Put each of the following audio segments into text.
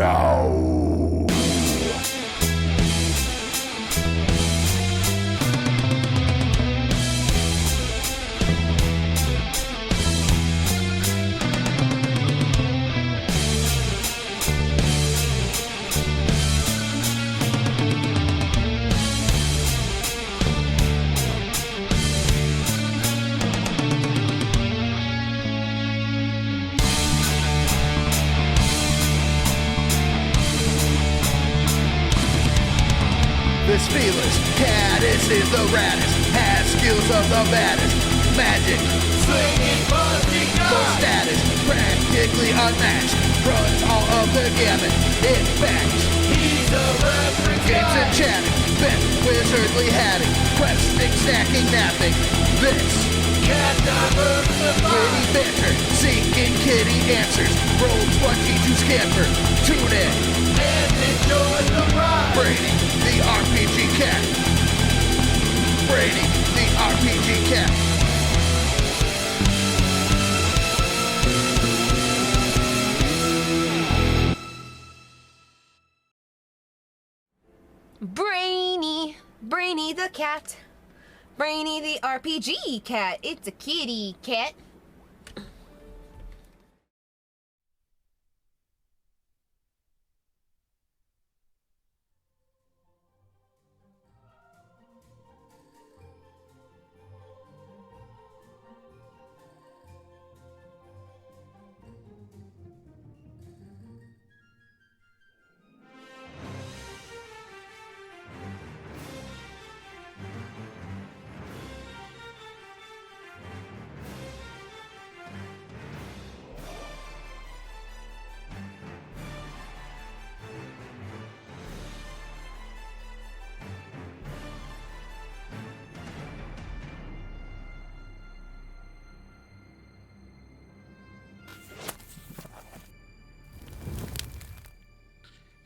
Meow. This fearless caddis is the raddest, has skills of the baddest, magic, Slinging busting no guns. status, practically unmatched, runs all of the gamut, in fact, He's a reference games and guy. chatting, bent wizardly hatting, questing, snacking, napping, this, Cat diversified. witty banter, seeking kitty answers, roll 20 to scamper, tune in, And enjoy the ride. Brady, the RPG cat. Brady, the RPG cat. Brainy the cat. Brainy the RPG cat. It's a kitty cat.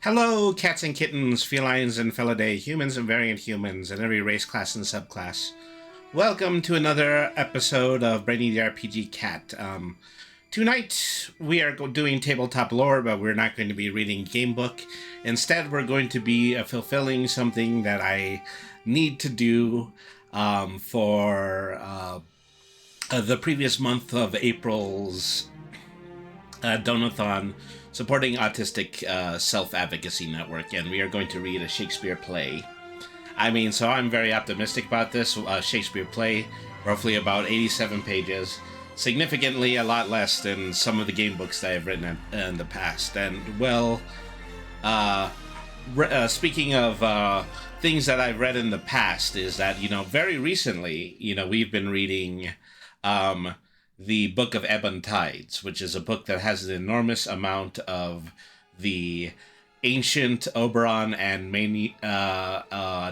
Hello, cats and kittens, felines and felidae, humans and variant humans, and every race, class, and subclass. Welcome to another episode of Brainy the RPG Cat. Tonight, we are doing tabletop lore, but we're not going to be reading Gamebook. Instead, we're going to be fulfilling something that I need to do for the previous month of April's Donathon, supporting Autistic Self-Advocacy Network, and we are going to read a Shakespeare play. So I'm very optimistic about this. Shakespeare play, roughly about 87 pages, significantly a lot less than some of the game books that I've written in the past. And, well, speaking of things that I've read in the past, is that, very recently, we've been reading the Book of Ebon Tides, which is a book that has an enormous amount of the ancient Oberon and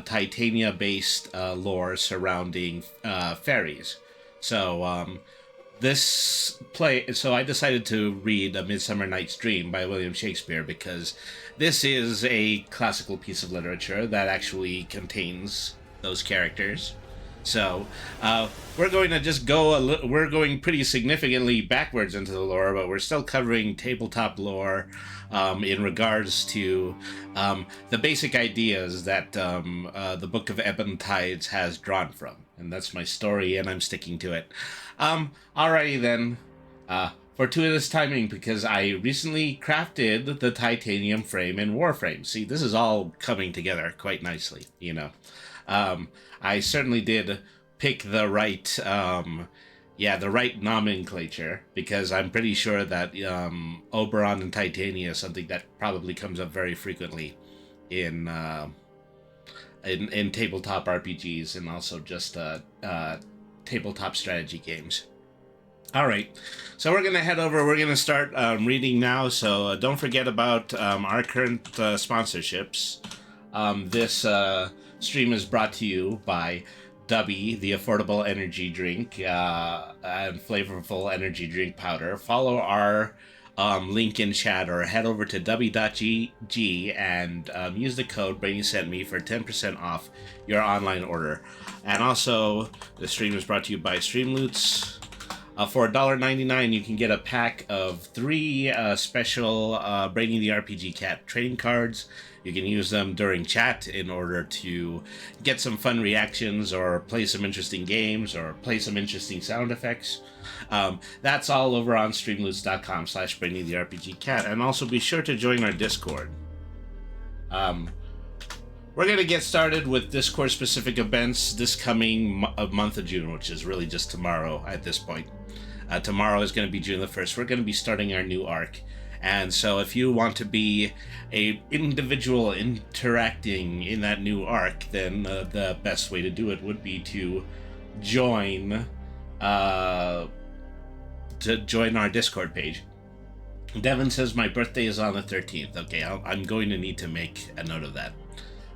Titania-based lore surrounding fairies. So I decided to read A Midsummer Night's Dream by William Shakespeare, because this is a classical piece of literature that actually contains those characters. So, we're going to just we're going pretty significantly backwards into the lore, but we're still covering tabletop lore in regards to the basic ideas that the Book of Ebon Tides has drawn from. And that's my story, and I'm sticking to it. Alrighty then, fortuitous timing, because I recently crafted the titanium frame and warframe. See, this is all coming together quite nicely, I certainly did pick the right, the right nomenclature, because I'm pretty sure that Oberon and Titania is something that probably comes up very frequently in tabletop RPGs and also just tabletop strategy games. All right, so we're going to head over. We're going to start reading now, so don't forget about our current sponsorships. This stream is brought to you by Dubby, the affordable energy drink and flavorful energy drink powder. Follow our link in chat, or head over to dubby.gg and use the code BrainySentMe for 10% off your online order. And also, the stream is brought to you by Streamloots. For $1.99, you can get a pack of 3 special Brainy the RPG Cat trading cards. You can use them during chat in order to get some fun reactions or play some interesting games or play some interesting sound effects. That's all over on streamloots.com/Brainy the RPG Cat. And also be sure to join our Discord. We're going to get started with Discord-specific events this coming month of June, which is really just tomorrow at this point. Tomorrow is going to be June the 1st. We're going to be starting our new arc. And so if you want to be a individual interacting in that new arc, then the best way to do it would be to join our Discord page. Devin says my birthday is on the 13th. Okay, I'm going to need to make a note of that.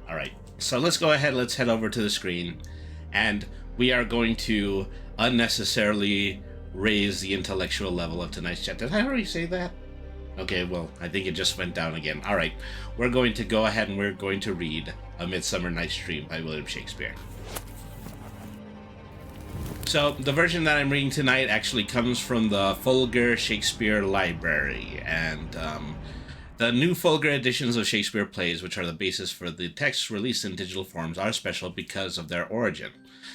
All right, so let's go ahead. Let's head over to the screen, and we are going to unnecessarily raise the intellectual level of tonight's chat. Did I already say that? Okay, well, I think it just went down again. All right, we're going to go ahead and we're going to read A Midsummer Night's Dream by William Shakespeare. So, the version that I'm reading tonight actually comes from the Folger Shakespeare Library, and the new Folger editions of Shakespeare plays, which are the basis for the texts released in digital forms, are special because of their origin.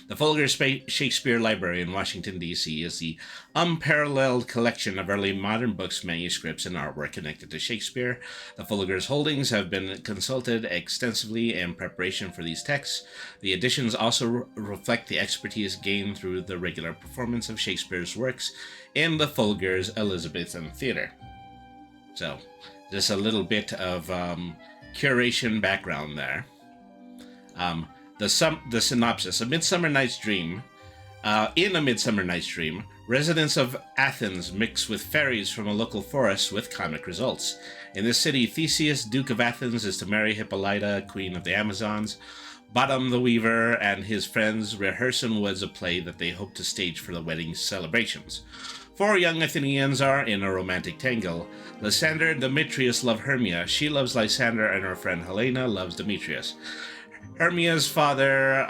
The Folger Shakespeare Library in Washington, D.C. is the unparalleled collection of early modern books, manuscripts, and artwork connected to Shakespeare. The Folger's holdings have been consulted extensively in preparation for these texts. The editions also reflect the expertise gained through the regular performance of Shakespeare's works in the Folger's Elizabethan theater. So, just a little bit of curation background there. The synopsis: A Midsummer Night's Dream. In A Midsummer Night's Dream, residents of Athens mix with fairies from a local forest with comic results. In this city, Theseus, Duke of Athens, is to marry Hippolyta, Queen of the Amazons. Bottom the Weaver and his friends rehearse in woods a play that they hope to stage for the wedding celebrations. 4 young Athenians are in a romantic tangle. Lysander and Demetrius love Hermia. She loves Lysander, and her friend Helena loves Demetrius. Hermia's father,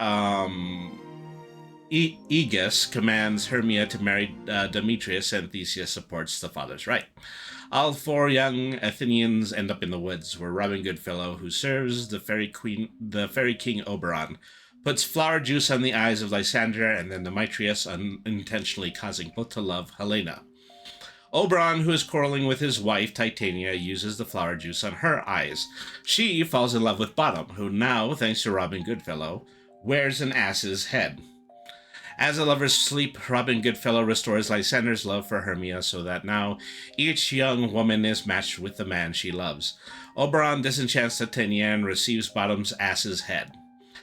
Aegus, commands Hermia to marry Demetrius, and Theseus supports the father's right. All 4 young Athenians end up in the woods, where Robin Goodfellow, who serves the fairy king Oberon, puts flower juice on the eyes of Lysander and then Demetrius, unintentionally causing both to love Helena. Oberon, who is quarreling with his wife Titania, uses the flower juice on her eyes. She falls in love with Bottom, who now, thanks to Robin Goodfellow, wears an ass's head. As the lovers sleep, Robin Goodfellow restores Lysander's love for Hermia so that now each young woman is matched with the man she loves. Oberon disenchants Titania and receives Bottom's ass's head.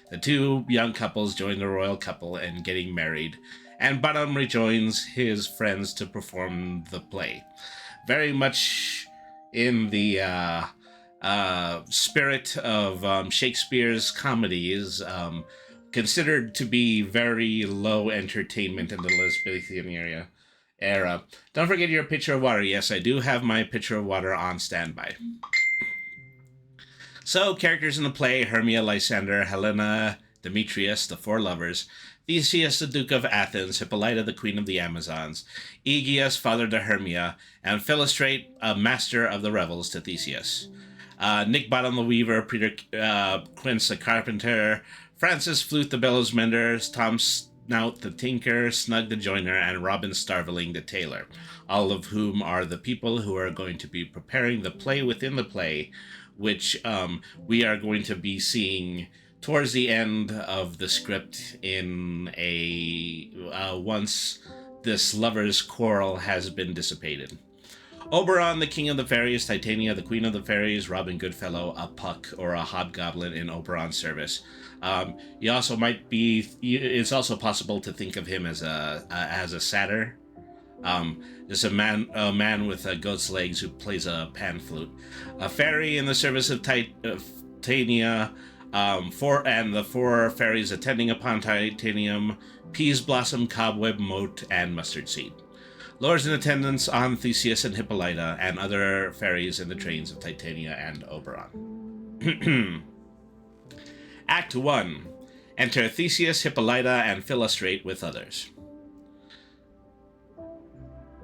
The 2 young couples join the royal couple in getting married, and Bottom rejoins his friends to perform the play. Very much in the spirit of Shakespeare's comedies, considered to be very low entertainment in the Elizabethan era. Don't forget your pitcher of water. Yes, I do have my pitcher of water on standby. So, characters in the play: Hermia, Lysander, Helena, Demetrius, the 4 lovers, Theseus, the Duke of Athens, Hippolyta, the Queen of the Amazons, Aegeus, father to Hermia, and Philostrate, a master of the revels to Theseus. Nick Bottom the Weaver, Peter Quince the Carpenter, Francis Flute the Bellows Mender, Tom Snout the Tinker, Snug the Joiner, and Robin Starveling the Tailor, all of whom are the people who are going to be preparing the play within the play, which we are going to be seeing towards the end of the script in once this lover's quarrel has been dissipated. Oberon, the king of the fairies, Titania, the queen of the fairies, Robin Goodfellow, a puck or a hobgoblin in Oberon's service. It's also possible to think of him as a satyr. Just a man with goat's legs who plays a pan flute. A fairy in the service of Titania, the 4 fairies attending upon Titanium, Peas Blossom, Cobweb, Moat, and Mustard Seed. Lords in attendance on Theseus and Hippolyta, and other fairies in the trains of Titania and Oberon. Act 1. Enter Theseus, Hippolyta, and Philostrate with others.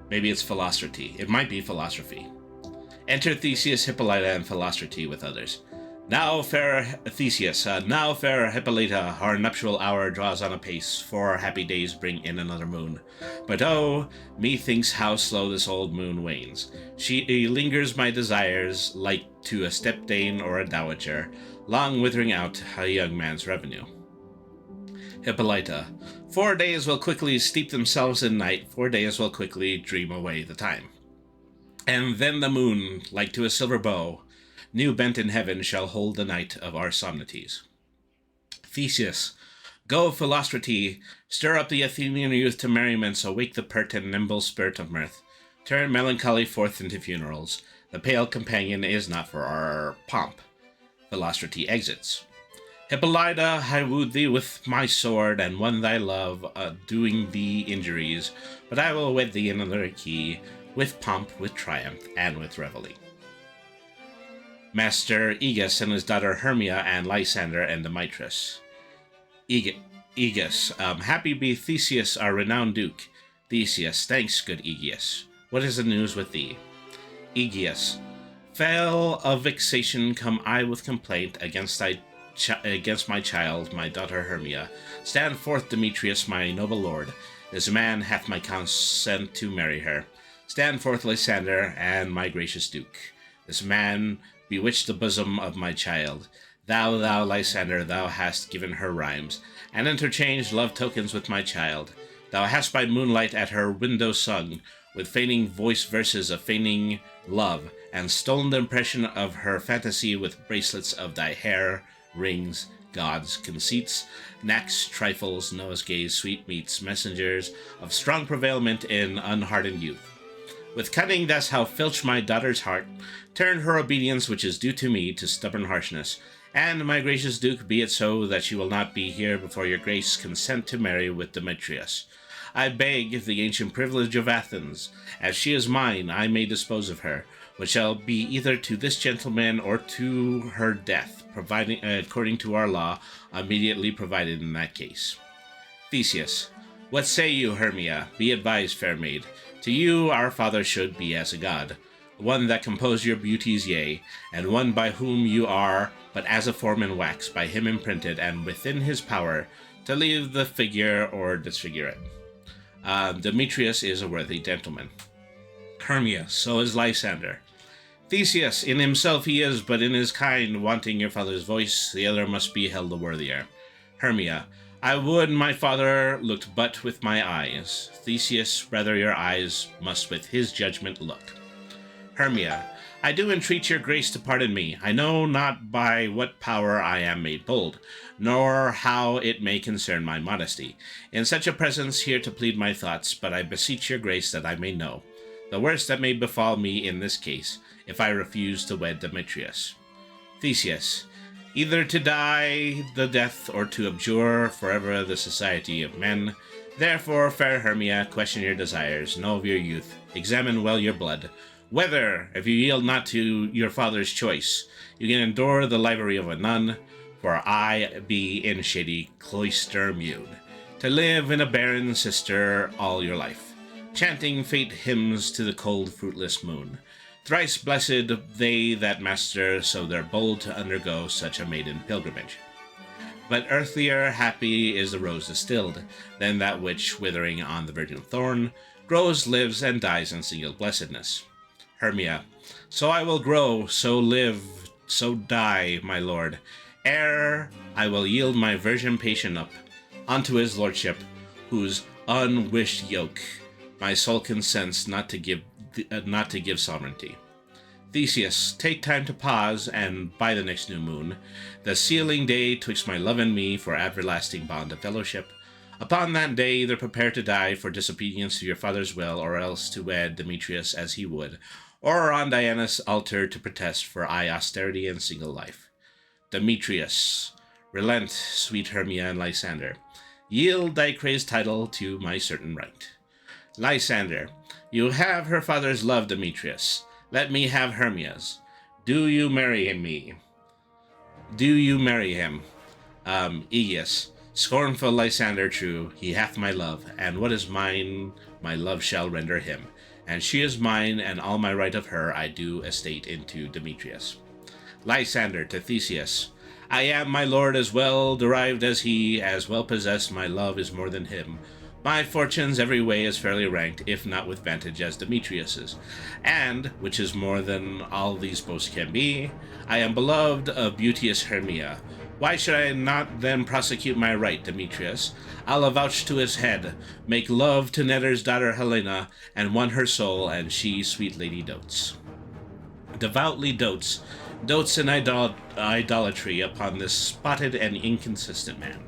Maybe it's philosophy. It might be philosophy. Enter Theseus, Hippolyta, and Philosophy with others. Now, fair Theseus, now, fair Hippolyta, our nuptial hour draws on apace, for happy days bring in another moon. But oh, methinks how slow this old moon wanes. She lingers my desires, like to a stepdame or a dowager, long withering out a young man's revenue. Hippolyta, 4 days will quickly steep themselves in night, 4 days will quickly dream away the time. And then the moon, like to a silver bow, new bent in heaven, shall hold the night of our solemnities. Theseus, go, Philosophy, stir up the Athenian youth to merriments, awake the pert and nimble spirit of mirth, turn melancholy forth into funerals. The pale companion is not for our pomp. Philosophy exits. Hippolyta, I wooed thee with my sword, and won thy love, doing thee injuries, but I will wed thee in another key, with pomp, with triumph, and with revelry. Master Aegus and his daughter Hermia and Lysander and Demetrius. Aegus, happy be Theseus, our renowned duke. Theseus, thanks, good Aegeus. What is the news with thee? Aegeus, fell of vexation come I with complaint against my child, my daughter Hermia. Stand forth, Demetrius, my noble lord. This man hath my consent to marry her. Stand forth, Lysander, and my gracious duke. This man bewitched the bosom of my child. Thou, Lysander, thou hast given her rhymes, and interchanged love tokens with my child. Thou hast by moonlight at her window sung, with feigning voice verses of feigning love, and stolen the impression of her fantasy with bracelets of thy hair, rings, gods, conceits, knacks, trifles, nosegays, sweetmeats, messengers of strong prevailment in unhardened youth. With cunning thus how filch my daughter's heart, turn her obedience which is due to me to stubborn harshness, and my gracious duke, be it so that she will not be here before your grace consent to marry with Demetrius. I beg the ancient privilege of Athens, as she is mine, I may dispose of her, which shall be either to this gentleman or to her death, providing according to our law, immediately provided in that case. Theseus, what say you, Hermia? Be advised, fair maid. To you our father should be as a god, one that composed your beauties, yea, and one by whom you are but as a form in wax, by him imprinted, and within his power to leave the figure or disfigure it. Demetrius is a worthy gentleman. Hermia, so is Lysander. Theseus, in himself he is, but in his kind, wanting your father's voice, the other must be held the worthier. Hermia, I would my father looked but with my eyes. Theseus, rather your eyes must with his judgment look. Hermia, I do entreat your grace to pardon me. I know not by what power I am made bold, nor how it may concern my modesty. In such a presence here to plead my thoughts, but I beseech your grace that I may know the worst that may befall me in this case, if I refuse to wed Demetrius. Theseus, either to die the death or to abjure forever the society of men. Therefore, fair Hermia, question your desires, know of your youth, examine well your blood, whether, if you yield not to your father's choice, you can endure the livery of a nun, for I be in shady cloister mewed, to live in a barren sister all your life, chanting fate hymns to the cold fruitless moon. Thrice blessed they that master so they're bold to undergo such a maiden pilgrimage. But earthlier happy is the rose distilled, than that which, withering on the virgin thorn, grows, lives, and dies in single blessedness. Hermia, so I will grow, so live, so die, my lord, ere I will yield my virgin patient up unto his lordship, whose unwished yoke my soul consents not to give sovereignty. Theseus, take time to pause, and by the next new moon, the sealing day twixt my love and me for everlasting bond of fellowship, upon that day either prepare to die for disobedience to your father's will, or else to wed Demetrius as he would, or on Diana's altar to protest for austerity and single life. Demetrius, relent, sweet Hermia and Lysander. Yield thy crazed title to my certain right. Lysander, you have her father's love, Demetrius. Let me have Hermia's. Do you marry him? Aegeus, scornful Lysander true, he hath my love, and what is mine, my love shall render him. and she is mine, and all my right of her I do estate into Demetrius. Lysander to Theseus. I am, my lord, as well derived as he, as well possessed, my love is more than him. My fortunes every way as fairly ranked, if not with vantage as Demetrius's. And, which is more than all these boasts can be, I am beloved of beauteous Hermia. Why should I not then prosecute my right, Demetrius? I'll avouch to his head, make love to Netter's daughter Helena, and won her soul, and she, sweet lady, dotes. Devoutly dotes in idolatry upon this spotted and inconsistent man.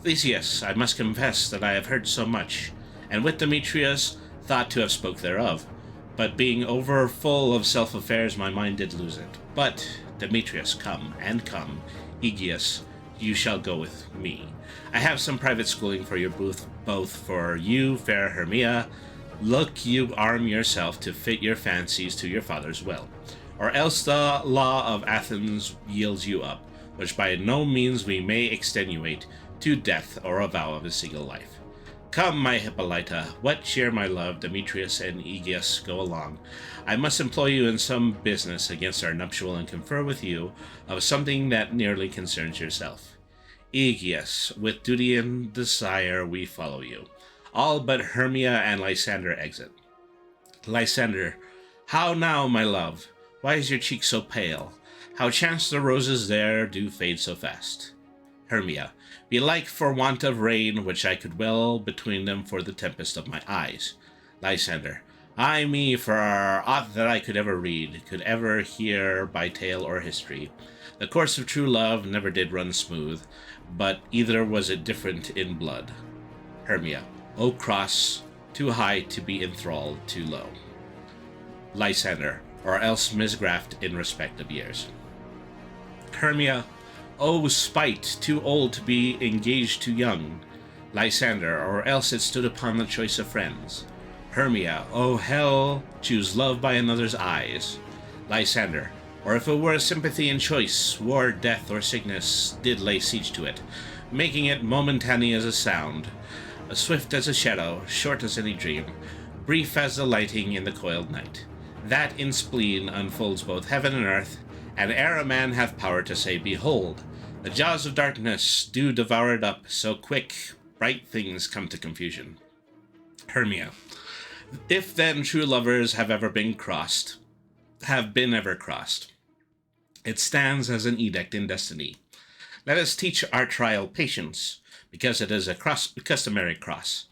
Theseus, I must confess that I have heard so much, and with Demetrius thought to have spoke thereof, but being over full of self-affairs my mind did lose it. But, Demetrius, come, Aegeus, you shall go with me. I have some private schooling for your both for you, fair Hermia. Look you arm yourself to fit your fancies to your father's will, or else the law of Athens yields you up, which by no means we may extenuate, to death or a vow of a single life. Come, my Hippolyta, what cheer, my love, Demetrius and Aegeus, go along. I must employ you in some business against our nuptial, and confer with you of something that nearly concerns yourself. Aegeus, with duty and desire we follow you. All but Hermia and Lysander exit. Lysander, how now, my love? Why is your cheek so pale? How chance the roses there do fade so fast? Hermia, belike for want of rain, which I could well between them for the tempest of my eyes. Lysander, ay me, for aught that I could ever read, could ever hear by tale or history. The course of true love never did run smooth, but either was it different in blood. Hermia, O cross, too high to be enthralled, too low. Lysander, or else misgraft in respect of years. Hermia, O spite, too old to be engaged too young. Lysander, or else it stood upon the choice of friends. Hermia, O hell, choose love by another's eyes. Lysander, or if it were a sympathy in choice, war, death, or sickness did lay siege to it, making it momentary as a sound, swift as a shadow, short as any dream, brief as the lighting in the coiled night. That in spleen unfolds both heaven and earth, and ere a man hath power to say, Behold, the jaws of darkness do devour it up, so quick, bright things come to confusion. Hermia, if then true lovers have ever been ever crossed, it stands as an edict in destiny. Let us teach our trial patience, because it is a customary cross,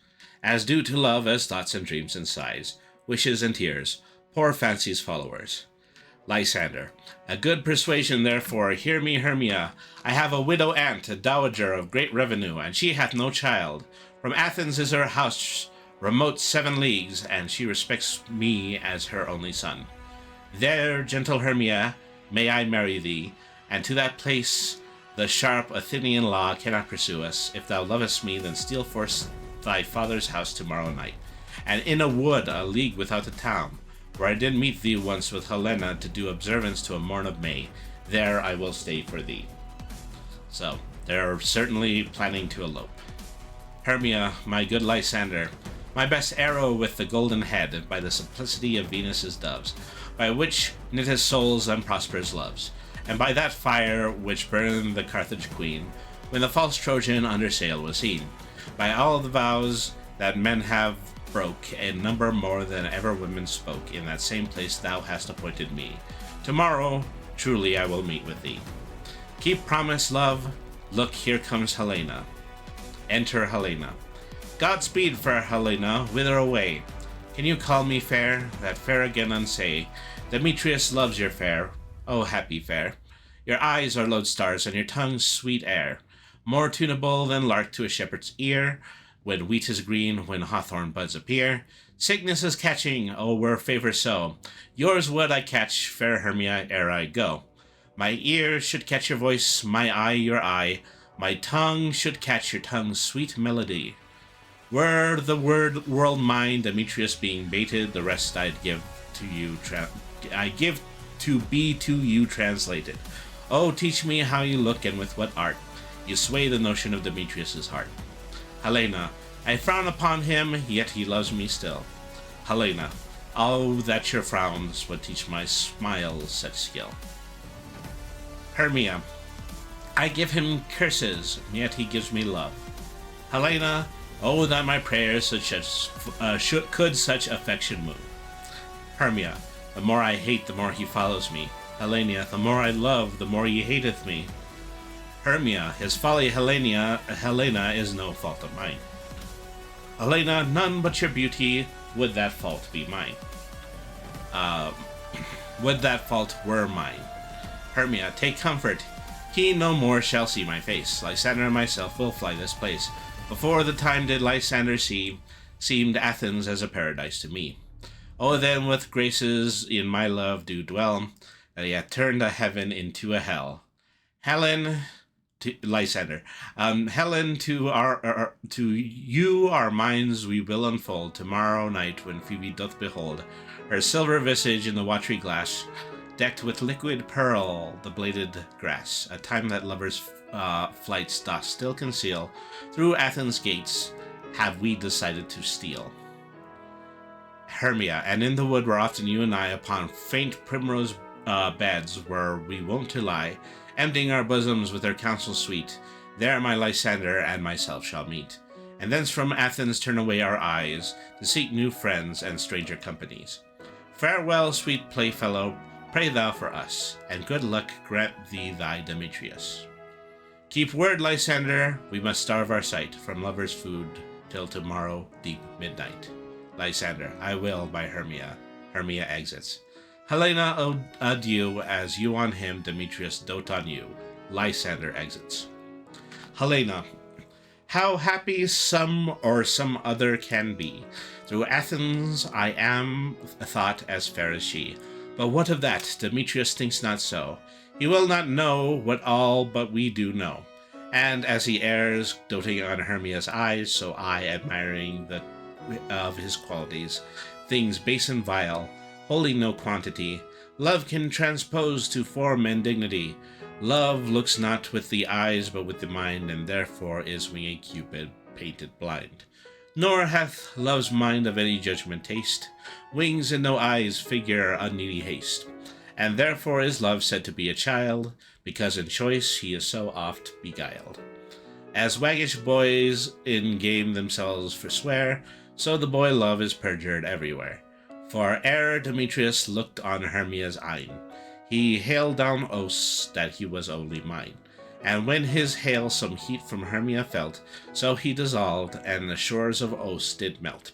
as due to love as thoughts and dreams and sighs, wishes and tears, poor fancy's followers. Lysander, a good persuasion, therefore, hear me, Hermia. I have a widow aunt, a dowager of great revenue, and she hath no child. From Athens is her house, remote 7 leagues, and she respects me as her only son. There, gentle Hermia, may I marry thee, and to that place the sharp Athenian law cannot pursue us. If thou lovest me, then steal forth thy father's house tomorrow night, and in a wood a league without the town, where I did meet thee once with Helena to do observance to a morn of May, there I will stay for thee. So, they're certainly planning to elope. Hermia, my good Lysander, my best arrow with the golden head, by the simplicity of Venus's doves, by which knit his souls and prosperous loves, and by that fire which burned the Carthage queen, when the false Trojan under sail was seen, by all the vows that men have broke, a number more than ever women spoke, in that same place thou hast appointed me. Tomorrow, truly I will meet with thee. Keep promise, love. Look, here comes Helena. Enter Helena. Godspeed, fair Helena, whither away? Can you call me fair? That fair again unsay. Demetrius loves your fair. O happy fair. Your eyes are lodestars, and your tongue sweet air, more tunable than lark to a shepherd's ear, when wheat is green, when hawthorn buds appear. Sickness is catching, oh, were favor so. Yours would I catch, fair Hermia, ere I go. My ear should catch your voice, my eye your eye, my tongue should catch your tongue's sweet melody. Were the world mine, Demetrius being baited, the rest I'd give to you, to you translated. Oh, teach me how you look, and with what art you sway the notion of Demetrius's heart. Helena, I frown upon him, yet he loves me still. Helena, Oh, that your frowns would teach my smiles such skill. Hermia, I give him curses, yet he gives me love. Helena, oh, that my prayers could such affection move. Hermia, the more I hate, the more he follows me. Helena, the more I love, the more he hateth me. Hermia, his folly, Helena is no fault of mine. Helena, none but your beauty, would that fault be mine. Would that fault were mine. Hermia, take comfort, he no more shall see my face. Lysander and myself will fly this place. Before the time did Lysander see, seemed Athens as a paradise to me. Oh, then with graces in my love do dwell, that he hath turned a heaven into a hell. Helen, to Lysander, Helen, to you our minds we will unfold tomorrow night when Phoebe doth behold her silver visage in the watery glass, decked with liquid pearl the bladed grass, a time that lovers' flights doth still conceal. Through Athens' gates have we decided to steal. Hermia, and in the wood where often you and I upon faint primrose beds were we wont to lie, emptying our bosoms with their counsel sweet, there my Lysander and myself shall meet, and thence from Athens turn away our eyes, to seek new friends and stranger companies. Farewell, sweet playfellow, pray thou for us, and good luck grant thee thy Demetrius. Keep word, Lysander, we must starve our sight, from lovers' food till tomorrow deep midnight. Lysander, I will, by Hermia. Hermia exits. Helena, adieu, as you on him, Demetrius dote on you. Lysander exits. Helena, how happy some or some other can be. Through Athens I am thought as fair as she. But what of that? Demetrius thinks not so. He will not know what all but we do know. And as he errs, doting on Hermia's eyes, so I, admiring of his qualities, things base and vile, holding no quantity, love can transpose to form and dignity. Love looks not with the eyes but with the mind, and therefore is winged Cupid painted blind. Nor hath love's mind of any judgment taste, wings and no eyes figure unneedy haste. And therefore is love said to be a child, because in choice he is so oft beguiled. As waggish boys in game themselves forswear, so the boy love is perjured everywhere. For ere Demetrius looked on Hermia's eyne, he hailed down oaths that he was only mine. And when his hail some heat from Hermia felt, so he dissolved, and the shores of oaths did melt.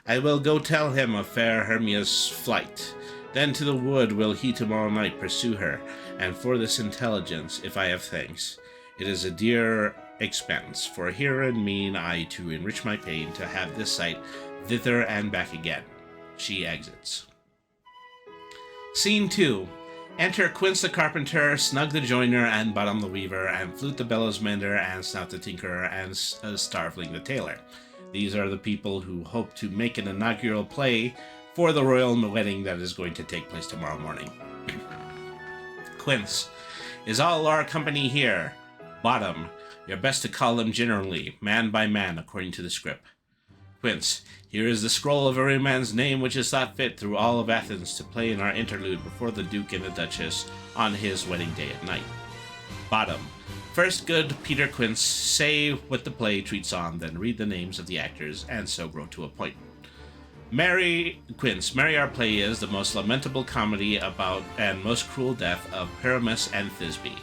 I will go tell him of fair Hermia's flight. Then to the wood will he tomorrow night pursue her, and for this intelligence, if I have thanks, it is a dear expense, for herein mean I to enrich my pain, to have this sight thither and back again. She exits. Scene 2. Enter Quince the carpenter, Snug the joiner, and Bottom the weaver, and Flute the bellows mender, and Snout the tinkerer, and Starveling the tailor. These are the people who hope to make an inaugural play for the royal wedding that is going to take place tomorrow morning. Quince, is all our company here? Bottom, you're best to call them generally, man by man, according to the script. Quince, here is the scroll of every man's name which is thought fit through all of Athens to play in our interlude before the Duke and the Duchess on his wedding day at night. Bottom, first good Peter Quince, say what the play treats on, then read the names of the actors, and so grow to a point. Mary Quince, Mary our play is the most lamentable comedy about and most cruel death of Pyramus and Thisbe.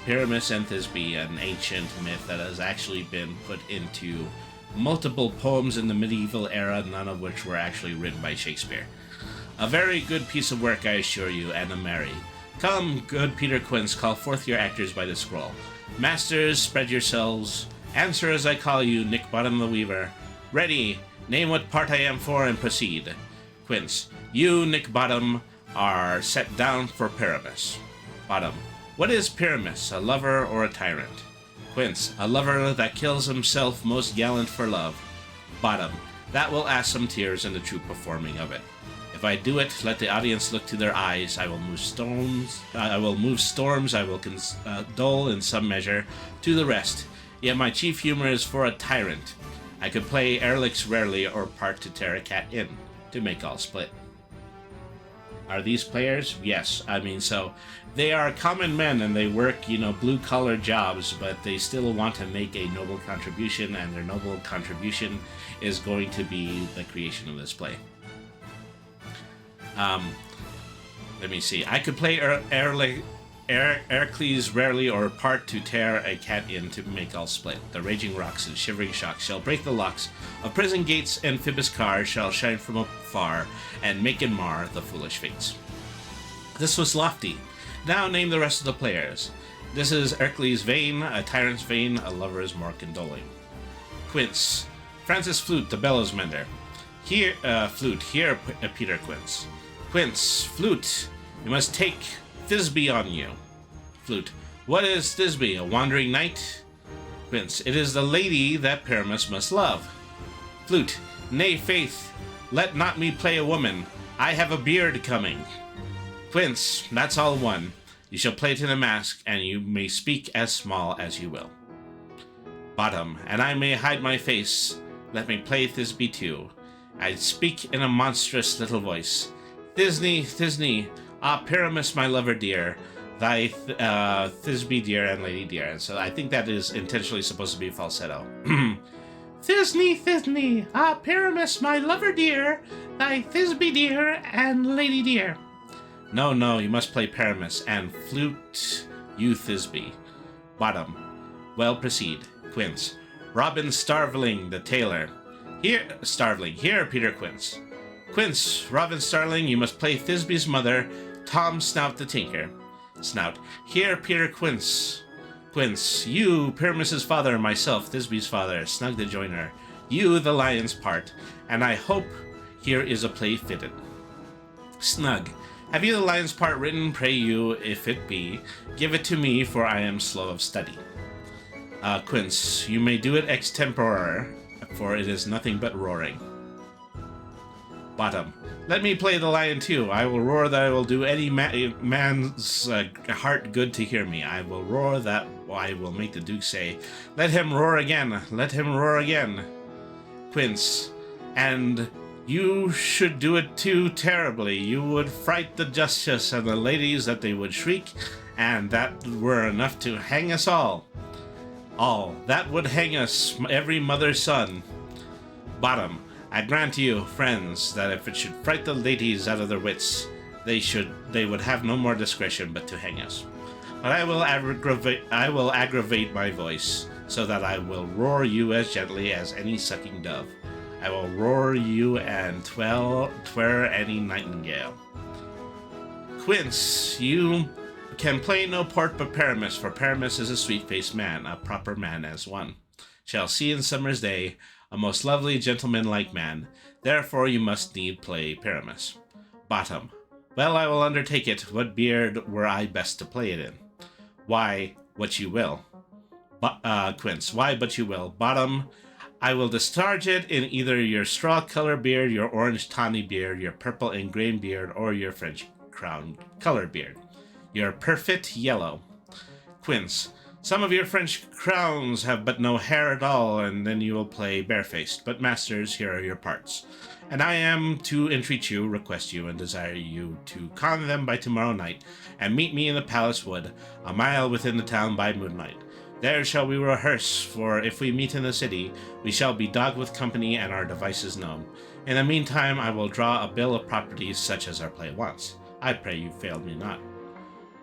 Pyramus and Thisbe, an ancient myth that has actually been put into multiple poems in the medieval era, none of which were actually written by Shakespeare. A very good piece of work, I assure you, and a merry. Come, good Peter Quince, call forth your actors by the scroll. Masters, spread yourselves. Answer as I call you, Nick Bottom the Weaver. Ready, name what part I am for and proceed. Quince, you, Nick Bottom, are set down for Pyramus. Bottom, what is Pyramus, a lover or a tyrant? Quince, a lover that kills himself most gallant for love. Bottom, that will ask some tears in the true performing of it. If I do it, let the audience look to their eyes. I will move storms. I will condole in some measure to the rest. Yet my chief humor is for a tyrant. I could play Erlic's rarely or part to tear a cat in, to make all split. Are these players? Yes. I mean, so they are common men and they work, blue-collar jobs, but they still want to make a noble contribution, and their noble contribution is going to be the creation of this play. Let me see. I could play Ercles rarely, or part to tear a cat in to make all split. The raging rocks and shivering shocks shall break the locks of prison gates, and Phoebus' car shall shine from afar and make and mar the foolish fates. This was lofty. Now name the rest of the players. This is Ercles' vain, a tyrant's vain, a lover's more condoling. Quince. Francis Flute, the bellows mender. Here, Flute, here, Peter Quince. Quince, Flute, you must take Thisbe on you. Flute. What is Thisbe, a wandering knight? Quince. It is the lady that Pyramus must love. Flute. Nay, faith, let not me play a woman. I have a beard coming. Quince. That's all one. You shall play to the mask, and you may speak as small as you will. Bottom. And I may hide my face. Let me play Thisbe too. I speak in a monstrous little voice. Thisne, Thisne, ah, Pyramus, my lover dear, thy Thisbe dear and lady dear. And so I think that is intentionally supposed to be falsetto. Thisne, Thisne, ah, Pyramus, my lover dear, thy Thisbe dear and lady dear. No, no, you must play Pyramus, and flute you Thisbe. Bottom. Well, proceed. Quince. Robin Starveling, the tailor. Here, Starveling, here, Peter Quince. Quince, Robin Starling, you must play Thisbe's mother, Tom Snout the tinker. Snout. Here, Peter Quince. Quince, you, Pyramus's father, myself, Thisbe's father, Snug the joiner. You, the lion's part, and I hope here is a play fitted. Snug. Have you the lion's part written? Pray you, if it be, give it to me, for I am slow of study. Quince, you may do it extempore, for it is nothing but roaring. Bottom. Let me play the lion too. I will roar that I will do any man's heart good to hear me. I will roar that I will make the Duke say, let him roar again, let him roar again. Quince. And you should do it too terribly. You would fright the justice and the ladies that they would shriek, and that were enough to hang us all. All. That would hang us, every mother's son. Bottom. I grant you, friends, that if it should fright the ladies out of their wits, they would have no more discretion but to hang us. But I will aggravate my voice, so that I will roar you as gently as any sucking dove. I will roar you and twere any nightingale. Quince, you can play no part but Pyramus, for Pyramus is a sweet-faced man, a proper man as one shall see in summer's day, a most lovely gentleman-like man. Therefore you must need play Pyramus. Bottom. Well, I will undertake it. What beard were I best to play it in? Why, what you will. Quince. Why, but you will. Bottom. I will discharge it in either your straw-color beard, your orange tawny beard, your purple and grain beard, or your French crown color beard. Your perfect yellow. Quince. Some of your French crowns have but no hair at all, and then you will play barefaced. But masters, here are your parts. And I am to entreat you, request you, and desire you to con them by tomorrow night, and meet me in the palace wood, a mile within the town by moonlight. There shall we rehearse, for if we meet in the city, we shall be dogged with company and our devices known. In the meantime, I will draw a bill of properties such as our play wants. I pray you fail me not.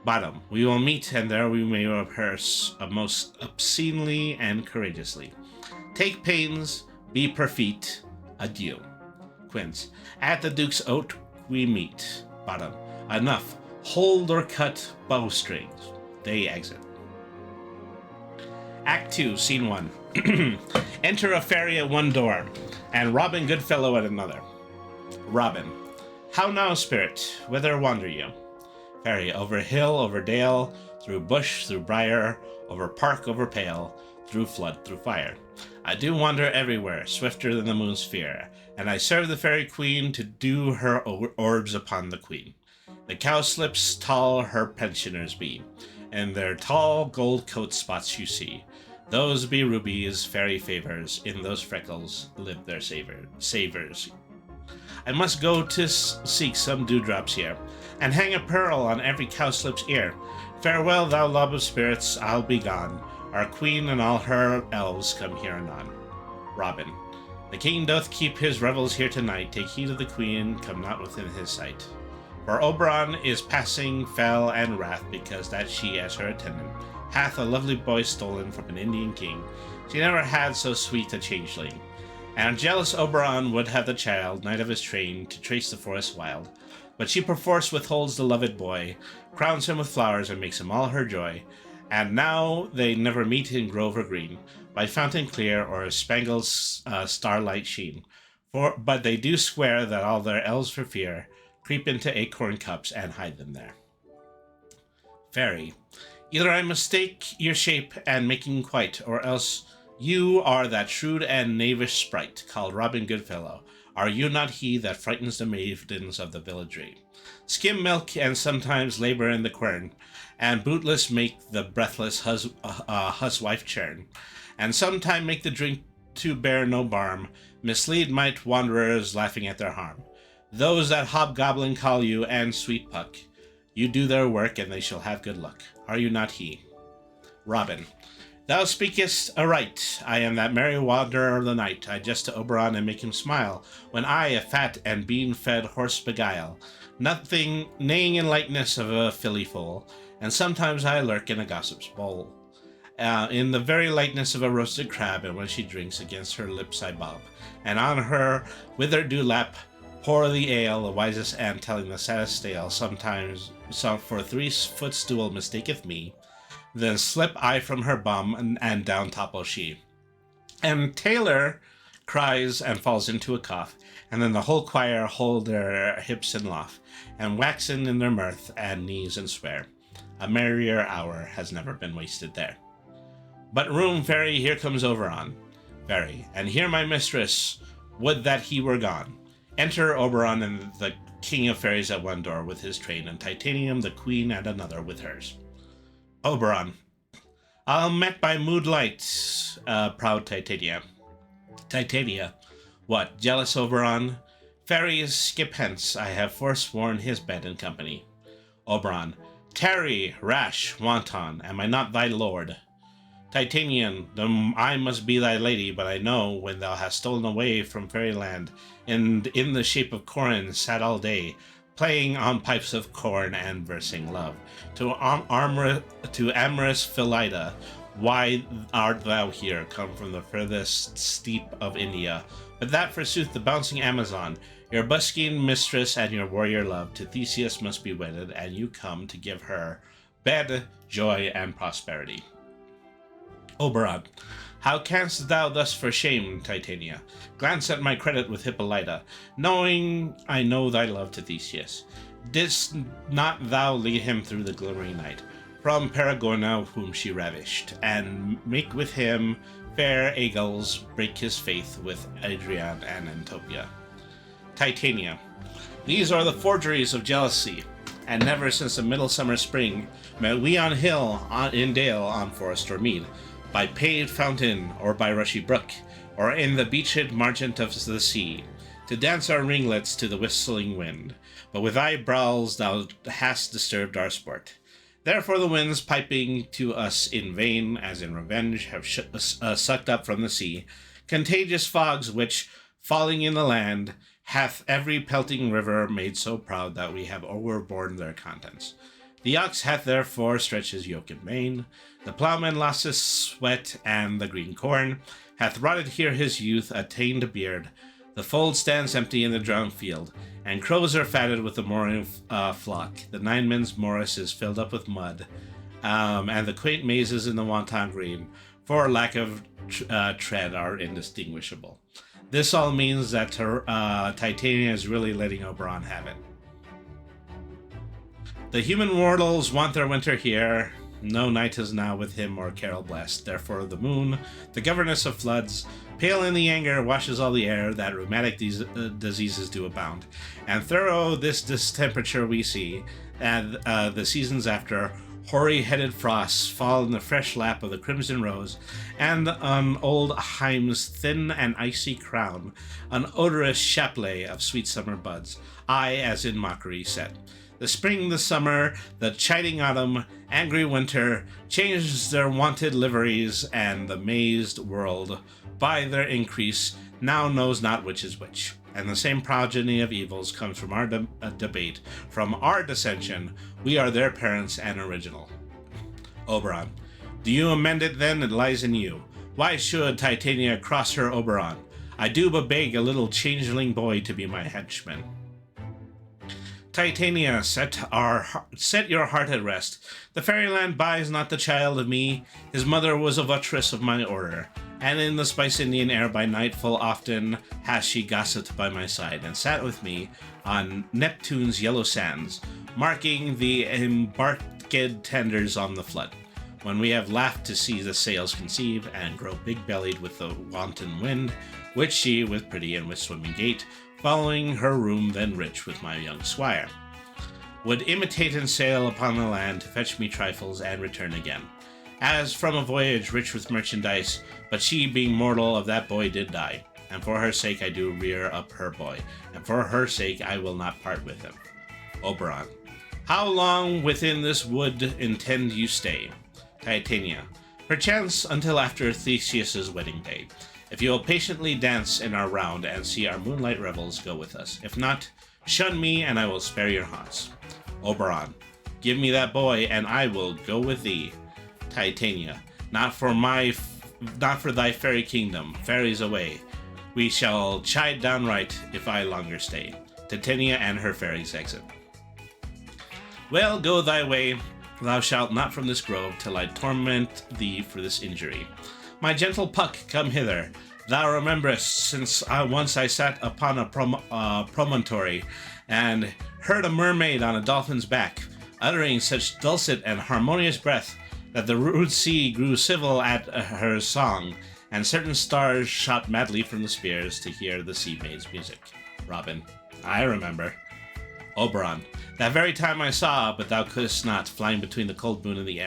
Bottom. We will meet, and there we may rehearse most obscenely and courageously. Take pains, be perfect. Adieu. Quince. At the Duke's oat we meet. Bottom. Enough. Hold or cut bowstrings. They exit. Act 2, Scene 1. Enter a fairy at one door, and Robin Goodfellow at another. Robin. How now, spirit? Whither wander you? Fairy. Over hill, over dale, through bush, through briar, over park, over pale, through flood, through fire. I do wander everywhere, swifter than the moon's sphere, and I serve the fairy queen to do her orbs upon the queen. The cowslips tall her pensioners be, and their tall gold coat spots you see. Those be rubies, fairy favors, in those freckles live their savors. I must go to seek some dewdrops here, and hang a pearl on every cowslip's ear. Farewell, thou lob of spirits, I'll be gone. Our queen and all her elves come here anon. Robin. The king doth keep his revels here tonight. Take heed of the queen, come not within his sight. For Oberon is passing fell and wrath, because that she, as her attendant, hath a lovely boy stolen from an Indian king. She never had so sweet a changeling. And jealous Oberon would have the child, knight of his train, to trace the forest wild. But she perforce withholds the loved boy, crowns him with flowers, and makes him all her joy. And now they never meet in grove or green, by fountain clear or a spangled starlight sheen. But they do swear that all their elves for fear creep into acorn cups and hide them there. Fairy. Either I mistake your shape and making quite, or else you are that shrewd and knavish sprite, called Robin Goodfellow. Are you not he that frightens the maidens of the villagery? Skim milk and sometimes labor in the quern, and bootless make the breathless huswife churn, and sometime make the drink to bear no barm, mislead might wanderers laughing at their harm. Those that hobgoblin call you, and sweet Puck, you do their work, and they shall have good luck. Are you not he? Robin. Thou speakest aright. I am that merry wanderer of the night. I jest to Oberon and make him smile, when I, a fat and bean-fed horse, beguile. Nothing neighing in likeness of a filly foal, and sometimes I lurk in a gossip's bowl. In the very likeness of a roasted crab, and when she drinks, against her lips I bob, and on her withered dewlap pour the ale, the wisest ant telling the saddest tale. Sometimes some for 3-foot stool mistaketh me, then slip I from her bum, and down topple she. And Taylor cries and falls into a cough, and then the whole choir hold their hips in loft, and waxen in their mirth, and knees and swear. A merrier hour has never been wasted there. But room, Fairy, here comes Oberon. Fairy. And here my mistress, would that he were gone. Enter Oberon and the king of fairies at one door with his train, and Titanium the queen at another with hers. Oberon. I'll met by moonlight, proud Titania. Titania. What, jealous Oberon? Fairies, skip hence, I have forsworn his bed and company. Oberon. Tarry, rash, wanton, am I not thy lord? Titanian, though I must be thy lady, but I know when thou hast stolen away from fairyland, and in the shape of Corin sat all day, playing on pipes of corn and versing love. To amorous Philida, why art thou here, come from the furthest steep of India? But that forsooth the bouncing Amazon, your busking mistress and your warrior love, to Theseus must be wedded, and you come to give her bed, joy, and prosperity. Oberon. How canst thou thus for shame, Titania? Glance at my credit with Hippolyta, knowing I know thy love to Theseus. Didst not thou lead him through the glimmering night, from Perigorna whom she ravished, and make with him fair Aigul's break his faith with Adrian and Antopia? Titania. These are the forgeries of jealousy, and never since the midsummer spring met we on hill, in dale, on forest or mead, by paved fountain, or by rushy brook, or in the beached margent of the sea, to dance our ringlets to the whistling wind. But with thy brawls thou hast disturbed our sport. Therefore the winds piping to us in vain, as in revenge, have sucked up from the sea contagious fogs, which, falling in the land, hath every pelting river made so proud that we have overborne their contents. The ox hath therefore stretched his yoke in vain, the ploughman lost his sweat, and the green corn hath rotted here his youth attained a beard. The fold stands empty in the drowned field, and crows are fatted with the mooring flock. The nine men's morris is filled up with mud, and the quaint mazes in the wanton green, for lack of tread, are indistinguishable. This all means that Titania is really letting Oberon have it. The human mortals want their winter here. No night is now with him or carol blessed. Therefore the moon, the governess of floods, pale in the anger, washes all the air, that rheumatic diseases do abound. And thorough this distemperature we see, and the seasons after, hoary-headed frosts fall in the fresh lap of the crimson rose, and on old Heim's thin and icy crown, an odorous chapelet of sweet summer buds, I, as in mockery, set. The spring, the summer, the chiding autumn, angry winter, changed their wonted liveries, and the mazed world, by their increase, now knows not which is which. And the same progeny of evils comes from our debate, from our dissension. We are their parents and original. Oberon, do you amend it then? It lies in you. Why should Titania cross her Oberon? I do but beg a little changeling boy to be my henchman. Titania, set your heart at rest. The fairyland buys not the child of me. His mother was a votress of my order, and in the Spice Indian air by night full often has she gossiped by my side, and sat with me on Neptune's yellow sands, marking the embarked tenders on the flood, when we have laughed to see the sails conceive, and grow big-bellied with the wanton wind, which she, with pretty and with swimming gait, following her room then rich with my young squire, would imitate and sail upon the land to fetch me trifles and return again, as from a voyage rich with merchandise, but she being mortal of that boy did die, and for her sake I do rear up her boy, and for her sake I will not part with him. Oberon, how long within this wood intend you stay? Titania, perchance until after Theseus's wedding day. If you will patiently dance in our round and see our moonlight revels, go with us. If not, shun me, and I will spare your haunts. Oberon, give me that boy, and I will go with thee. Titania, not for thy fairy kingdom, fairies away. We shall chide downright if I longer stay. Titania and her fairies exit. Well, go thy way. Thou shalt not from this grove till I torment thee for this injury. My gentle Puck, come hither. Thou rememberest, since once I sat upon a promontory, and heard a mermaid on a dolphin's back, uttering such dulcet and harmonious breath, that the rude sea grew civil at her song, and certain stars shot madly from the spears to hear the sea maid's music. Robin, I remember. Oberon, that very time I saw, but thou couldst not, flying between the cold moon and the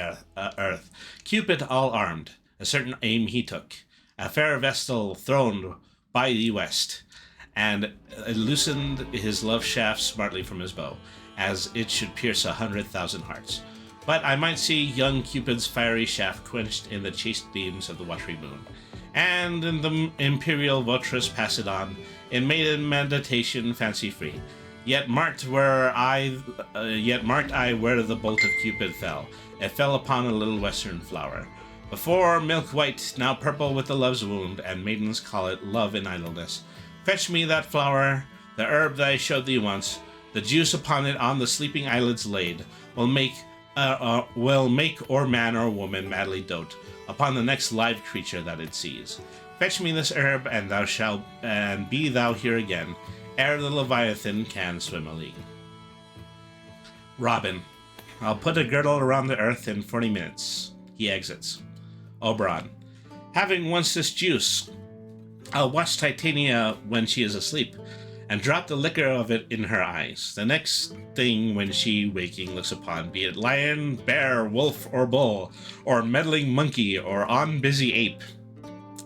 earth, Cupid all armed. A certain aim he took, a fair vestal throned by the west, and loosened his love shaft smartly from his bow, as it should pierce 100,000 hearts. But I might see young Cupid's fiery shaft quenched in the chaste beams of the watery moon, and in the imperial votress pass it on, in maiden meditation fancy-free. Yet marked I where the bolt of Cupid fell. It fell upon a little western flower. Before milk white, now purple with the love's wound, and maidens call it love in idleness. Fetch me that flower, the herb that I showed thee once. The juice upon it on the sleeping eyelids laid will make or man or woman madly dote upon the next live creature that it sees. Fetch me this herb, and thou shalt, and be thou here again, ere the Leviathan can swim a league. Robin, I'll put a girdle around the earth in 40 minutes. He exits. Oberon, having once this juice, I'll watch Titania when she is asleep, and drop the liquor of it in her eyes. The next thing when she, waking, looks upon, be it lion, bear, wolf, or bull, or meddling monkey, or on busy ape,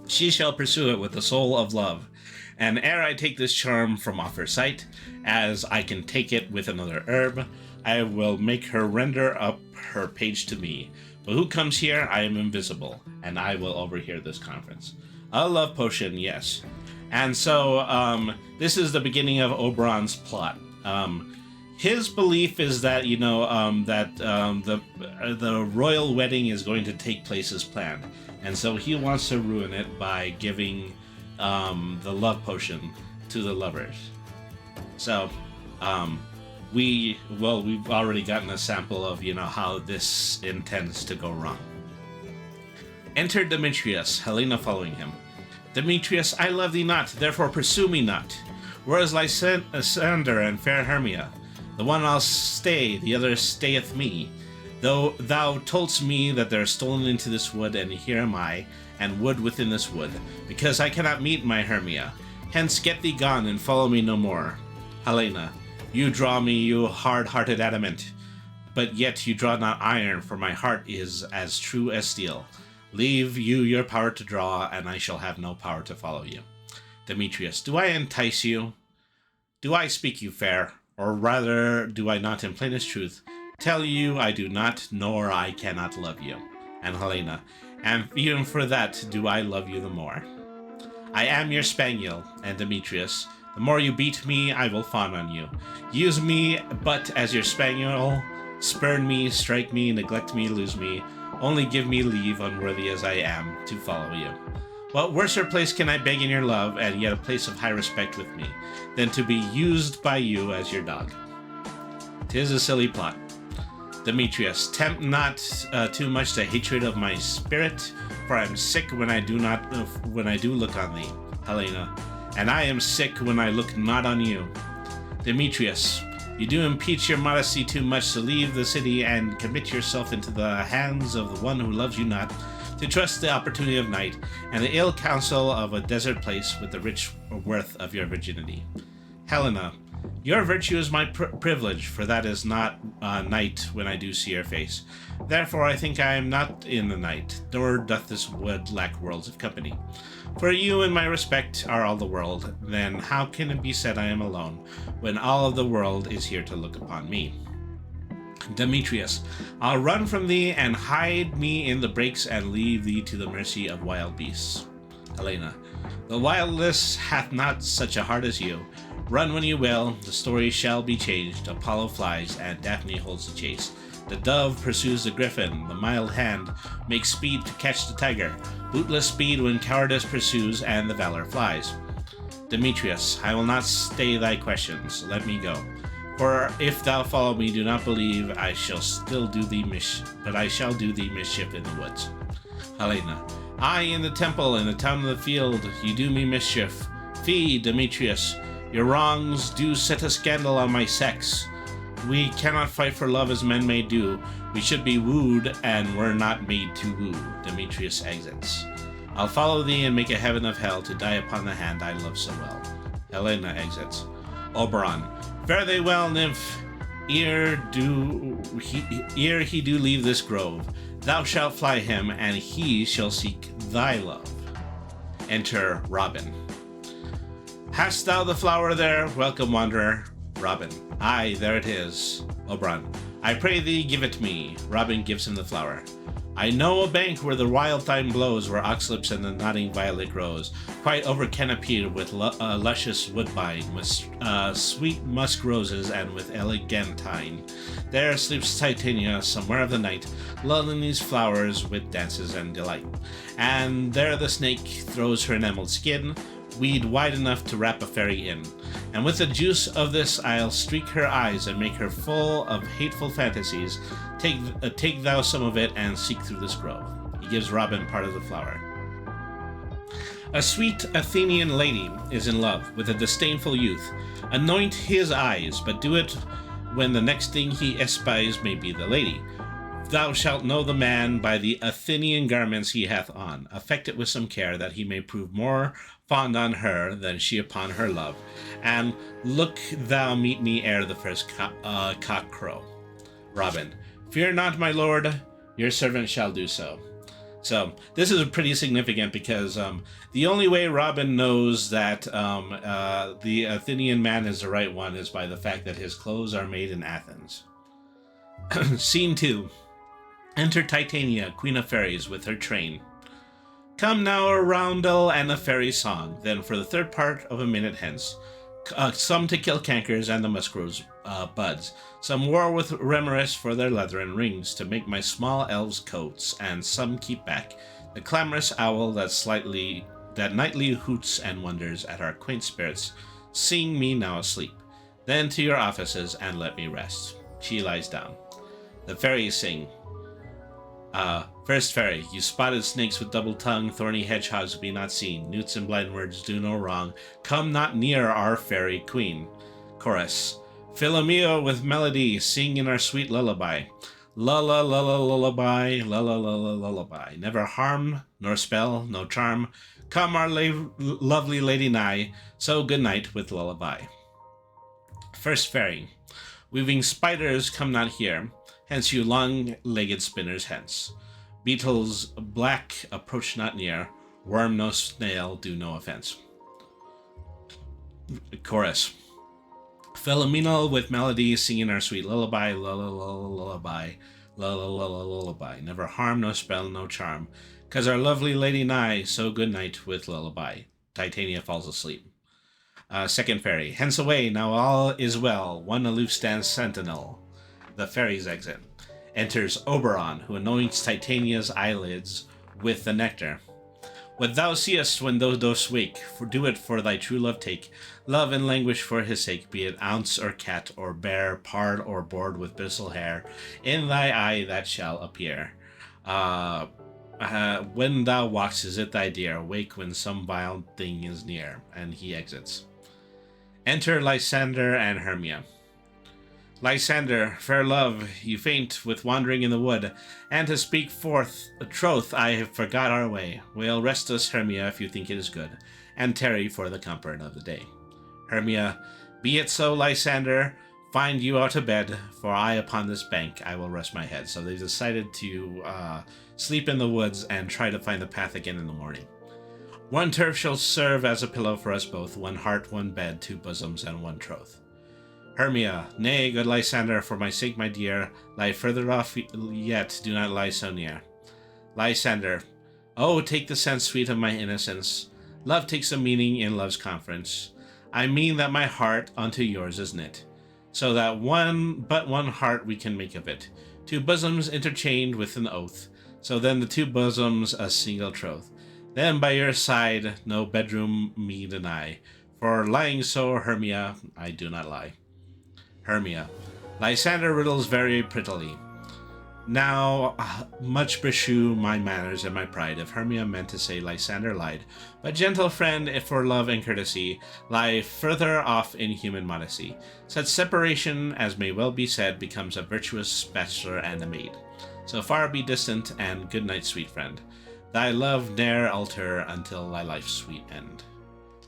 she shall pursue it with the soul of love. And ere I take this charm from off her sight, as I can take it with another herb, I will make her render up her page to me. But who comes here? I am invisible, and I will overhear this conference. A love potion, yes. And so, this is the beginning of Oberon's plot. His belief is that, the royal wedding is going to take place as planned. And so he wants to ruin it by giving the love potion to the lovers. So, we've already gotten a sample of, how this intends to go wrong. Enter Demetrius, Helena following him. Demetrius, I love thee not, therefore pursue me not. Where is Lysander and fair Hermia? The one I'll stay, the other stayeth me. Though thou toldst me that they are stolen into this wood, and here am I, and wood within this wood, because I cannot meet my Hermia. Hence get thee gone, and follow me no more. Helena, you draw me, you hard-hearted adamant. but yet you draw not iron, for my heart is as true as steel. Leave you your power to draw, and I shall have no power to follow you. Demetrius, do I entice you? Do I speak you fair? Or rather, do I not in plainest truth tell you I do not, nor I cannot love you? And Helena, and even for that do I love you the more. I am your spaniel, and Demetrius, the more you beat me, I will fawn on you. Use me but as your spaniel, spurn me, strike me, neglect me, lose me. Only give me leave, unworthy as I am, to follow you. What worser place can I beg in your love, and yet a place of high respect with me, than to be used by you as your dog? 'Tis a silly plot. Demetrius, tempt not too much the hatred of my spirit, for I am sick when I do look on thee, Helena, and I am sick when I look not on you. Demetrius, you do impeach your modesty too much to leave the city and commit yourself into the hands of the one who loves you not, to trust the opportunity of night and the ill counsel of a desert place with the rich worth of your virginity. Helena, your virtue is my privilege, for that is not night when I do see your face. Therefore I think I am not in the night, nor doth this wood lack worlds of company. For you and my respect are all the world, then how can it be said I am alone, when all of the world is here to look upon me? Demetrius, I'll run from thee and hide me in the brakes and leave thee to the mercy of wild beasts. Helena, the wildness hath not such a heart as you. Run when you will, the story shall be changed. Apollo flies, and Daphne holds the chase. The dove pursues the griffin, the mild hand makes speed to catch the tiger. Bootless speed when cowardice pursues, and the valor flies. Demetrius, I will not stay thy questions, let me go. For if thou follow me, do not believe I shall still do thee but I shall do thee mischief in the woods. Helena, I in the temple, in the town of the field, you do me mischief. Fie, Demetrius, your wrongs do set a scandal on my sex. We cannot fight for love as men may do. We should be wooed, and were not made to woo. Demetrius exits. I'll follow thee and make a heaven of hell to die upon the hand I love so well. Helena exits. Oberon, fare thee well, nymph. Ere he do leave this grove, thou shalt fly him, and he shall seek thy love. Enter Robin. Hast thou the flower there, welcome wanderer? Robin, aye, there it is. Oberon, I pray thee give it me. Robin gives him the flower. I know a bank where the wild thyme blows, where oxlips and the nodding violet grows, quite over canopied with luscious woodbine, with sweet musk roses and with elegantine. There sleeps Titania somewhere of the night, lulling these flowers with dances and delight. And there the snake throws her enameled skin, weed wide enough to wrap a fairy in. And with the juice of this I'll streak her eyes and make her full of hateful fantasies. Take thou some of it and seek through this grove. He gives Robin part of the flower. A sweet Athenian lady is in love with a disdainful youth. Anoint his eyes, but do it when the next thing he espies may be the lady. Thou shalt know the man by the Athenian garments he hath on. Affect it with some care, that he may prove more fond on her than she upon her love. And look thou meet me ere the first cock crow. Robin, fear not, my lord, your servant shall do so. So this is pretty significant because the only way Robin knows that the Athenian man is the right one is by the fact that his clothes are made in Athens. Scene 2. Enter Titania, queen of fairies, with her train. Come now a roundel and a fairy song, then for the third part of a minute hence. Some to kill cankers and the muskrows buds. Some war with remoris for their leathern rings to make my small elves coats, and some keep back the clamorous owl that nightly hoots and wonders at our quaint spirits, seeing me now asleep. Then to your offices and let me rest. She lies down. The fairies sing. First fairy, you spotted snakes with double tongue, thorny hedgehogs be not seen, newts and blind words do no wrong, come not near our fairy queen. Chorus, Philomela with melody, sing in our sweet lullaby. Lulla, lulla, lullaby, lulla, lulla, lullaby. Never harm, nor spell, no charm. Come our lovely lady nigh, so good night with lullaby. First fairy, weaving spiders come not here. Hence you long-legged spinners hence. Beetles black approach not near, worm no snail do no offense. Chorus. Philomena with melody singing our sweet lullaby, lullaby, lullaby. Never harm, no spell, no charm. 'Cause our lovely lady nigh, so good night with lullaby. Titania falls asleep. Second fairy. Hence away, now all is well. One aloof stands sentinel. The fairies exit. Enters Oberon, who anoints Titania's eyelids with the nectar. What thou seest when thou dost wake, do it for thy true love take. Love and languish for his sake, be it ounce or cat or bear, pard or board with bristle hair. In thy eye that shall appear. When thou walks, is it thy dear? Wake when some vile thing is near. And he exits. Enter Lysander and Hermia. Lysander, fair love, you faint with wandering in the wood, and to speak forth a troth I have forgot our way. Well, rest us, Hermia, if you think it is good, and tarry for the comfort of the day. Hermia, be it so, Lysander, find you out of bed, for I upon this bank I will rest my head. So they've decided to sleep in the woods and try to find the path again in the morning. One turf shall serve as a pillow for us both, one heart, one bed, two bosoms, and one troth. Hermia, nay, good Lysander, for my sake, my dear, lie further off yet, do not lie so near. Lysander, oh, take the sense, sweet, of my innocence. Love takes a meaning in love's conference. I mean that my heart unto yours is knit, so that but one heart we can make of it. Two bosoms interchained with an oath, so then the two bosoms a single troth. Then by your side no bedroom me deny, for lying so, Hermia, I do not lie. Hermia, Lysander riddles very prettily. Now much beshew my manners and my pride, if Hermia meant to say Lysander lied. But gentle friend, if for love and courtesy, lie further off in human modesty. Such separation, as may well be said, becomes a virtuous bachelor and a maid. So far be distant, and good night, sweet friend. Thy love ne'er alter until thy life's sweet end.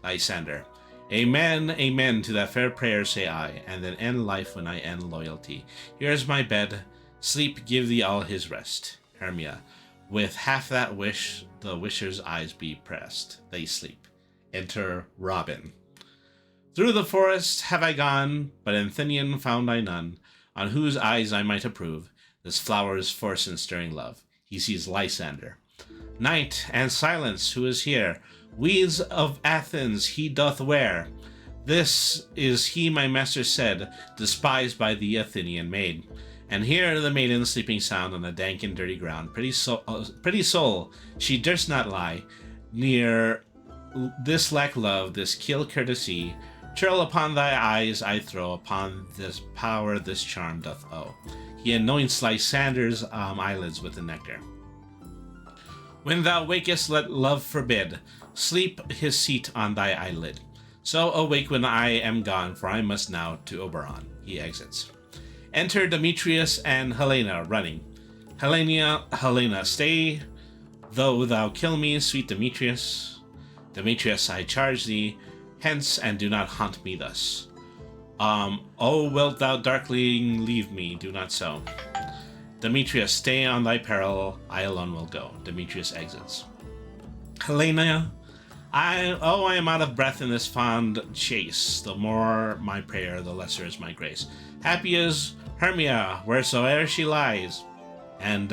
Lysander, amen, amen, to that fair prayer say I, and then end life when I end loyalty. Here's my bed, sleep give thee all his rest. Hermia, with half that wish, the wisher's eyes be pressed. They sleep. Enter Robin. Through the forest have I gone, but in Athenian found I none, on whose eyes I might approve this flower's force and stirring love. He sees Lysander. Night and silence, who is here? Weeds of Athens he doth wear. This is he my master said, despised by the Athenian maid. And here the maiden sleeping sound on the dank and dirty ground. Pretty soul, she durst not lie near. This lack love, this kill courtesy. Churl upon thy eyes I throw, upon this power this charm doth owe. He anoints Lysander's eyelids with the nectar. When thou wakest, let love forbid sleep his seat on thy eyelid. So awake when I am gone, for I must now to Oberon. He exits. Enter Demetrius and Helena running. Helena, stay, though thou kill me, sweet Demetrius. Demetrius, I charge thee, hence, and do not haunt me thus. Oh, wilt thou darkly leave me? Do not so. Demetrius, stay on thy peril, I alone will go. Demetrius exits. Helena, I am out of breath in this fond chase. The more my prayer, the lesser is my grace. Happy is Hermia, wheresoe'er she lies. And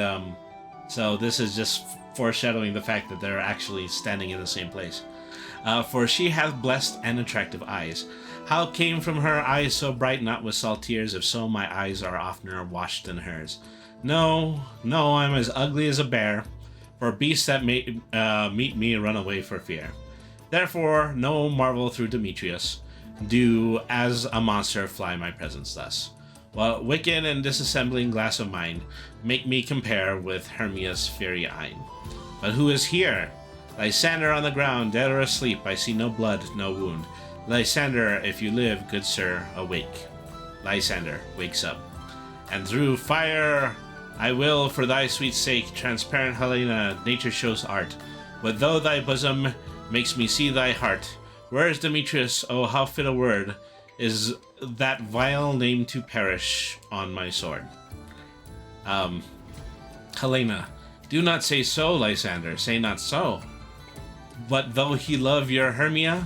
so this is just foreshadowing the fact that they're actually standing in the same place. For she hath blessed and attractive eyes. How came from her eyes so bright, not with salt tears? If so, my eyes are oftener washed than hers. No, I'm as ugly as a bear, for beasts that meet me run away for fear. Therefore, no marvel through Demetrius, do as a monster fly my presence thus. While wicked and disassembling glass of mine make me compare with Hermia's fiery eyne. But who is here? Lysander on the ground, dead or asleep, I see no blood, no wound. Lysander, if you live, good sir, awake. Lysander wakes up. And through fire I will, for thy sweet sake, transparent Helena, nature shows art. But though thy bosom makes me see thy heart, where is Demetrius? Oh, how fit a word is that vile name to perish on my sword. Helena, do not say so, Lysander, say not so. What though he love your Hermia?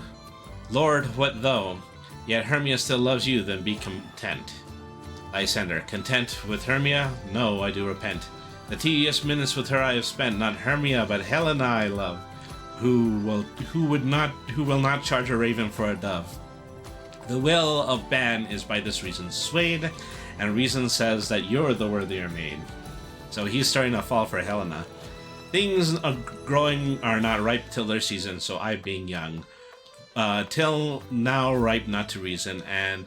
Lord, what though? Yet Hermia still loves you, then be content. Lysander, content with Hermia? No, I do repent. The tedious minutes with her I have spent, not Hermia, but Helena I love, who will not charge a raven for a dove. The will of man is by this reason swayed, and reason says that you're the worthier maid. So he's starting to fall for Helena. Things growing are not ripe till their season, so I being young, till now ripe not to reason, and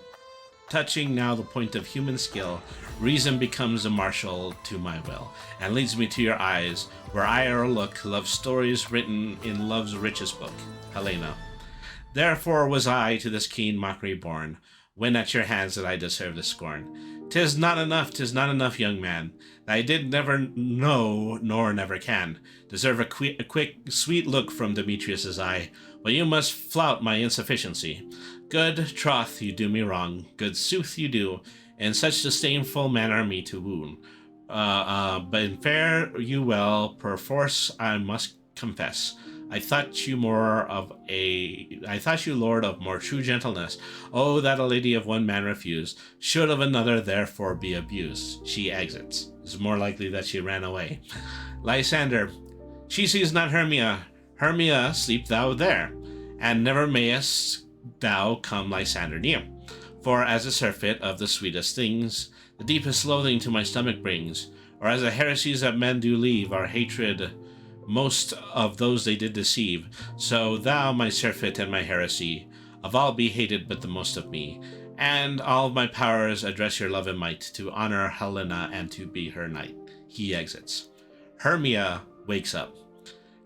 touching now the point of human skill, reason becomes a marshal to my will, and leads me to your eyes, where I o'erlook love's stories written in love's richest book. Helena. Therefore was I to this keen mockery born, when at your hands did I deserve the scorn. 'Tis not enough, young man, that I did never know, nor never can, deserve a quick, sweet look from Demetrius's eye, but you must flout my insufficiency. Good troth, you do me wrong, good sooth you do, in such disdainful manner me to wound. But in fair you well, perforce I must confess. I thought you Lord, of more true gentleness. Oh, that a lady of one man refused, should of another therefore be abused. She exits. It's more likely that she ran away. Lysander, she sees not Hermia. Hermia, sleep thou there, and never mayest thou come Lysander near. For as a surfeit of the sweetest things, the deepest loathing to my stomach brings, or as the heresies that men do leave, our hatred most of those they did deceive, so thou, my surfeit and my heresy, of all be hated but the most of me, and all of my powers address your love and might, to honor Helena and to be her knight. He exits. Hermia wakes up.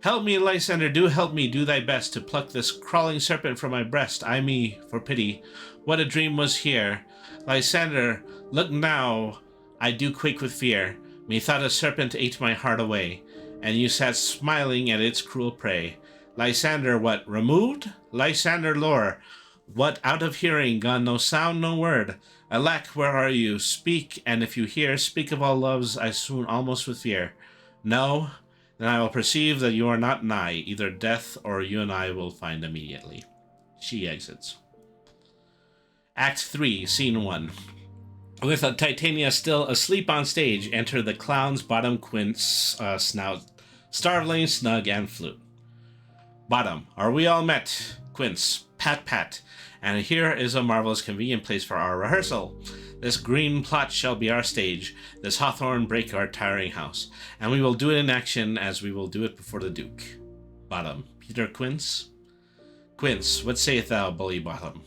Help me, Lysander, do help me, do thy best, to pluck this crawling serpent from my breast. Ay me, for pity, what a dream was here. Lysander, look now, I do quake with fear. Methought a serpent ate my heart away, and you sat smiling at its cruel prey. Lysander, what, removed? Lysander, lore, what, out of hearing, gone no sound, no word? Alack, where are you? Speak, and if you hear, speak of all loves I swoon almost with fear. No? Then I will perceive that you are not nigh, either death or you and I will find immediately. She exits. Act 3, Scene 1. With Titania still asleep on stage, enter the clowns Bottom, Quince, Snout, Starveling, Snug, and Flute. Bottom, are we all met? Quince, pat pat, and here is a marvelous convenient place for our rehearsal. This green plot shall be our stage, this hawthorn break our tiring house, and we will do it in action as we will do it before the Duke. Bottom, Peter Quince? Quince, what sayest thou, bully Bottom?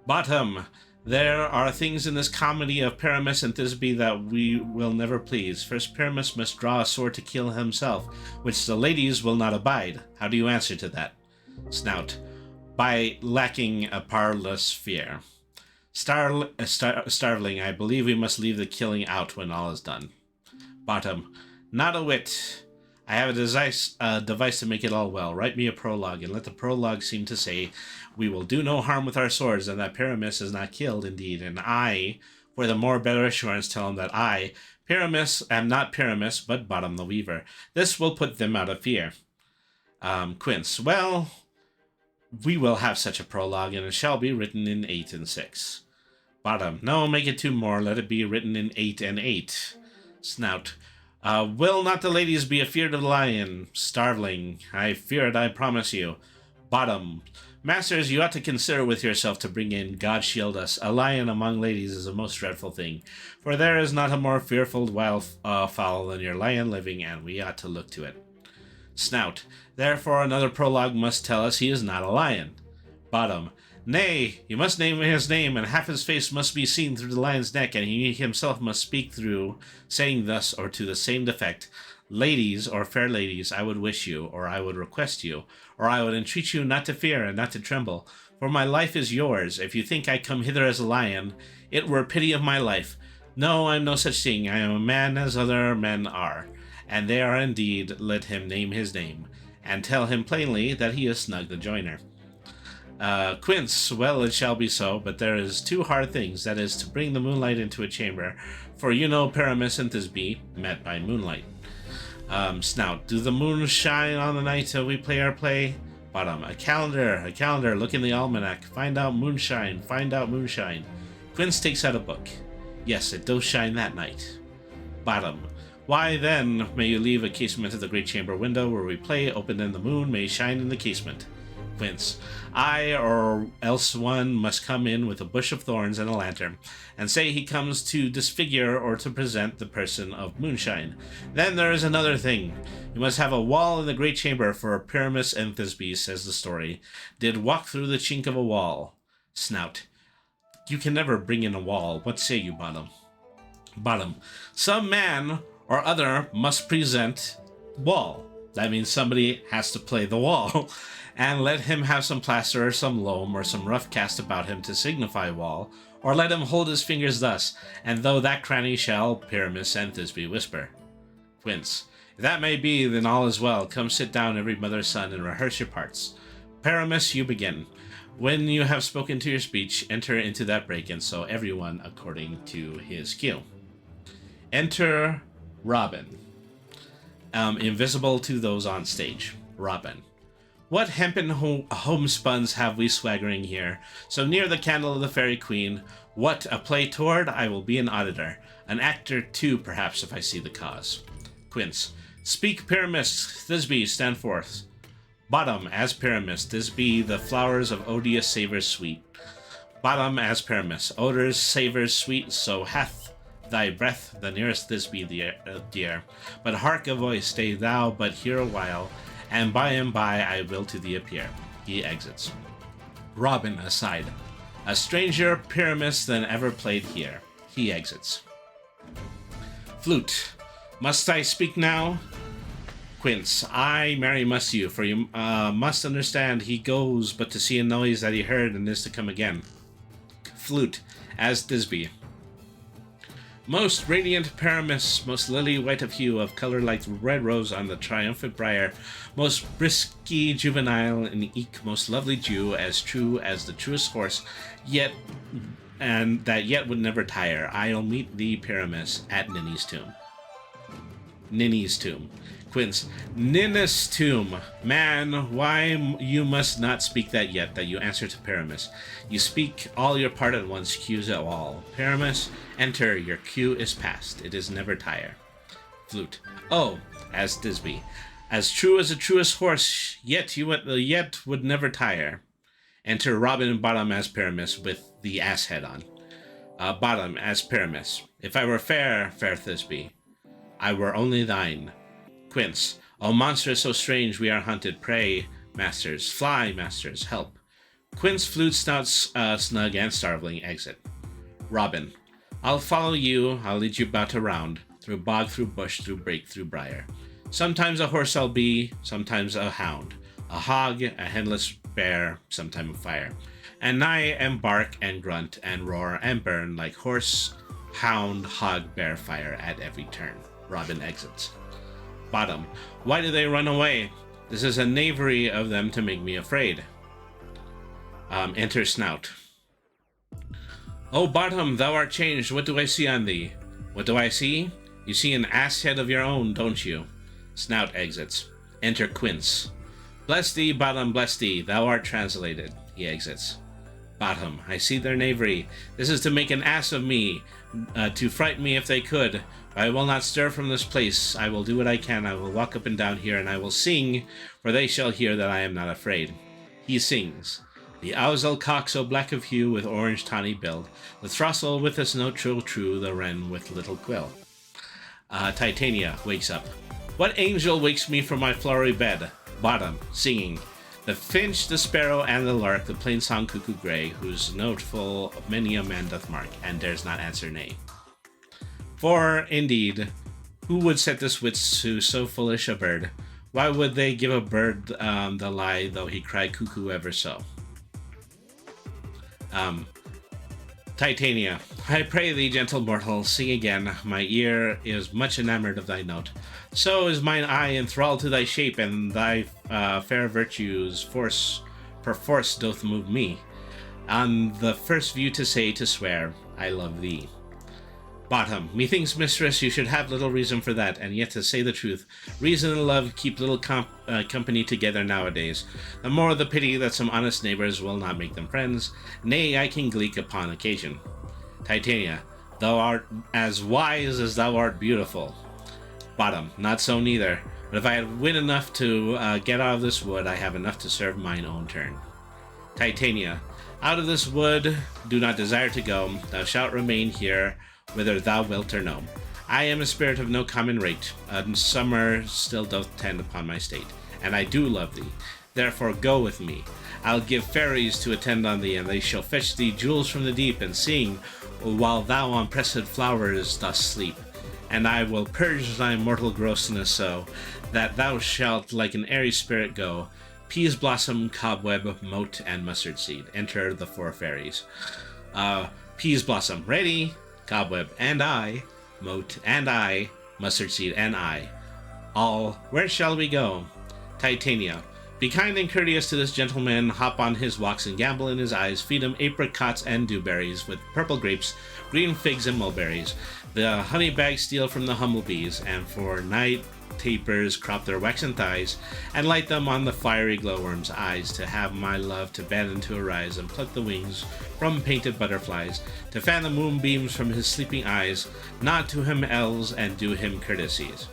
Bottom, there are things in this comedy of Pyramus and Thisbe that we will never please. First, Pyramus must draw a sword to kill himself, which the ladies will not abide. How do you answer to that? Snout, by lacking a parlous fear. Starveling, I believe we must leave the killing out when all is done. Bottom, not a whit. I have a device to make it all well. Write me a prologue, and let the prologue seem to say, we will do no harm with our swords, and that Pyramus is not killed indeed, and I, for the more better assurance, tell him that I, Pyramus, am not Pyramus, but Bottom the Weaver. This will put them out of fear. Quince, well, we will have such a prologue, and it shall be written in 8 and 6. Bottom, no, make it 2 more, let it be written in 8 and 8. Snout, will not the ladies be afeard of the lion? Starveling, I fear it, I promise you. Bottom, masters, you ought to consider with yourself to bring in, God shield us, a lion among ladies is a most dreadful thing, for there is not a more fearful wild fowl than your lion living, and we ought to look to it. Snout, therefore another prologue must tell us he is not a lion. Bottom, nay, you must name his name, and half his face must be seen through the lion's neck, and he himself must speak through, saying thus, or to the same effect, ladies, or fair ladies, I would wish you, or I would request you, or I would entreat you not to fear and not to tremble, for my life is yours. If you think I come hither as a lion, it were pity of my life. No, I am no such thing. I am a man as other men are, and they are indeed. Let him name his name, and tell him plainly that he is Snug the Joiner. Quince, well, it shall be so, but there is two hard things, that is, to bring the moonlight into a chamber, for you know Paramus and Thisbe met by moonlight. Snout, do the moon shine on the night till we play our play? Bottom, a calendar, look in the almanac, find out moonshine. Quince takes out a book. Yes, it does shine that night. Bottom, why then may you leave a casement of the great chamber window where we play open, and the moon may shine in the casement. Quince, I or else one must come in with a bush of thorns and a lantern, and say he comes to disfigure or to present the person of moonshine. Then there is another thing. You must have a wall in the great chamber, for Paramus and Thisbe, says the story, did walk through the chink of a wall. Snout, you can never bring in a wall. What say you, Bottom? Bottom, some man or other must present wall. That means somebody has to play the wall. And let him have some plaster or some loam or some rough cast about him to signify wall, or let him hold his fingers thus, and though that cranny shall Paramus and Thisbe whisper. Quince, if that may be, then all is well. Come sit down, every mother's son, and rehearse your parts. Paramus, you begin. When you have spoken to your speech, enter into that break, and so everyone according to his cue. Enter Robin. Invisible to those on stage. Robin. What hempen homespuns have we swaggering here, so near the candle of the fairy queen? What, a play toward? I will be an auditor, an actor too, perhaps, if I see the cause. Quince, speak, Paramus, Thisbe, stand forth. Bottom, as Paramus, Thisbe, the flowers of odious savours sweet. Bottom, as Paramus, odors, savours sweet, so hath thy breath the nearest Thisbe dear. But hark a voice, stay thou but here a while, and by I will to thee appear. He exits. Robin, aside. A stranger Paramus than ever played here. He exits. Flute. Must I speak now? Quince. Aye, marry must you, for you must understand he goes but to see a noise that he heard and is to come again. Flute. As Thisbe. Most radiant Paramus, most lily white of hue, of color like the red rose on the triumphant briar, most brisky juvenile, and eke most lovely Jew, as true as the truest horse, yet and that yet would never tire. I'll meet thee, Paramus, at Ninny's tomb. Ninny's tomb. Quince. Ninnis tomb. Man, why you must not speak that yet, that you answer to Paramus. You speak all your part at once, cues at all. Paramus, enter, your cue is past, it is never tire. Flute. Oh, as Thisbe. As true as the truest horse, yet would never tire. Enter Robin and Bottom as Paramus, with the ass head on. Bottom as Paramus. If I were fair, fair Thisbe, I were only thine. Quince. O monstrous, so strange, we are hunted. Pray, masters, fly, masters, help. Quince, flute, snout, snug, and starveling, exit. Robin. I'll follow you, I'll lead you about around, through bog, through bush, through brake, through briar. Sometimes a horse I'll be, sometimes a hound, a hog, a headless bear, sometime a fire. And I am bark and grunt and roar and burn like horse, hound, hog, bear, fire at every turn. Robin exits. Bottom. Why do they run away? This is a knavery of them to make me afraid. Enter Snout. O Bottom, thou art changed. What do I see on thee? What do I see? You see an ass head of your own, don't you? Snout exits. Enter Quince. Bless thee, Bottom, bless thee. Thou art translated. He exits. Bottom. I see their knavery. This is to make an ass of me, to fright me if they could. I will not stir from this place. I will do what I can. I will walk up and down here, and I will sing, for they shall hear that I am not afraid. He sings. The ousel cock so black of hue with orange tawny bill, the throstle with its note true, the wren with little quill. Titania wakes up. What angel wakes me from my flowery bed? Bottom, singing. The finch, the sparrow, and the lark, the plain song cuckoo grey, whose note full many a man doth mark, and dares not answer nay. For, indeed, who would set this wits to so foolish a bird? Why would they give a bird the lie, though he cry cuckoo ever so? Titania. I pray thee, gentle mortal, sing again. My ear is much enamored of thy note. So is mine eye enthralled to thy shape, and thy fair virtues force perforce doth move me. On the first view to say, to swear, I love thee. Bottom, methinks, mistress, you should have little reason for that, and yet to say the truth, reason and love keep little company together nowadays. The more the pity that some honest neighbors will not make them friends. Nay, I can gleek upon occasion. Titania, thou art as wise as thou art beautiful. Bottom, not so neither, but if I had wit enough to get out of this wood, I have enough to serve mine own turn. Titania, out of this wood do not desire to go, thou shalt remain here, whether thou wilt or no. I am a spirit of no common rate, and summer still doth tend upon my state, and I do love thee. Therefore go with me. I'll give fairies to attend on thee, and they shall fetch thee jewels from the deep, and sing, while thou on pressed flowers dost sleep. And I will purge thy mortal grossness so, that thou shalt like an airy spirit go. Peas blossom, cobweb, moat, and mustard seed. Enter the 4 fairies. Peas blossom, ready? Cobweb, and I. Moat, and I. Mustard seed, and I. All, where shall we go? Titania, be kind and courteous to this gentleman, hop on his walks and gamble in his eyes, feed him apricots and dewberries, with purple grapes, green figs and mulberries. The honey bag steal from the humble bees, and for night tapers crop their waxen thighs, and light them on the fiery glowworm's eyes, to have my love to bed and to arise, and pluck the wings from painted butterflies, to fan the moonbeams from his sleeping eyes, nod to him elves, and do him courtesies.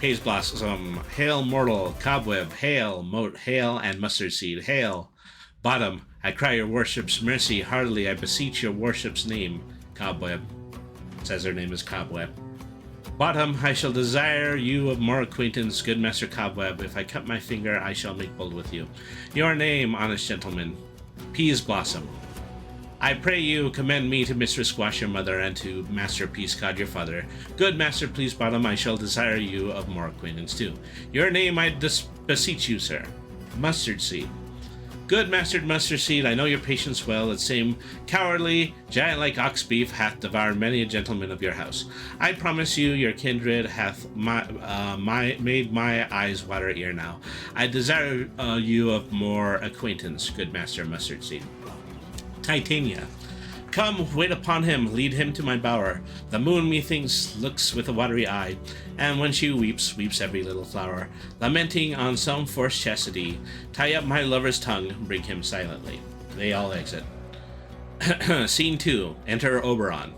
Peas blossom, hail mortal, cobweb, hail, moat, hail, and mustard seed, hail. Bottom, I cry your worship's mercy heartily, I beseech your worship's name. Cobweb, says her name is Cobweb. Bottom, I shall desire you of more acquaintance, good Master Cobweb. If I cut my finger, I shall make bold with you. Your name, honest gentleman. Peas blossom. I pray you commend me to Mistress Squash your mother, and to Master Peascod your father. Good Master Please Bottom, I shall desire you of more acquaintance too. Your name I beseech you, sir. Mustard seed. Good Master Mustard Seed, I know your patience well. That same cowardly, giant-like ox beef hath devoured many a gentleman of your house. I promise you, your kindred hath made my eyes water ere now. I desire you of more acquaintance, good Master Mustard Seed. Titania, come, wait upon him, lead him to my bower. The moon, methinks, looks with a watery eye, and when she weeps, weeps every little flower. Lamenting on some forced chastity, tie up my lover's tongue, bring him silently. They all exit. Scene 2. Enter Oberon.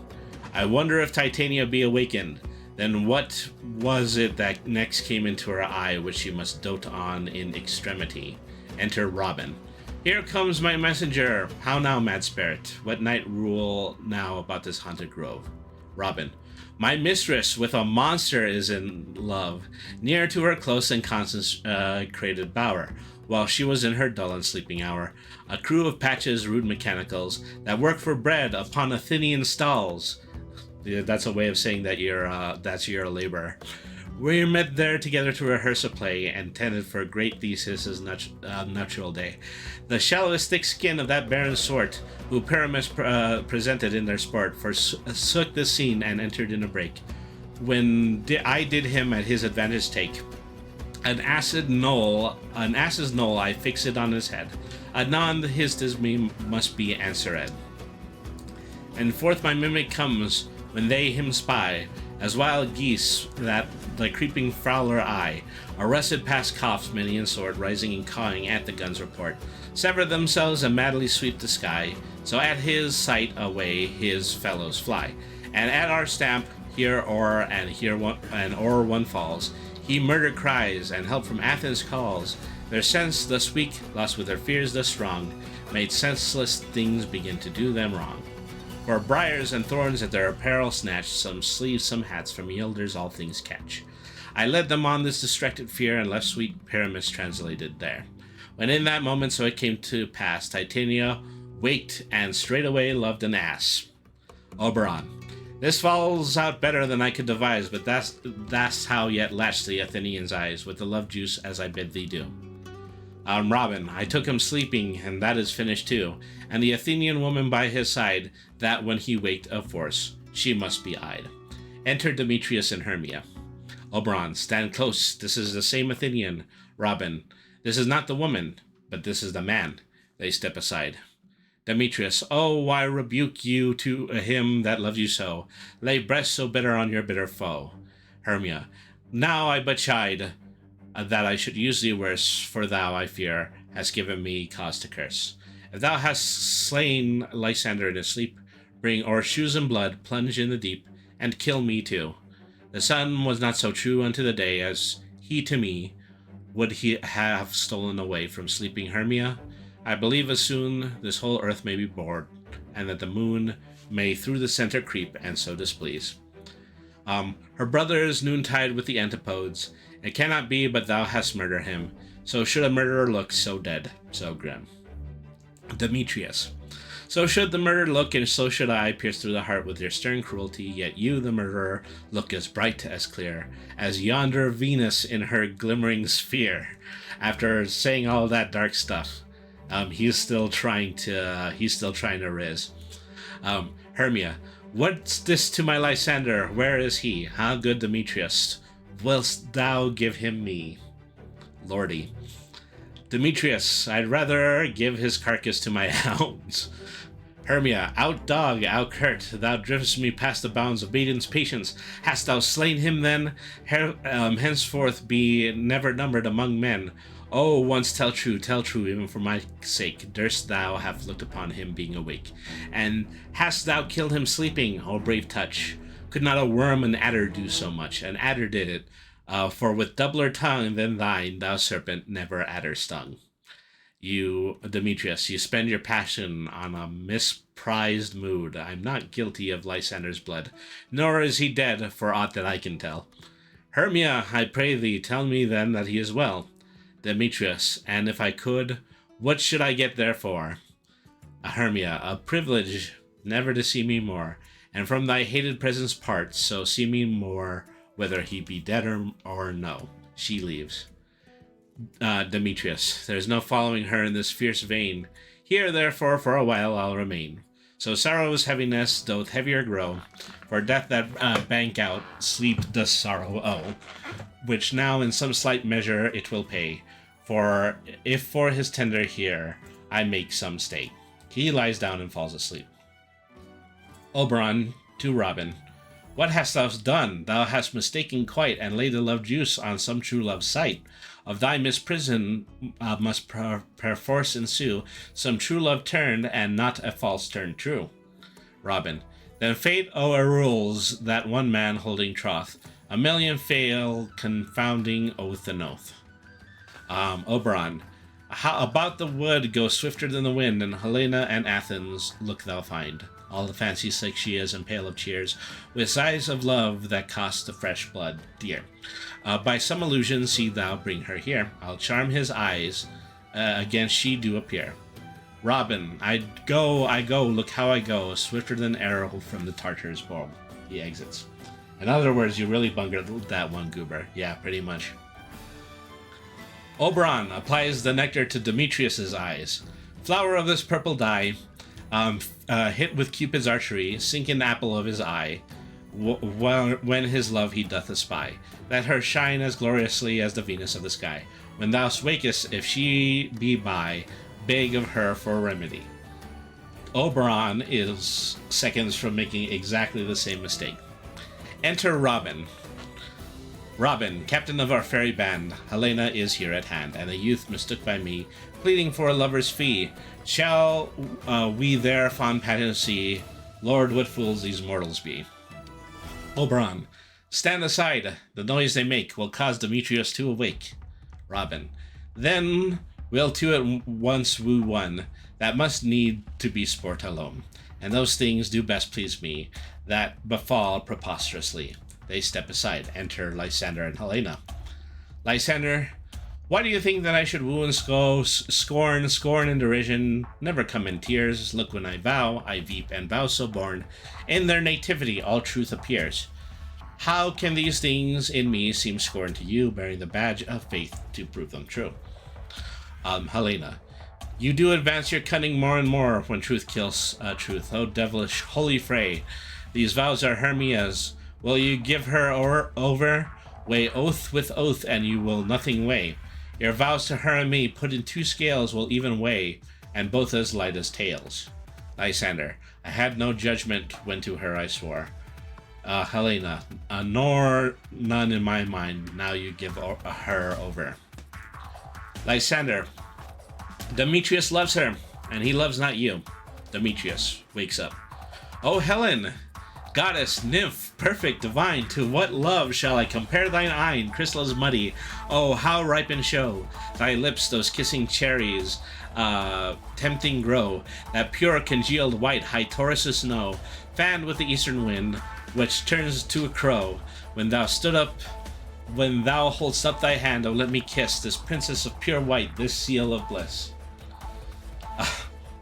I wonder if Titania be awakened. Then what was it that next came into her eye, which she must dote on in extremity? Enter Robin. Here comes my messenger. How now, mad spirit? What night rule now about this haunted grove? Robin. My mistress with a monster is in love, near to her close and consecrated bower, while she was in her dull and sleeping hour. A crew of patches, rude mechanicals, that work for bread upon Athenian stalls. That's a way of saying that you're a laborer. We're met there together to rehearse a play, and tended for great Theseus' nuptial day. The shallowest thick skin of that barren sort, who Pyramus presented in their sport, forsook the scene and entered in a break. When I did him at his advantage take, an ass's knoll I fixed on his head. Anon his dismay must be answered. And forth my mimic comes, when they him spy, as wild geese that the creeping fowler eye, arrested past coughs many and sort, rising and cawing at the gun's report, sever themselves and madly sweep the sky, so at his sight away his fellows fly, and at our stamp here o'er and o'er one falls, he murder cries, and help from Athens calls. Their sense thus weak, lost with their fears thus strong, made senseless things begin to do them wrong. For briars and thorns at their apparel snatch, some sleeves, some hats, from yielders all things catch. I led them on this distracted fear, and left sweet Pyramus translated there. When in that moment so it came to pass, Titania waked, and straightway loved an ass. Oberon. This falls out better than I could devise, but that's how yet latched the Athenians' eyes, with the love juice as I bid thee do. Robin, I took him sleeping, and that is finished too, and the Athenian woman by his side, that when he waked of force, she must be eyed. Enter Demetrius and Hermia. Oberon, stand close, this is the same Athenian. Robin, this is not the woman. But this is the man. They step aside. Demetrius, oh, why rebuke you to him that loves you so? Lay breast so bitter on your bitter foe. Hermia, now I but chide that I should use thee worse, for thou, I fear, hast given me cause to curse. If thou hast slain Lysander in his sleep, bring o'er shoes and blood, plunge in the deep, and kill me too. The sun was not so true unto the day as he to me would he have stolen away from sleeping Hermia. I believe as soon this whole earth may be bored, and that the moon may through the center creep, and so displease. Her brothers noontide with the antipodes. It cannot be but thou hast murdered him. So should a murderer look so dead, so grim. Demetrius. So should the murderer look, and so should I, pierce through the heart with your stern cruelty, yet you, the murderer, look as bright, as clear, as yonder Venus in her glimmering sphere. After saying all that dark stuff, he's still trying to riz. Hermia, what's this to my Lysander? Where is he? How good Demetrius? Wilt thou give him me? Lordy. Demetrius, I'd rather give his carcass to my hounds. Hermia, out dog, out curt, thou drivest me past the bounds of maiden's patience. Hast thou slain him then? Henceforth be never numbered among men. Oh, once tell true, even for my sake, durst thou have looked upon him being awake? And hast thou killed him sleeping? Oh, brave touch! Could not a worm and adder do so much? An adder did it, for with doubler tongue than thine, thou serpent, never adder stung. You, Demetrius, you spend your passion on a misprized mood. I'm not guilty of Lysander's blood, nor is he dead, for aught that I can tell. Hermia, I pray thee, tell me then that he is well. Demetrius, and if I could, what should I get therefore? Hermia, a privilege never to see me more, and from thy hated presence part, so see me more, whether he be dead or no. She leaves. Demetrius, there's no following her in this fierce vein. Here, therefore, for a while I'll remain. So sorrow's heaviness doth heavier grow, for death that bank out, sleep does sorrow owe, which now in some slight measure it will pay, for if for his tender here I make some stay. He lies down and falls asleep. Oberon to Robin. What hast thou done? Thou hast mistaken quite, and laid the love juice on some true love's sight. Of thy misprison must perforce ensue some true love turned, and not a false turn true. Robin. Then fate o'errules that one man holding troth. A million fail, confounding oath and oath. Oberon. How about the wood go swifter than the wind, and Helena and Athens look thou find. All the fancy slick she is, and pale of cheers, with sighs of love that cost the fresh blood dear. By some illusion see thou bring her here. I'll charm his eyes, against she do appear. Robin, I go, look how I go, swifter than arrow from the Tartar's bow. He exits. In other words, you really bungered that one, Goober. Yeah, pretty much. Oberon applies the nectar to Demetrius's eyes. Flower of this purple dye, hit with Cupid's archery, sink in the apple of his eye, when his love he doth espy. Let her shine as gloriously as the Venus of the sky. When thou wakest, if she be by, beg of her for a remedy. Oberon is seconds from making exactly the same mistake. Enter Robin. Robin, captain of our fairy band, Helena is here at hand, and a youth mistook by me, pleading for a lover's fee. Shall we their fond pageant see? Lord, what fools these mortals be. Oberon, stand aside. The noise they make will cause Demetrius to awake. Robin, then we'll to at once woo one that must need to be sport alone, and those things do best please me that befall preposterously. They step aside. Enter Lysander and Helena. Lysander, why do you think that I should woo and scorn and derision? Never come in tears. Look when I vow, I weep and vow so born. In their nativity all truth appears. How can these things in me seem scorn to you, bearing the badge of faith to prove them true? Helena, you do advance your cunning more and more when truth kills truth. Oh, devilish holy fray, these vows are Hermia's. Will you give her over? Weigh oath with oath, and you will nothing weigh. Your vows to her and me put in 2 scales will even weigh, and both as light as tails. Lysander, I had no judgment when to her I swore. Helena, nor none in my mind, now you give her over. Lysander, Demetrius loves her, and he loves not you. Demetrius wakes up. O Helen, goddess, nymph, perfect, divine, to what love shall I compare thine eyne, crystals muddy? Oh, how ripe in show, thy lips, those kissing cherries, tempting grow, that pure congealed white, high Taurus' snow, fanned with the eastern wind, which turns to a crow, when thou holdst up thy hand, oh let me kiss this princess of pure white, this seal of bliss.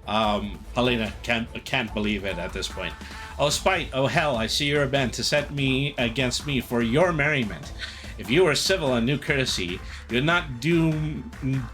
Helena can't believe it at this point. Oh spite, oh hell, I see you're bent to set me against me for your merriment. If you were civil and knew courtesy, you would not do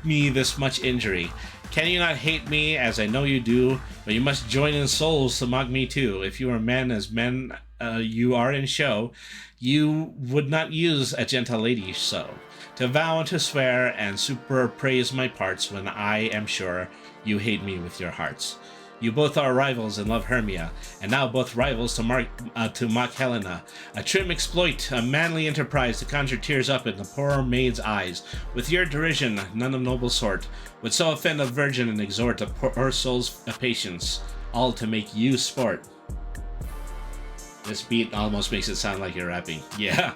me this much injury. Can you not hate me, as I know you do, but you must join in souls to mock me too. If you are men as men you are in show, you would not use a gentle lady so, to vow and to swear and super praise my parts, when I am sure you hate me with your hearts. You both are rivals and love Hermia, and now both rivals to mock Helena. A trim exploit, a manly enterprise to conjure tears up in the poor maid's eyes. With your derision, none of noble sort would so offend a virgin and exhort a poor soul's patience, all to make you sport. This beat almost makes it sound like you're rapping. Yeah.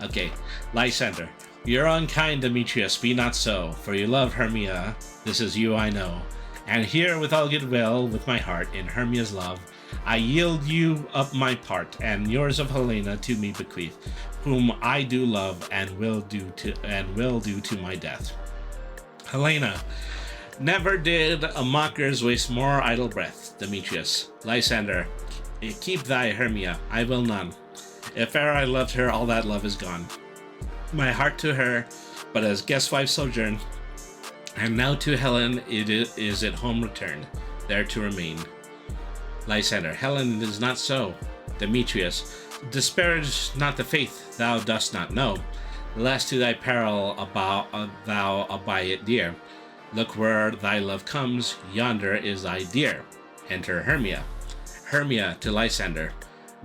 Okay. Lysander, you're unkind, Demetrius, be not so, for you love Hermia, this is you I know. And here with all goodwill, with my heart, in Hermia's love, I yield you up my part, and yours of Helena to me bequeath, whom I do love and will do to my death. Helena, never did a mockers waste more idle breath. Demetrius, Lysander, keep thy Hermia, I will none. If e'er I loved her, all that love is gone. My heart to her, but as guest wife sojourn, and now to Helen it is at home returned, there to remain. Lysander, Helen is not so. Demetrius, disparage not the faith thou dost not know, lest to thy peril thou abide it dear. Look where thy love comes, yonder is thy dear. Enter Hermia. Hermia to Lysander,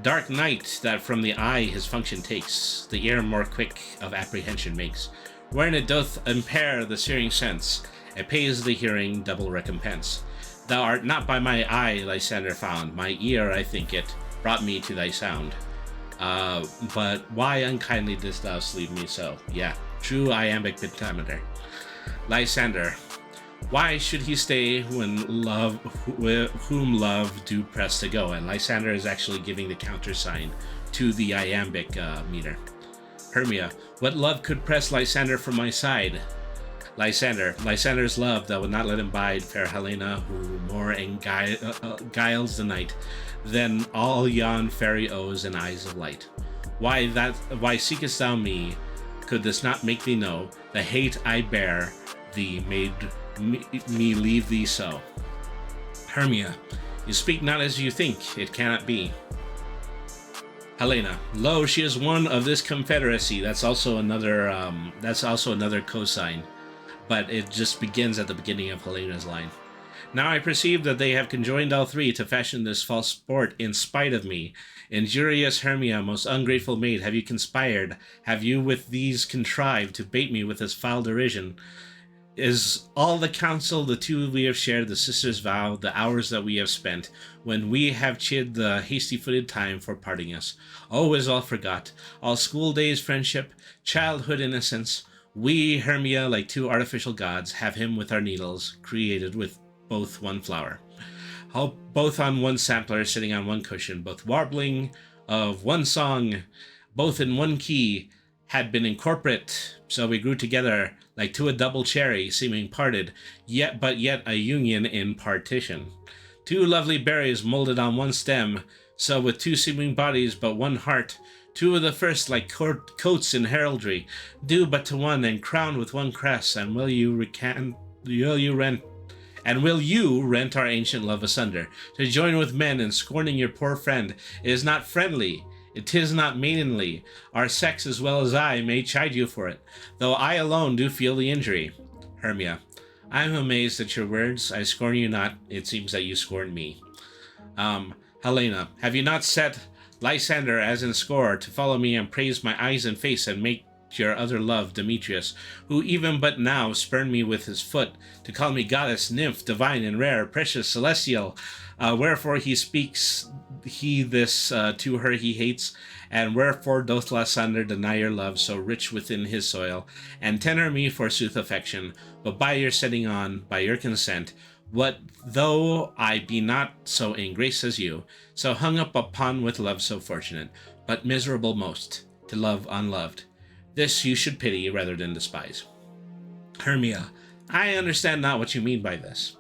dark night that from the eye his function takes, the ear more quick of apprehension makes. Wherein it doth impair the searing sense, it pays the hearing double recompense. Thou art not by my eye, Lysander, found, my ear, I think it, brought me to thy sound. But why unkindly didst thou sleep me so? Yeah, true iambic pentameter. Lysander, why should he stay when whom love do press to go? And Lysander is actually giving the countersign to the iambic meter. Hermia, what love could press Lysander from my side? Lysander, Lysander's love that would not let him bide fair Helena, who more guiles the night than all yon fairy oes and eyes of light. Why seekest thou me? Could this not make thee know the hate I bear thee made me leave thee so? Hermia, you speak not as you think, it cannot be. Helena, lo, she is one of this confederacy. That's also another cosign, but it just begins at the beginning of Helena's line. Now I perceive that they have conjoined all three to fashion this false sport in spite of me. Injurious Hermia, most ungrateful maid, have you conspired? Have you with these contrived to bait me with this foul derision? Is all the counsel the two we have shared, the sisters' vow, the hours that we have spent, when we have chid the hasty-footed time for parting us? Oh, is all forgot, all school days' friendship, childhood innocence? We, Hermia, like two artificial gods, have him with our needles, created with both one flower. How both on one sampler, sitting on one cushion, both warbling of one song, both in one key, had been incorporate, so we grew together like to a double cherry, seeming parted, yet a union in partition. Two lovely berries molded on one stem, so with two seeming bodies but one heart, two of the first like coats in heraldry, due but to one and crowned with one crest, and will you rent our ancient love asunder, to join with men in scorning your poor friend? It is not friendly, It is not maidenly. Our sex as well as I may chide you for it, though I alone do feel the injury. Hermia. I am amazed at your words. I scorn you not. It seems that you scorn me. Helena. Have you not set Lysander as in score to follow me and praise my eyes and face and make your other love, Demetrius, who even but now spurned me with his foot, to call me goddess, nymph, divine and rare, precious, celestial, wherefore he speaks he this to her he hates, and wherefore doth Lysander deny your love so rich within his soil, and tender me forsooth affection, but by your setting on, by your consent, what though I be not so in grace as you, so hung up upon with love so fortunate, but miserable most, to love unloved. This you should pity rather than despise. Hermia. I understand not what you mean by this.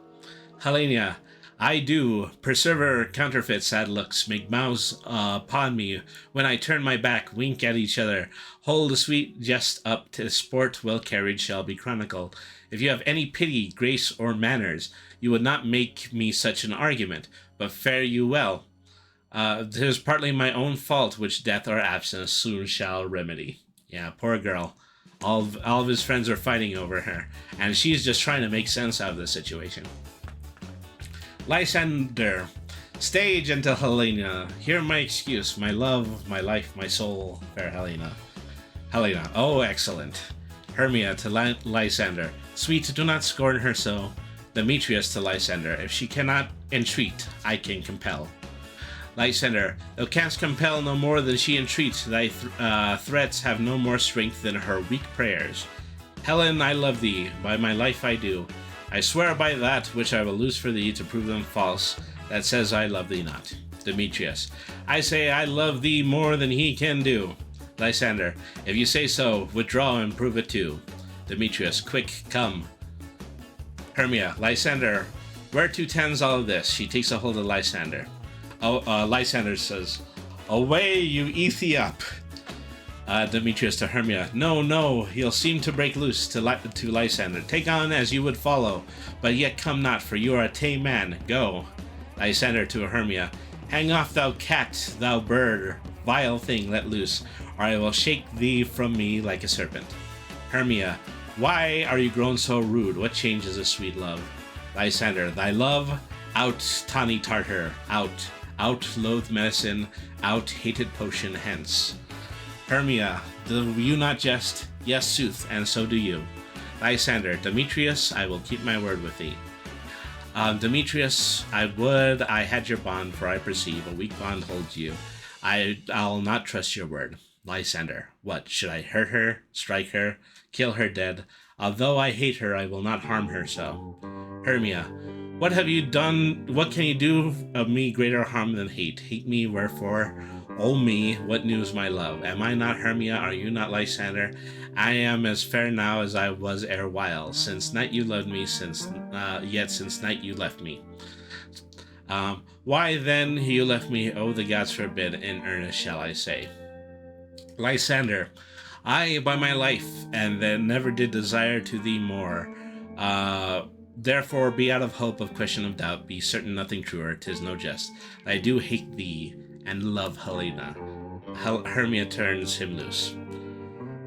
Helena. I do. Persever counterfeit sad looks, make mouths upon me when I turn my back, wink at each other, hold a sweet jest up to sport well carried shall be chronicle. If you have any pity, grace, or manners, you would not make me such an argument, but fare you well. 'Tis partly my own fault, which death or absence soon shall remedy. Yeah, poor girl. All of his friends are fighting over her, and she's just trying to make sense out of the situation. Lysander. Stay, gentle Helena. Hear my excuse, my love, my life, my soul, fair Helena. Helena. Oh, excellent. Hermia to Lysander. Sweet, do not scorn her so. Demetrius to Lysander. If she cannot entreat, I can compel. Lysander. Thou canst compel no more than she entreats. Thy threats have no more strength than her weak prayers. Helen, I love thee. By my life I do. I swear by that which I will lose for thee to prove them false, that says I love thee not. Demetrius. I say I love thee more than he can do. Lysander. If you say so, withdraw and prove it too. Demetrius. Quick, come. Hermia. Lysander. Whereto tends all of this? She takes a hold of Lysander. Lysander says, Away, you Ethiop! Demetrius to Hermia. No, he'll seem to break loose to Lysander. Take on as you would follow, but yet come not, for you are a tame man. Go. Lysander to Hermia. Hang off, thou cat, thou bird, vile thing let loose, or I will shake thee from me like a serpent. Hermia. Why are you grown so rude? What changes a sweet love? Lysander. Thy love, out tawny Tartar, out loathed medicine, out hated potion hence. Hermia. Do you not jest? Yes, sooth, and so do you. Lysander. Demetrius, I will keep my word with thee. Demetrius, I would I had your bond, for I perceive a weak bond holds you. I'll not trust your word. Lysander. What, should I hurt her, strike her, kill her dead? Although I hate her, I will not harm her so. Hermia. What have you done? What can you do of me greater harm than hate? Hate me, wherefore? O me, what news, my love? Am I not Hermia? Are you not Lysander? I am as fair now as I was erewhile. Since night you loved me, yet since night you left me. Why then you left me? Oh, the gods forbid! In earnest shall I say. Lysander. I, by my life, and then never did desire to thee more. Therefore be out of hope of question of doubt, be certain nothing truer, 'tis no jest. I do hate thee, and love Helena. Hermia turns him loose.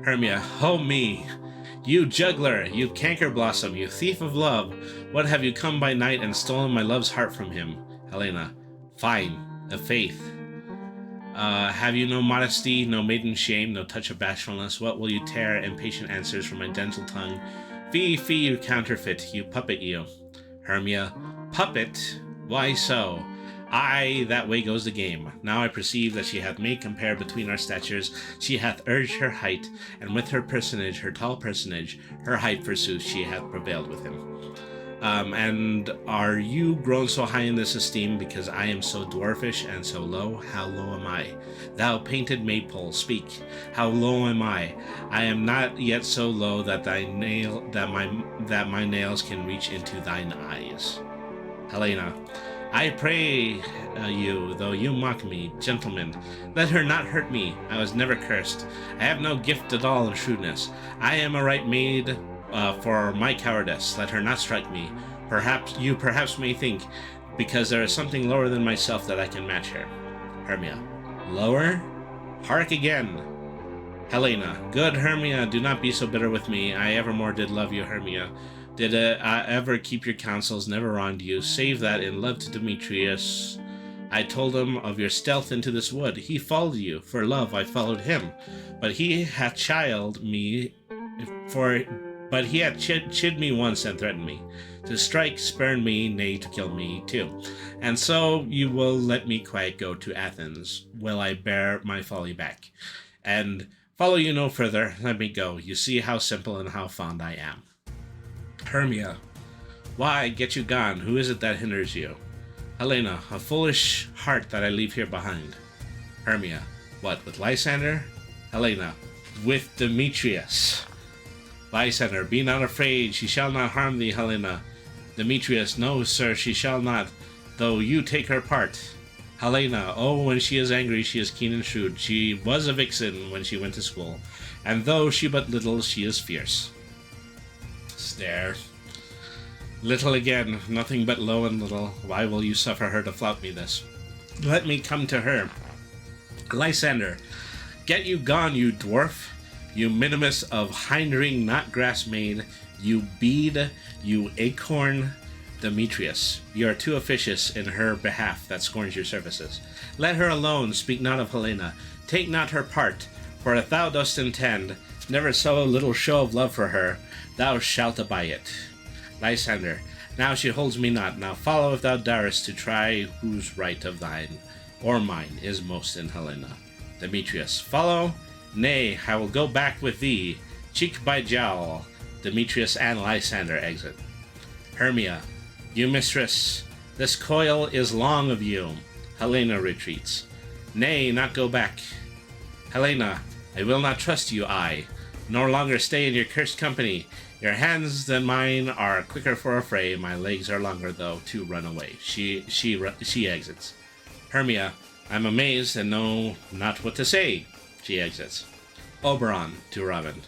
Hermia. Oh me! You juggler, you canker blossom, you thief of love! What have you come by night and stolen my love's heart from him? Helena. Fine, a faith. Have you no modesty, no maiden shame, no touch of bashfulness? What will you tear impatient answers from my gentle tongue? Fie, you counterfeit, you puppet, you. Hermia. Puppet? Why so? Aye, that way goes the game. Now I perceive that she hath made compare between our statures. She hath urged her height, and with her personage, her tall personage, her height forsooth, she hath prevailed with him. And are you grown so high in this esteem because I am so dwarfish and so low? How low am I? Thou painted maypole, speak. How low am I? I am not yet so low that my nails can reach into thine eyes. Helena. I pray you, though you mock me, gentlemen, let her not hurt me. I was never cursed. I have no gift at all of shrewdness. I am a right maid for my cowardice. Let her not strike me. Perhaps may think, because there is something lower than myself, that I can match her. Hermia. Lower? Hark again. Helena. Good Hermia, do not be so bitter with me. I evermore did love you, Hermia. Did I ever keep your counsels, never wronged you, save that in love to Demetrius. I told him of your stealth into this wood. He followed you. For love I followed him. But he hath chid me once and threatened me. To strike, spurn me, nay, to kill me too. And so you will let me quiet go to Athens. Will I bear my folly back? And follow you no further. Let me go. You see how simple and how fond I am. Hermia. Why, get you gone. Who is it that hinders you? Helena. A foolish heart that I leave here behind. Hermia. What, with Lysander? Helena. With Demetrius. Lysander. Be not afraid. She shall not harm thee, Helena. Demetrius. No, sir, she shall not, though you take her part. Helena. Oh, when she is angry, she is keen and shrewd. She was a vixen when she went to school, and though she but little, she is fierce. Stare. Little again, nothing but low and little. Why will you suffer her to flout me this? Let me come to her. Lysander. Get you gone, you dwarf. You minimus of hindring not grass made. You bead, you acorn. Demetrius. You are too officious in her behalf that scorns your services. Let her alone, speak not of Helena. Take not her part, for if thou dost intend, never so little show of love for her, thou shalt abide it. Lysander. Now she holds me not. Now follow if thou darest to try whose right of thine or mine is most in Helena. Demetrius. Follow? Nay, I will go back with thee, cheek by jowl. Demetrius and Lysander exit. Hermia. You mistress, this coil is long of you. Helena retreats. Nay, not go back. Helena. I will not trust you, I. Nor longer stay in your cursed company. Your hands than mine are quicker for a fray. My legs are longer, though, to run away. She exits. Hermia. I'm amazed and know not what to say. She exits. Oberon to Robin.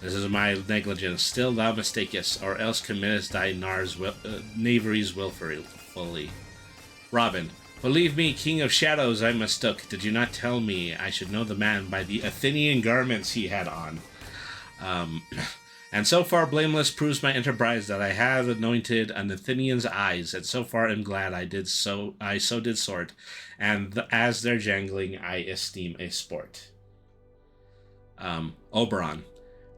This is my negligence. Still thou mistakest, or else committest thy knaveries wilfully. Robin. Believe me, king of shadows, I mistook. Did you not tell me I should know the man by the Athenian garments he had on? And so far blameless proves my enterprise that I have anointed an Athenian's eyes, and so far am glad I so did sort, and as their jangling I esteem a sport. Oberon.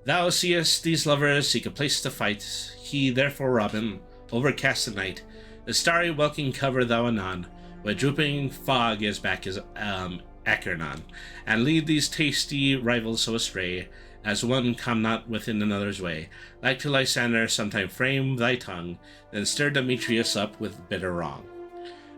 Thou seest these lovers seek a place to fight. He, therefore, Robin, overcast the night. The starry welkin cover thou anon, with drooping fog as back as Achernon, and lead these tasty rivals so astray, as one come not within another's way. Like to Lysander, sometime frame thy tongue, then stir Demetrius up with bitter wrong.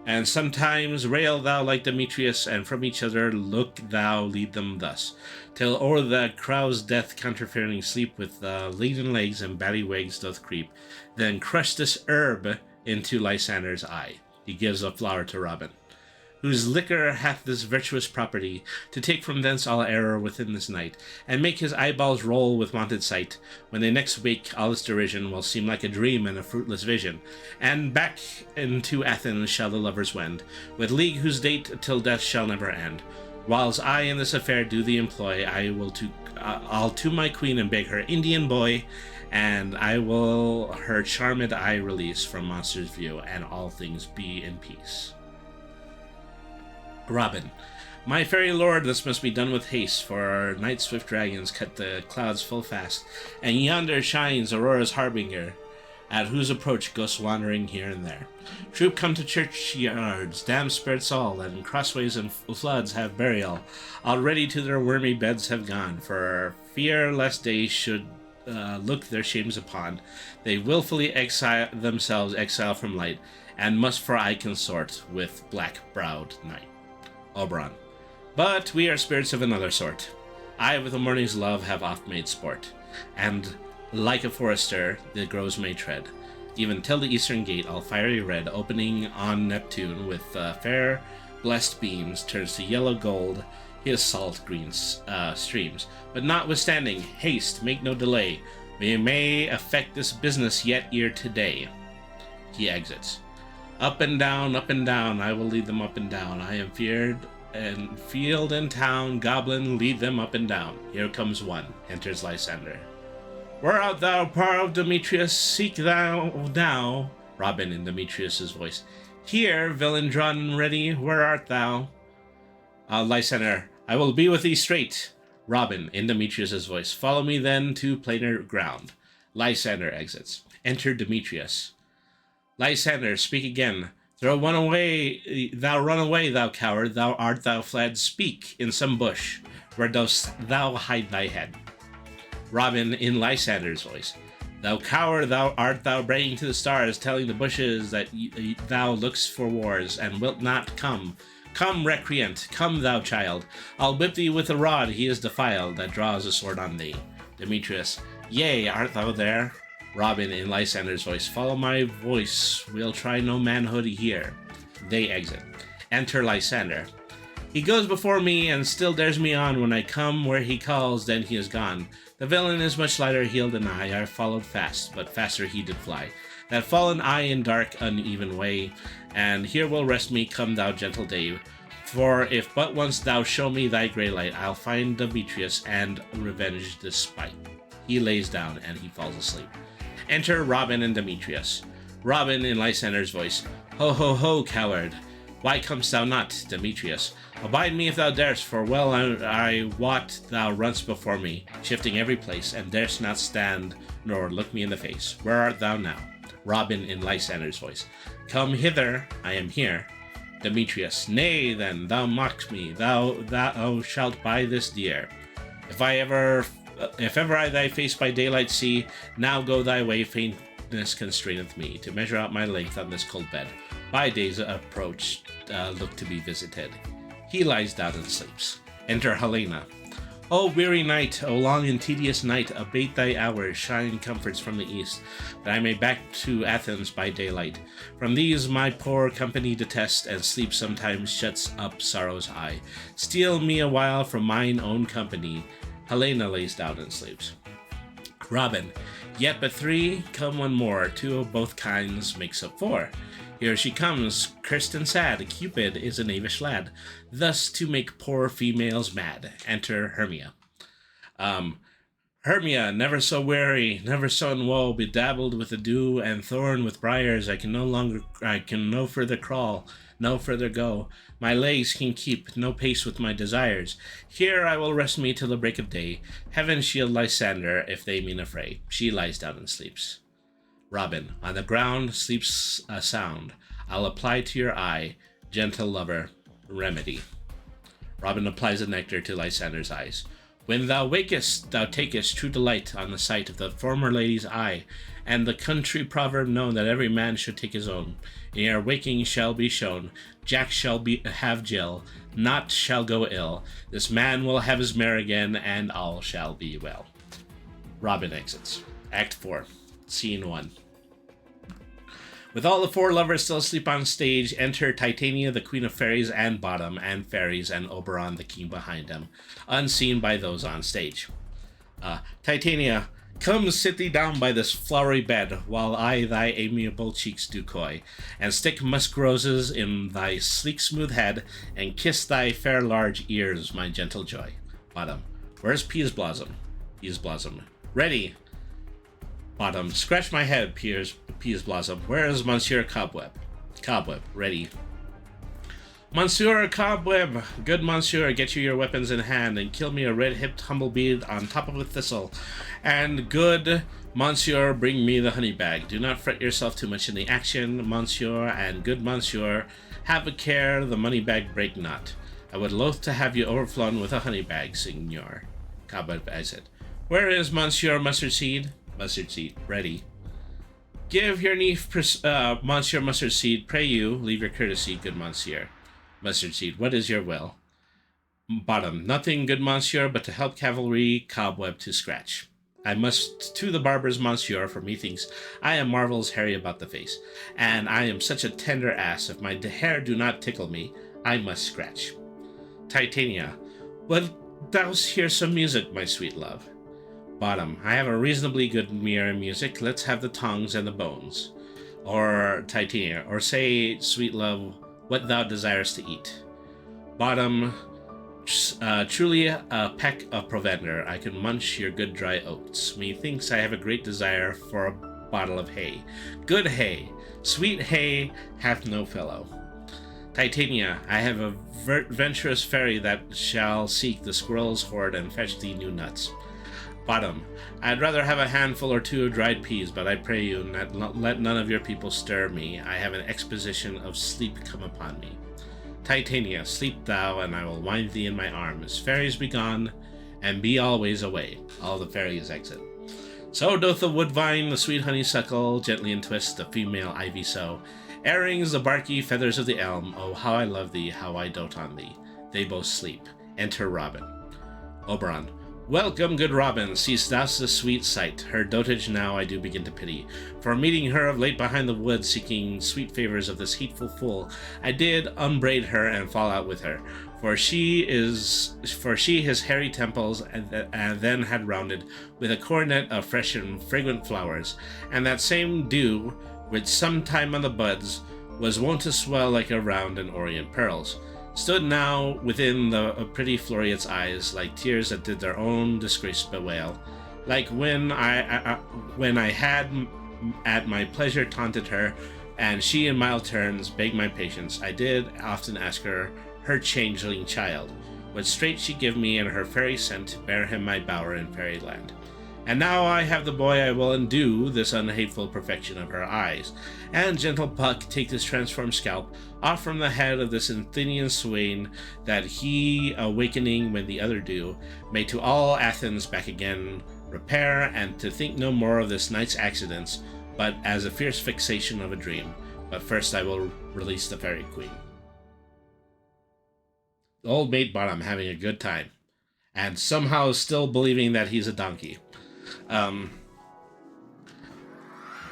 And sometimes rail thou like Demetrius, and from each other look thou lead them thus, till o'er the crow's death counterfeiting sleep with leaden legs and batty wigs doth creep. Then crush this herb into Lysander's eye. He gives a flower to Robin, whose liquor hath this virtuous property, to take from thence all error within this night, and make his eyeballs roll with wonted sight. When they next wake, all this derision will seem like a dream and a fruitless vision, and back into Athens shall the lovers wend, with league whose date till death shall never end. Whiles I in this affair do thee employ, I'll to my queen and beg her Indian boy, and I will her charmed eye release from monster's view, and all things be in peace. Robin. My fairy lord, this must be done with haste, for our night swift dragons cut the clouds full fast, and yonder shines Aurora's harbinger, at whose approach ghosts wandering here and there. Troop come to churchyards, damned spirits all, and crossways and floods have burial, already to their wormy beds have gone, for fear lest they should look their shames upon. They wilfully exile from light, and must for aye consort with black-browed night. Oberon. But we are spirits of another sort. I with a morning's love have oft made sport, and like a forester the groves may tread, even till the eastern gate, all fiery red, opening on Neptune with fair blessed beams, turns to yellow gold his salt green streams. But notwithstanding, haste, make no delay. We may effect this business yet ere today. He exits. Up and down, I will lead them up and down. I am feared and field and town, goblin, lead them up and down. Here comes one. Enters Lysander. Where art thou, power of Demetrius? Seek thou now. Robin in Demetrius's voice. Here, villain drawn and ready, where art thou? Lysander, I will be with thee straight. Robin in Demetrius's voice. Follow me then to plainer ground. Lysander exits. Enter Demetrius. Lysander, speak again. Run away, thou coward, art thou fled? Speak in some bush, where dost thou hide thy head? Robin in Lysander's voice. Thou coward, art thou praying to the stars, telling the bushes that thou lookst for wars, and wilt not come. Come, recreant, come, thou child. I'll whip thee with a rod, he is defiled, that draws a sword on thee. Demetrius. Yea, art thou there? Robin in Lysander's voice. Follow my voice, we'll try no manhood here. They exit. Enter Lysander. He goes before me and still dares me on. When I come where he calls, then he is gone. The villain is much lighter heeled than I followed fast, but faster he did fly. That fallen eye in dark uneven way, and here will rest me, come thou gentle day. For if but once thou show me thy grey light, I'll find Demetrius and revenge this spite. He lays down and he falls asleep. Enter Robin and Demetrius. Robin in Lysander's voice. Ho ho ho, coward! Why comest thou not, Demetrius? Abide me if thou darest, for well I wot thou runst before me, shifting every place, and darest not stand, nor look me in the face. Where art thou now? Robin in Lysander's voice. Come hither, I am here. Demetrius. Nay, then, thou mockst me, thou shalt buy this dear. If ever I thy face by daylight see, now go thy way, faintness constraineth me, to measure out my length on this cold bed. By day's approach, look to be visited. He lies down and sleeps. Enter Helena. O weary night, O long and tedious night, abate thy hours, shine comforts from the east, that I may back to Athens by daylight. From these my poor company detest, and sleep sometimes shuts up sorrow's eye. Steal me a while from mine own company. Helena lays down and sleeps. Robin. Yet but three, come one more, two of both kinds makes up four. Here she comes, cursed and sad, Cupid is a knavish lad, thus to make poor females mad. Enter Hermia. Hermia, never so weary, never so in woe, bedabbled with the dew and thorn with briars, I can no further crawl, no further go. My legs can keep no pace with my desires. Here I will rest me till the break of day. Heaven shield Lysander, if they mean a fray. She lies down and sleeps. Robin, on the ground sleeps a sound. I'll apply to your eye, gentle lover, remedy. Robin applies the nectar to Lysander's eyes. When thou wakest, thou takest true delight on the sight of the former lady's eye, and the country proverb known that every man should take his own. In your waking shall be shown, Jack shall have Jill, naught shall go ill. This man will have his mare again, and all shall be well. Robin exits. Act 4. Scene 1. With all the four lovers still asleep on stage, enter Titania, the queen of fairies, and Bottom, and fairies, and Oberon, the king behind them, unseen by those on stage. Titania, come sit thee down by this flowery bed, while I thy amiable cheeks do coy, and stick musk roses in thy sleek smooth head, and kiss thy fair large ears, my gentle joy. Bottom, where's Peas Blossom? Peas Blossom, ready. Bottom, scratch my head, Peas Blossom. Where is Monsieur Cobweb? Cobweb, ready. Monsieur Cobweb, good Monsieur, get you your weapons in hand, and kill me a red-hipped humble-bee on top of a thistle. And good Monsieur, bring me the honey bag. Do not fret yourself too much in the action, Monsieur, and good Monsieur, have a care the money bag break not. I would loath to have you overflown with a honey bag, Signor. Cobweb exit. Where is Monsieur Mustard Seed? Mustard Seed, ready. Give your knee, Monsieur Mustard Seed, pray you, leave your courtesy, good Monsieur. Mustard Seed, what is your will? Bottom, nothing, good Monsieur, but to help cavalry Cobweb to scratch. I must to the barber's Monsieur, for methinks I am marvels hairy about the face, and I am such a tender ass, if my hair do not tickle me, I must scratch. Titania, wilt thou hear some music, my sweet love? Bottom, I have a reasonably good mirror music, let's have the tongues and the bones. Or Titania, or say, sweet love, what thou desirest to eat. Bottom, truly a peck of provender. I can munch your good dry oats. Methinks I have a great desire for a bottle of hay. Good hay. Sweet hay hath no fellow. Titania, I have a venturous fairy that shall seek the squirrel's hoard and fetch thee new nuts. Bottom, I'd rather have a handful or two of dried peas, but I pray you, let none of your people stir me. I have an exposition of sleep come upon me. Titania, sleep thou, and I will wind thee in my arms. Fairies be gone, and be always away. All the fairies exit. So doth the woodvine, the sweet honeysuckle, gently entwist the female ivy so. Airings the barky feathers of the elm. Oh, how I love thee, how I dote on thee. They both sleep. Enter Robin. Oberon. Welcome, good Robin. Seest thou the sweet sight? Her dotage now I do begin to pity. For meeting her of late behind the wood, seeking sweet favors of this hateful fool, I did unbraid her and fall out with her. For she his hairy temples and then had rounded with a coronet of fresh and fragrant flowers, and that same dew, which sometime on the buds was wont to swell like a round and orient pearls, stood now within the pretty Floriet's eyes, like tears that did their own disgrace bewail. Like when I had at my pleasure taunted her, and she in mild turns begged my patience, I did often ask her changeling child, would straight she give me in her fairy scent bear him my bower in fairyland. And now I have the boy, I will undo this unhateful perfection of her eyes, and gentle Puck take this transformed scalp off from the head of this Athenian swain, that he, awakening when the other do, may to all Athens back again repair, and to think no more of this night's accidents, but as a fierce fixation of a dream. But first I will release the fairy queen. The old mate Bottom having a good time, and somehow still believing that he's a donkey.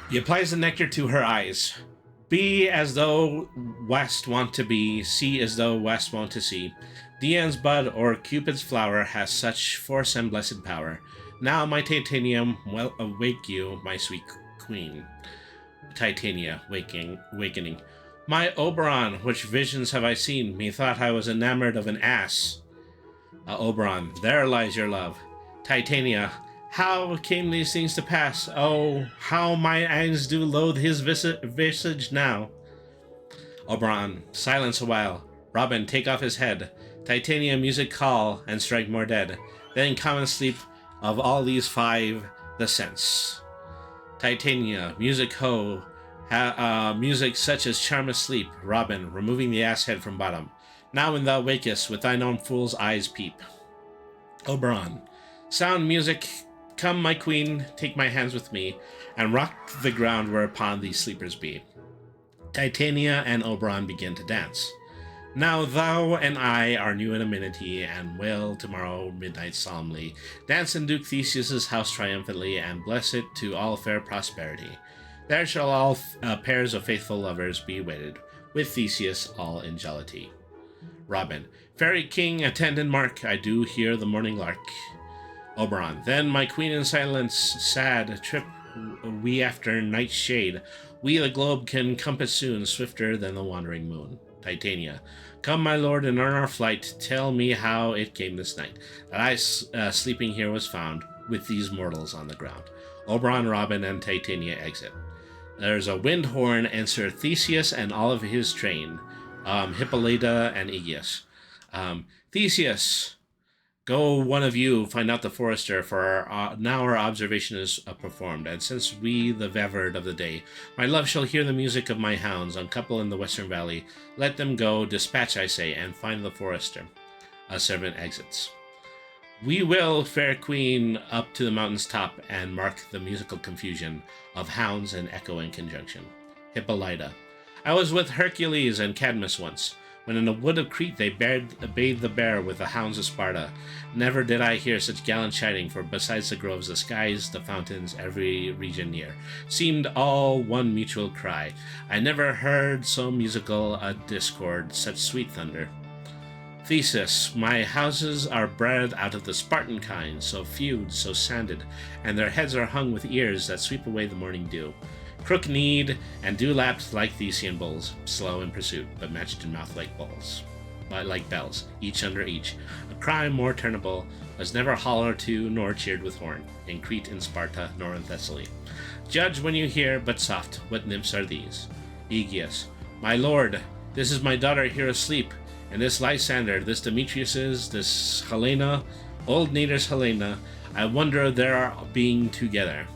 He applies the nectar to her eyes. Be as though west want to be, see as though west want to see. Dian's bud or Cupid's flower has such force and blessed power. Now my Titania will awake you, my sweet queen. Titania, wakening. My Oberon, which visions have I seen? Methought I was enamored of an ass. Oberon, there lies your love. Titania, how came these things to pass? Oh, how my eyes do loathe his visage now. Oberon, silence a while. Robin, take off his head. Titania, music call, and strike more dead. Then come and sleep of all these five the sense. Titania, music ho, music such as charm asleep. Robin, removing the ass head from Bottom. Now when thou wakest, with thine own fool's eyes peep. Oberon, sound music, come my queen, take my hands with me, and rock the ground whereupon these sleepers be. Titania and Oberon begin to dance. Now thou and I are new in amenity, and will tomorrow midnight solemnly dance in Duke Theseus's house triumphantly, and bless it to all fair prosperity. There shall all pairs of faithful lovers be wedded, with Theseus all in jollity. Robin, fairy king, attend and mark, I do hear the morning lark. Oberon, then my queen in silence sad trip we after night's shade. We the globe can compass soon, swifter than the wandering moon. Titania, come my lord, and on our flight tell me how it came this night that I sleeping here was found with these mortals on the ground. Oberon, Robin, and Titania exit. There's a wind horn, answer Theseus and all of his train, Hippolyta and Aegeus. Theseus, go one of you, find out the forester, for now our observation is performed, and since we the vavard of the day, my love shall hear the music of my hounds, uncouple in the western valley. Let them go, dispatch, I say, and find the forester. A servant exits. We will, fair queen, up to the mountain's top, and mark the musical confusion of hounds and echo in conjunction. Hippolyta, I was with Hercules and Cadmus once, when in the wood of Crete they bathed the bear with the hounds of Sparta. Never did I hear such gallant chiding, for besides the groves, the skies, the fountains, every region near, seemed all one mutual cry. I never heard so musical a discord, such sweet thunder. Theseus, my houses are bred out of the Spartan kind, so fewed, so sanded, and their heads are hung with ears that sweep away the morning dew. Crook-kneed and dew-lapped like Thesian bulls, slow in pursuit, but matched in mouth like bulls. like bells, each under each. A cry more turnable was never hollered to nor cheered with horn, in Crete, in Sparta, nor in Thessaly. Judge when you hear, but soft, what nymphs are these? Aegeus, my lord, this is my daughter here asleep, and this Lysander, this Demetrius's, this Helena, old Nader's Helena, I wonder their being together.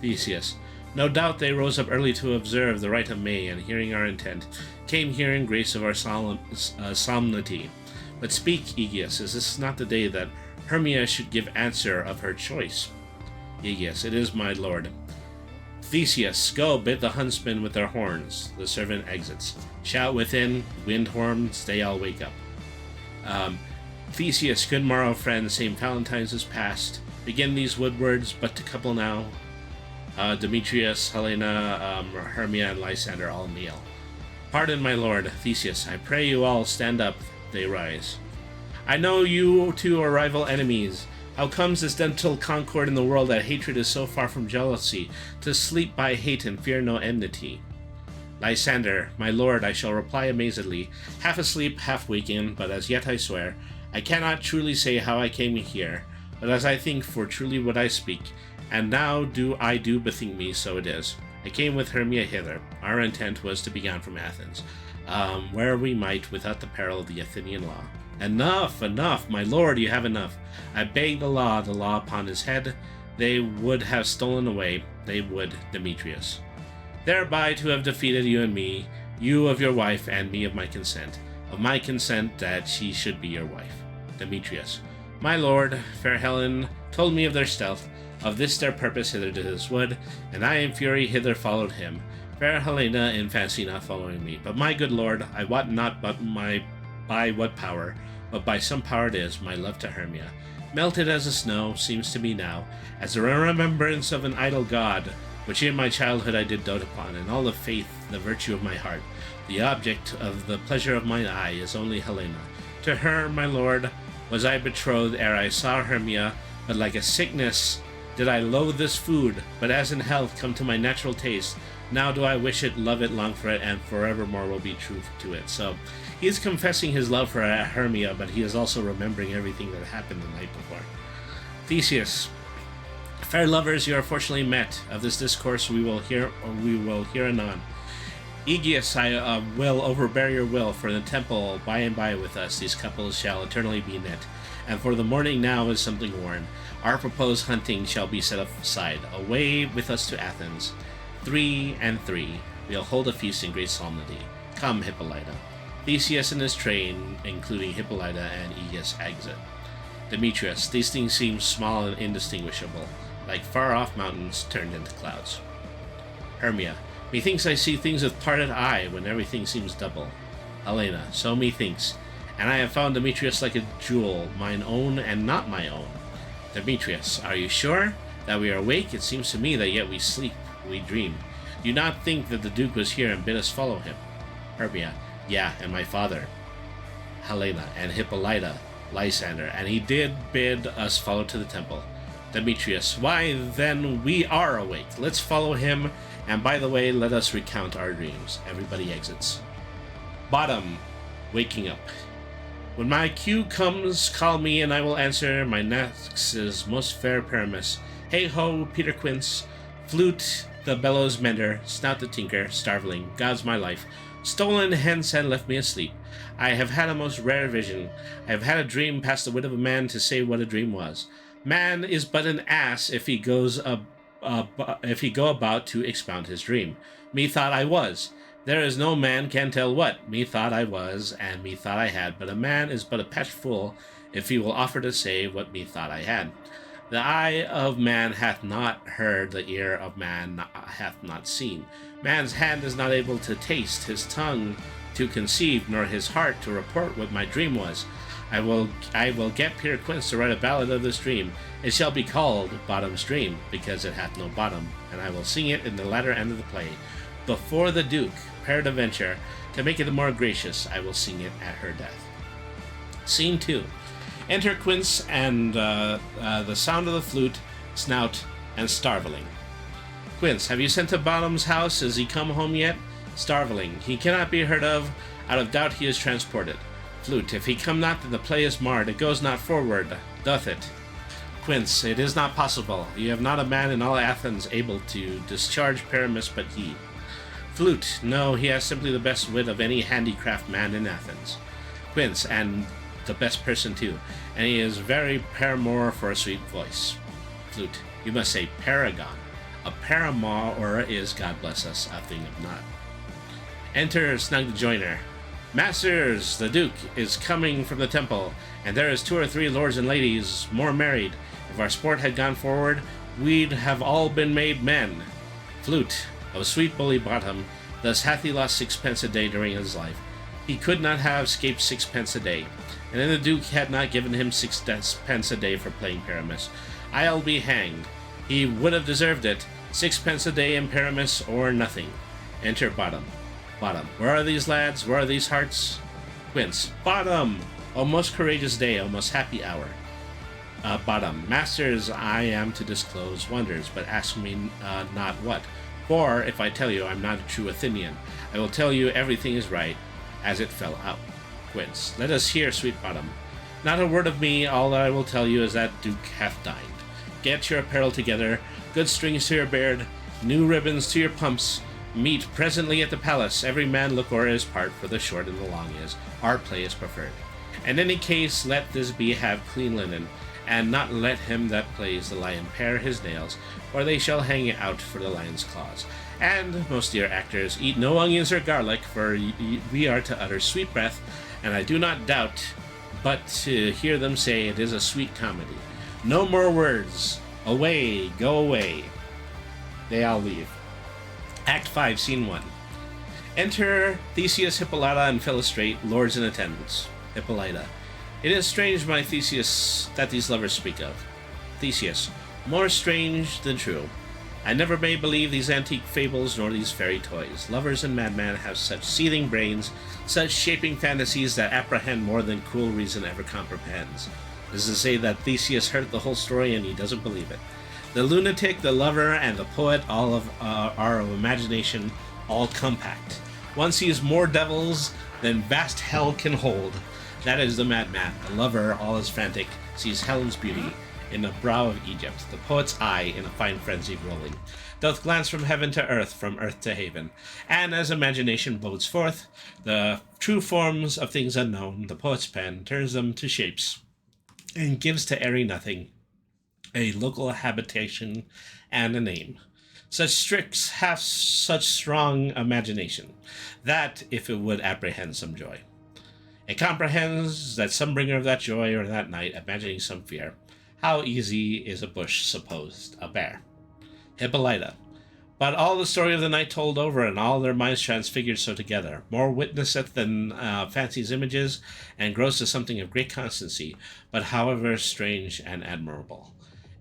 Theseus, no doubt they rose up early to observe the rite of May, and hearing our intent, came here in grace of our solemnity. But speak, Aegeus, is this not the day that Hermia should give answer of her choice? Aegeus, it is, my lord. Theseus, go, bid the huntsmen with their horns. The servant exits. Shout within, wind horns, they all wake up. Theseus, good morrow, friend, St. Valentine's is past. Begin these wood words, but to couple now. Demetrius, Helena, Hermia, and Lysander all kneel. Pardon, my lord. Theseus, I pray you all stand up. They rise. I know you two are rival enemies. How comes this dental concord in the world that hatred is so far from jealousy, to sleep by hate and fear no enmity? Lysander, my lord, I shall reply amazedly, half asleep, half waking, but as yet I swear, I cannot truly say how I came here, but as I think, for truly would I speak, and now do bethink me, so it is. I came with Hermia hither. Our intent was to be gone from Athens, where we might, without the peril of the Athenian law. Enough, my lord, you have enough. I beg the law upon his head. They would have stolen away, they would, Demetrius. Thereby to have defeated you and me, you of your wife, and me of my consent that she should be your wife. Demetrius, my lord, fair Helen told me of their stealth, of this their purpose hither to this wood, and I in fury hither followed him. Fair Helena in fancy not following me, but my good lord, I wot not but by what power, but by some power it is, my love to Hermia, melted as the snow, seems to me now, as a remembrance of an idol god, which in my childhood I did dote upon, and all the faith, the virtue of my heart, the object of the pleasure of mine eye is only Helena. To her, my lord, was I betrothed ere I saw Hermia, but like a sickness did I loathe this food, but as in health come to my natural taste, now do I wish it, love it, long for it, and forevermore will be true to it. So he is confessing his love for Hermia, but he is also remembering everything that happened the night before. Theseus, fair lovers, you are fortunately met. Of this discourse we will hear anon. Aegeus, I will overbear your will, for in the temple by and by with us these couples shall eternally be knit, and for the morning now is something worn. Our proposed hunting shall be set aside. Away with us to Athens. 3 and 3, we'll hold a feast in great solemnity. Come, Hippolyta. Theseus and his train, including Hippolyta and Aegeus, exit. Demetrius, these things seem small and indistinguishable, like far-off mountains turned into clouds. Hermia, methinks I see things with parted eye when everything seems double. Helena, so methinks, and I have found Demetrius like a jewel, mine own and not my own. Demetrius, are you sure that we are awake? It seems to me that yet we sleep, we dream. Do you not think that the Duke was here and bid us follow him? Hermia, yeah, and my father. Helena, and Hippolyta, Lysander, and he did bid us follow to the temple. Demetrius, why then we are awake. Let's follow him, and by the way, let us recount our dreams. Everybody exits. Bottom, waking up. When my cue comes, call me, and I will answer. My next is most fair Paramus. Hey ho, Peter Quince. Flute, the bellows mender. Snout the tinker. Starveling. God's my life. Stolen hence and left me asleep. I have had a most rare vision. I have had a dream past the wit of a man to say what a dream was. Man is but an ass if he go about to expound his dream. Methought I was. There is no man can tell what. Methought I was, and methought I had. But a man is but a patched fool if he will offer to say what methought I had. The eye of man hath not heard, the ear of man hath not seen. Man's hand is not able to taste, his tongue to conceive, nor his heart to report what my dream was. I will get Peter Quince to write a ballad of this dream. It shall be called Bottom's Dream, because it hath no bottom, and I will sing it in the latter end of the play. Before the Duke, peradventure, to make it the more gracious, I will sing it at her death. Scene 2. Enter Quince and the sound of the flute, snout, and Starveling. Quince, have you sent to Bottom's house? Is he come home yet? Starveling, he cannot be heard of. Out of doubt he is transported. Flute, if he come not, then the play is marred. It goes not forward, doth it? Quince, it is not possible. You have not a man in all Athens able to discharge Paramus but he. Flute, no, he has simply the best wit of any handicraft man in Athens. Quince, and the best person too, and he is very paramour for a sweet voice. Flute, you must say paragon. A paramour is, God bless us, a thing of naught. Enter Snug the Joiner. Masters, the Duke is coming from the temple, and there is 2 or 3 lords and ladies more married. If our sport had gone forward, we'd have all been made men. Flute, of sweet bully bottom, thus hath he lost 6 pence a day during his life. He could not have escaped 6 pence a day, and then the Duke had not given him 6 pence a day for playing Paramus. I'll be hanged. He would have deserved it. 6 pence a day in Paramus or nothing. Enter Bottom. Bottom. Where are these lads? Where are these hearts? Quince. Bottom! O most courageous day, O most happy hour. Bottom. Masters, I am to disclose wonders, but ask me not what. For, if I tell you I'm not a true Athenian, I will tell you everything is right, as it fell out. Quince. Let us hear, sweet Bottom. Not a word of me, all that I will tell you is that Duke hath dined. Get your apparel together, good strings to your beard, new ribbons to your pumps. Meet presently at the palace, every man look o'er his part, for the short and the long is, our play is preferred. In any case, let Thisbe have clean linen, and not let him that plays the lion pare his nails, or they shall hang out for the lion's claws. And, most dear actors, eat no onions or garlic, for we are to utter sweet breath, and I do not doubt but to hear them say it is a sweet comedy. No more words. Away, go away. They all leave. Act 5, Scene 1. Enter Theseus, Hippolyta, and Philostrate, lords in attendance. Hippolyta. It is strange, my Theseus, that these lovers speak of. Theseus. More strange than true. I never may believe these antique fables nor these fairy toys. Lovers and madmen have such seething brains, such shaping fantasies that apprehend more than cool reason ever comprehends. This is to say that Theseus heard the whole story and he doesn't believe it. The lunatic, the lover, and the poet all are of imagination, all compact. One sees more devils than vast hell can hold. That is the madman. The lover, all is frantic, sees Helen's beauty in the brow of Egypt, the poet's eye in a fine frenzy rolling, doth glance from heaven to earth, from earth to haven, and as imagination bodes forth the true forms of things unknown, the poet's pen turns them to shapes, and gives to airy nothing a local habitation and a name. Such tricks have such strong imagination, that if it would apprehend some joy, it comprehends that some bringer of that joy or that night, imagining some fear, how easy is a bush supposed a bear. Hippolyta. But all the story of the night told over, and all their minds transfigured so together, more witnesseth than fancy's images, and grows to something of great constancy, but however strange and admirable.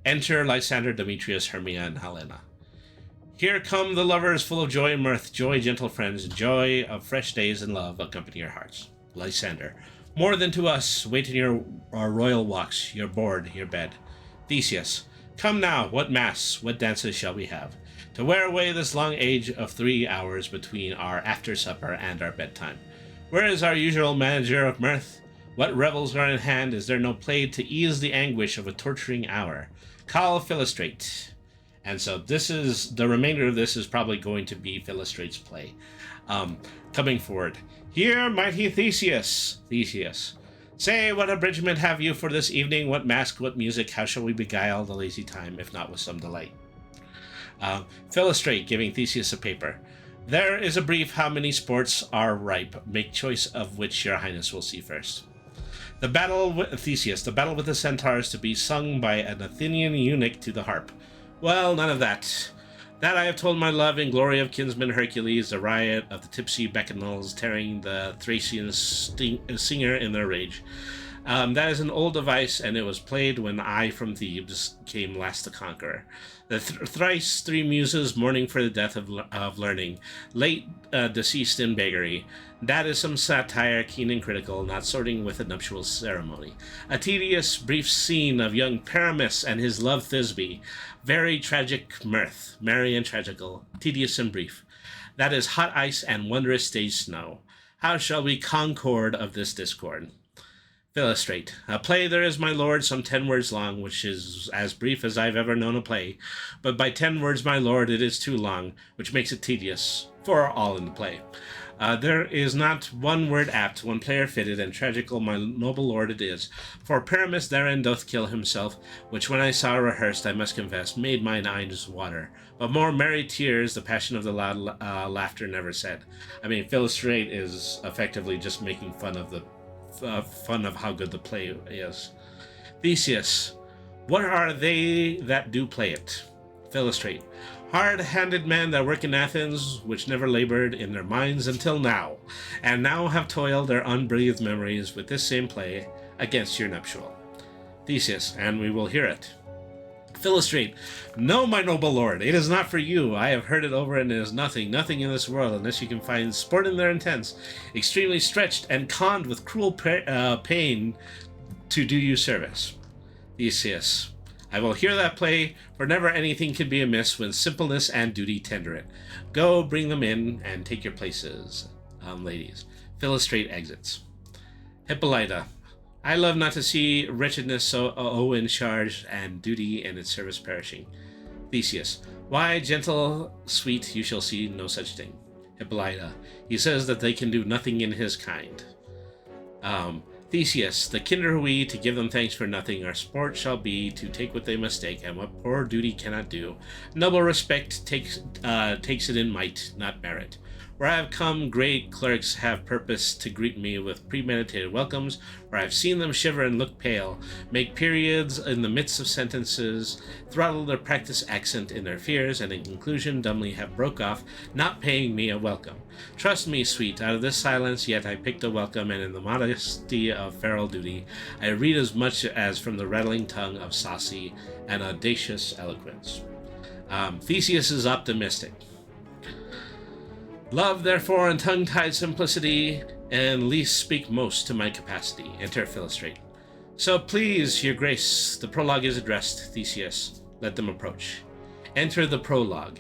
Enter Lysander, Demetrius, Hermia, and Helena. Here come the lovers full of joy and mirth, joy, gentle friends, joy of fresh days and love accompany your hearts. Lysander. More than to us, wait in our royal walks, your board, your bed. Theseus. Come now, what mass, what dances shall we have, to wear away this long age of 3 hours between our after-supper and our bedtime? Where is our usual manager of mirth? What revels are in hand? Is there no play to ease the anguish of a torturing hour? Call Philostrate. And so this is, the remainder of this is probably going to be Philostrate's play. Coming forward. Here, mighty Theseus. Theseus. Say, what abridgment have you for this evening? What mask, what music? How shall we beguile the lazy time, if not with some delight? Philostrate, giving Theseus a paper. There is a brief how many sports are ripe. Make choice of which your highness will see first. The battle with Theseus, the battle with the centaurs to be sung by an Athenian eunuch to the harp. Well, none of that. That I have told my love in glory of kinsman Hercules, the riot of the tipsy bacchanals tearing the Thracian singer in their rage. That is an old device, and it was played when I from Thebes came last to conquer. The thrice 3 muses mourning for the death of learning, late deceased in beggary. That is some satire, keen and critical, not sorting with a nuptial ceremony. A tedious, brief scene of young Paramus and his love Thisbe. Very tragic mirth, merry and tragical, tedious and brief. That is hot ice and wondrous stage snow. How shall we concord of this discord? Illustrate. A play there is, my lord, some 10 words long, which is as brief as I've ever known a play. But by 10 words, my lord, it is too long, which makes it tedious for all in the play. There is not one word apt, one player fitted, and tragical, my noble lord, it is. For Pyramus therein doth kill himself, which when I saw rehearsed, I must confess, made mine eyes water. But more merry tears, the passion of the loud laughter never said. I mean, Illustrate is effectively just making fun of how good the play is. Theseus, what are they that do play it? Illustrate. Hard-handed men that work in Athens, which never labored in their minds until now, and now have toiled their unbreathed memories with this same play against your nuptial. Theseus, and we will hear it. Illustrate. No, my noble lord, it is not for you. I have heard it over, and it is nothing in this world, unless you can find sport in their intents, extremely stretched and conned with cruel pain to do you service. Theseus. I will hear that play, for never anything can be amiss when simpleness and duty tender it. Go, bring them in, and take your places, ladies. Illustrate exits. Hippolyta. I love not to see wretchedness so in charge, and duty in its service perishing. Theseus. Why, gentle, sweet, you shall see no such thing. Hippolyta. He says that they can do nothing in his kind. Theseus, the kinder we, to give them thanks for nothing, our sport shall be to take what they mistake, and what poor duty cannot do. Noble respect takes it in might, not merit. Where I have come, great clerks have purpose to greet me with premeditated welcomes, where I have seen them shiver and look pale, make periods in the midst of sentences, throttle their practised accent in their fears, and in conclusion dumbly have broke off, not paying me a welcome. Trust me, sweet, out of this silence yet I picked a welcome, and in the modesty of feral duty I read as much as from the rattling tongue of saucy and audacious eloquence. Theseus is optimistic. Love, therefore, and tongue-tied simplicity, and least speak most to my capacity. Enter Philostrate. So please, your grace, the prologue is addressed. Theseus, let them approach. Enter the prologue.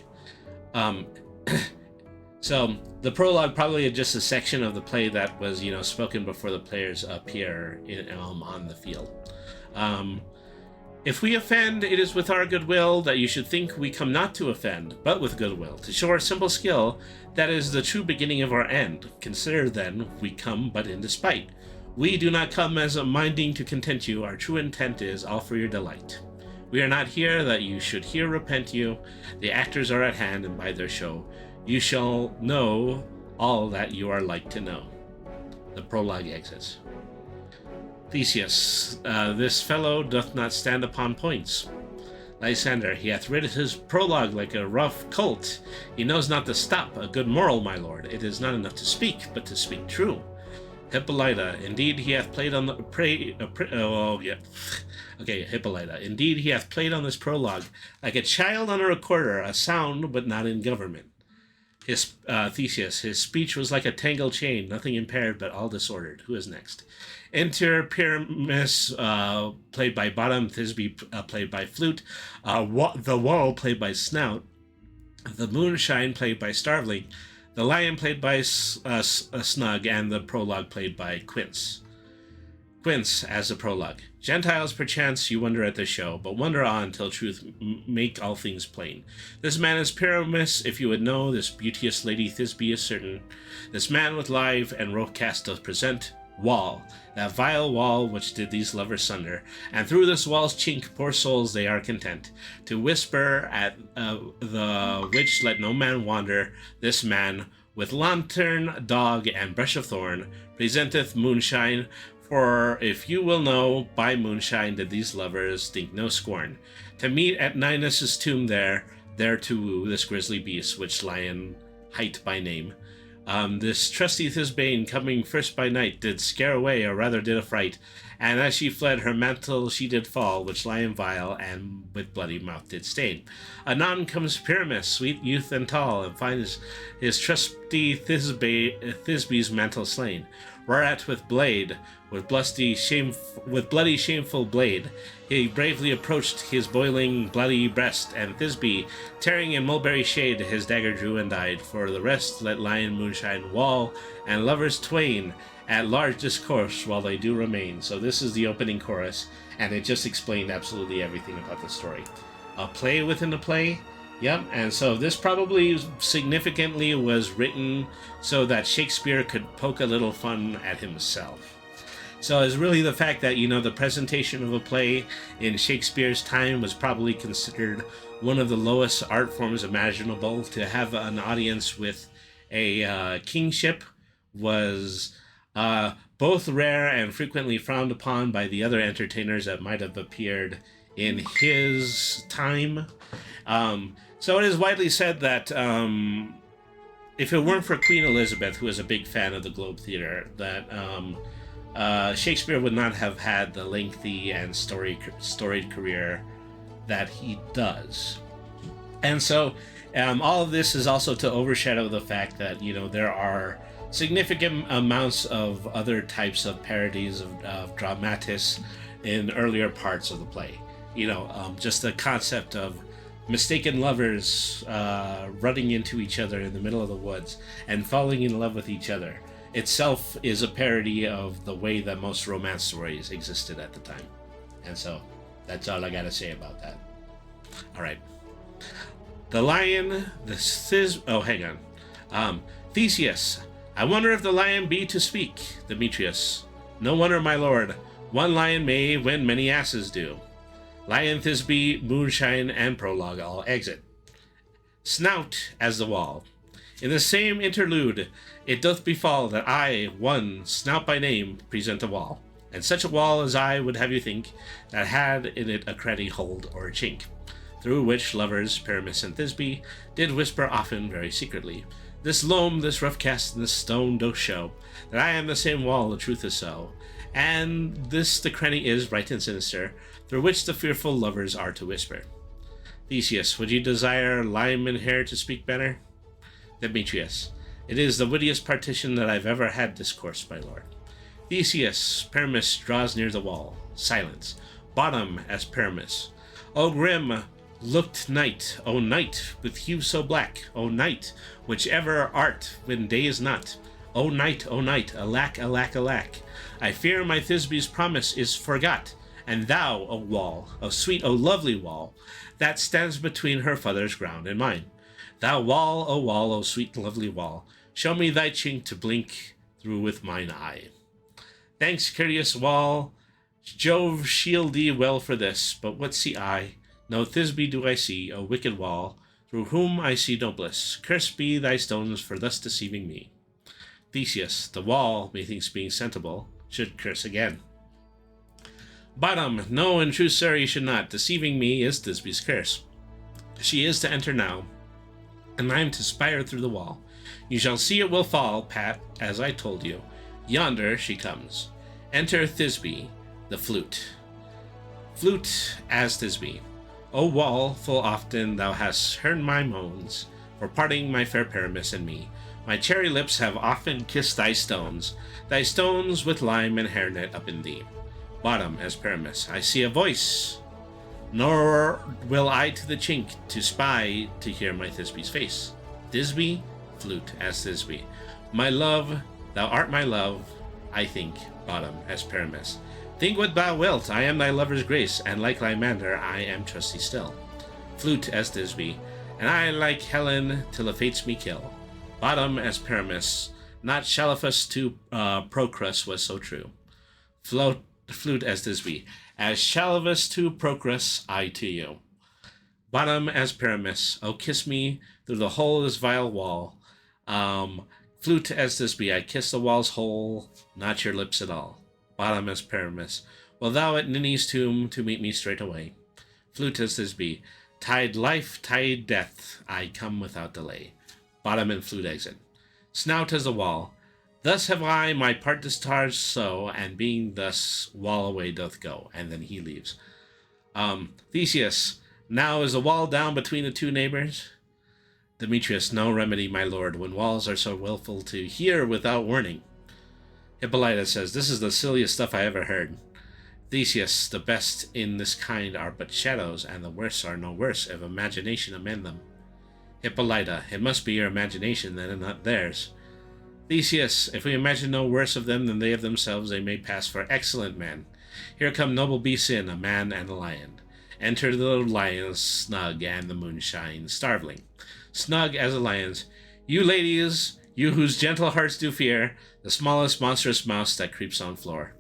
So the prologue probably is just a section of the play that was, spoken before the players appear on the field. If we offend, it is with our goodwill that you should think we come not to offend, but with goodwill, to show our simple skill, that is the true beginning of our end. Consider then, we come but in despite. We do not come as a minding to content you, our true intent is all for your delight. We are not here that you should here repent you, the actors are at hand, and by their show, you shall know all that you are like to know. The prologue exits. Theseus, this fellow doth not stand upon points. Lysander, he hath read his prologue like a rough colt. He knows not to stop. A good moral, my lord. It is not enough to speak, but to speak true. Hippolyta, indeed he hath played on the Hippolyta, indeed he hath played on this prologue like a child on a recorder, a sound but not in government. His Theseus, his speech was like a tangled chain, nothing impaired but all disordered. Who is next? Enter Pyramus, played by Bottom, Thisbe, played by Flute, the Wall, played by Snout, the Moonshine, played by Starveling, the Lion, played by Snug, and the Prologue, played by Quince. Quince, as the Prologue. Gentiles, perchance you wonder at the show, but wonder on till truth make all things plain. This man is Pyramus, if you would know, this beauteous lady Thisbe is certain. This man with live and rough cast doth present Wall, that vile wall which did these lovers sunder, and through this wall's chink, poor souls, they are content to whisper at the which let no man wander. This man, with lantern, dog, and brush of thorn, presenteth moonshine, for if you will know, by moonshine did these lovers think no scorn, to meet at Ninus' tomb there to woo this grisly beast, which Lion hight by name. This trusty Thisbane, coming first by night, did scare away, or rather did affright, And as she fled, her mantle she did fall, which lion vile, and with bloody mouth did stain. Anon comes Pyramus, sweet youth and tall, and finds his trusty Thisbe's mantle slain. Whereat with bloody shameful blade, he bravely approached his boiling bloody breast, and Thisbe, tearing in mulberry shade, his dagger drew and died. For the rest let lion moonshine wall, and lovers twain at large discourse while they do remain. So this is the opening chorus, and it just explained absolutely everything about the story. A play within a play. Yep, and so this probably significantly was written so that Shakespeare could poke a little fun at himself. So it's really the fact that, the presentation of a play in Shakespeare's time was probably considered one of the lowest art forms imaginable. To have an audience with a kingship was both rare and frequently frowned upon by the other entertainers that might have appeared in his time. So it is widely said that if it weren't for Queen Elizabeth, who was a big fan of the Globe Theatre, that Shakespeare would not have had the lengthy and storied career that he does. And so all of this is also to overshadow the fact that, there are significant amounts of other types of parodies of dramatis in earlier parts of the play. Just the concept of mistaken lovers running into each other in the middle of the woods and falling in love with each other itself is a parody of the way that most romance stories existed at the time. And so that's all I gotta say about that. All right. The lion, Theseus. I wonder if the lion be to speak. Demetrius. No wonder, my lord. One lion may when many asses do. Lion, Thisbe, moonshine, and prologue all exit. Snout as the wall. In the same interlude, it doth befall that I, one, Snout by name, present a wall, and such a wall as I would have you think, that had in it a cranny hold or a chink, through which lovers, Pyramus and Thisbe, did whisper often very secretly, this loam, this rough cast, and this stone doth show, that I am the same wall, the truth is so, and this the cranny is, right and sinister, through which the fearful lovers are to whisper. Theseus, would you desire lineman hair to speak better? Demetrius, it is the wittiest partition that I've ever had discourse, my lord. Theseus, Pyramus draws near the wall. Silence. Bottom as Pyramus. O grim looked night, O night, with hue so black, O night, which ever art when day is not. O night, alack, alack, alack. I fear my Thisbe's promise is forgot, and thou, O wall, O sweet, O lovely wall, that stands between her father's ground and mine. Thou wall, O sweet, lovely wall, show me thy chink to blink through with mine eye. Thanks, courteous wall, Jove shield thee well for this, but what see I? No Thisbe do I see, O wicked wall, through whom I see no bliss. Cursed be thy stones for thus deceiving me. Theseus, the wall, methinks being sensible, should curse again. Bottom, no, in truth, sir, you should not. Deceiving me is Thisbe's curse. She is to enter now, and I am to spire through the wall. You shall see it will fall, Pat, as I told you. Yonder she comes. Enter Thisbe, the flute. Flute as Thisbe. O wall, full often thou hast heard my moans, for parting my fair Pyramus and me. My cherry lips have often kissed thy stones with lime and hairnet up in thee. Bottom as Pyramus, I see a voice, nor will I to the chink to spy to hear my Thisbe's face. Thisbe, flute as Thisbe. My love, thou art my love, I think. Bottom as Pyramus. Think what thou wilt, I am thy lover's grace, and like Lymander I am trusty still. Flute as Thisbe, and I like Helen till the fates me kill. Bottom as Pyramus, not Shalaphus to Procrus was so true. Flute as Thisbe, as Shalaphus to Procrus, I to you. Bottom as Pyramus, oh kiss me through the hole of this vile wall. Flute as Thisbe, I kiss the wall's hole, not your lips at all. Bottom as Pyramus, will thou at Ninny's tomb to meet me straightway. Flute as Thisbe, tide life, tide death, I come without delay. Bottom and flute exit. Snout as the wall, Thus have I my part discharged so, and being thus wall away doth go. And then he leaves. Theseus, now is the wall down between the two neighbors? Demetrius, no remedy, my lord, when walls are so willful to hear without warning. Hippolyta says, this is the silliest stuff I ever heard. Theseus, the best in this kind are but shadows, and the worst are no worse if imagination amend them. Hippolyta, it must be your imagination then, and not theirs. Theseus, if we imagine no worse of them than they of themselves, they may pass for excellent men. Here come noble beasts in, a man and a lion. Enter the little lions, Snug and the moonshine, starveling. Snug as a lion's. You ladies, you whose gentle hearts do fear, the smallest monstrous mouse that creeps on floor,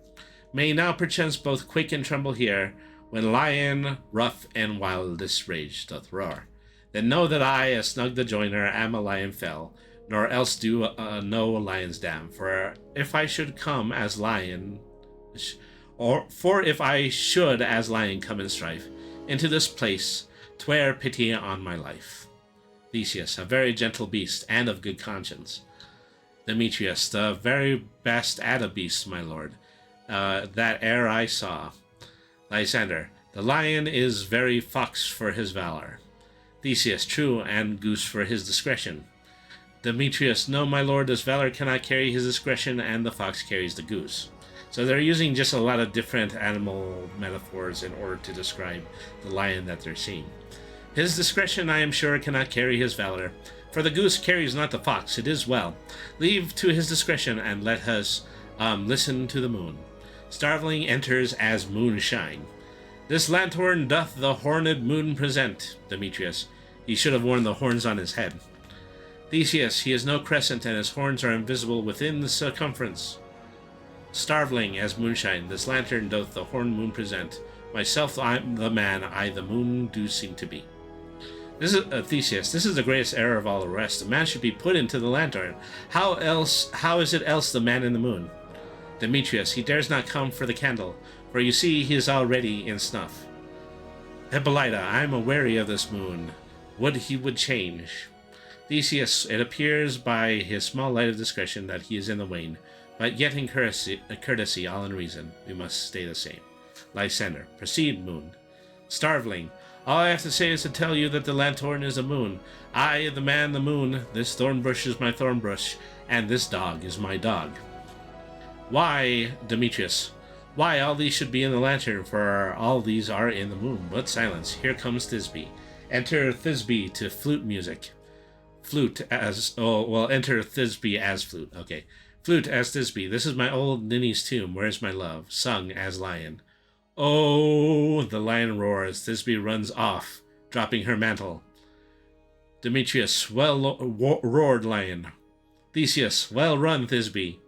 may now perchance both quake and tremble here, when lion rough and wildest rage doth roar. Then know that I, as Snug the joiner, am a lion fell, nor else do know a lion's dam. For if I should come as lion, if I should as lion come in strife into this place, 'twere pity on my life. Theseus, a very gentle beast, and of good conscience. Demetrius, the very best at a beast, my lord, that e'er I saw. Lysander, the lion is very fox for his valor. Theseus, true, and goose for his discretion. Demetrius, no, my lord, this valor cannot carry his discretion, and the fox carries the goose. So they're using just a lot of different animal metaphors in order to describe the lion that they're seeing. His discretion, I am sure, cannot carry his valor, for the goose carries not the fox. It is well. Leave to his discretion, and let us listen to the moon. Starveling enters as moonshine. This lanthorn doth the horned moon present. Demetrius, he should have worn the horns on his head. Theseus, he is no crescent, and his horns are invisible within the circumference. Starveling as moonshine, this lantern doth the horned moon present. Myself I am the man, I the moon do seem to be. This is Theseus, this is the greatest error of all the rest. A man should be put into the lantern. How is it else the man in the moon? Demetrius, he dares not come for the candle, for you see he is already in snuff. Hippolyta, I am aweary of this moon. Would he would change. Theseus, it appears by his small light of discretion that he is in the wane, but yet in courtesy, all in reason, we must stay the same. Lysander, proceed, moon. Starveling, all I have to say is to tell you that the lanthorn is a moon. I, the man, the moon, this thorn bush is my thorn bush, and this dog is my dog. Why, Demetrius, why all these should be in the lantern, for all these are in the moon. But silence, here comes Thisbe. Enter Thisbe to flute music. Enter Thisbe as flute, okay. Flute as Thisbe, this is my old ninny's tomb, where's my love, sung as lion. Oh, the lion roars, Thisbe runs off, dropping her mantle. Demetrius, well roared lion. Theseus, well run, Thisbe.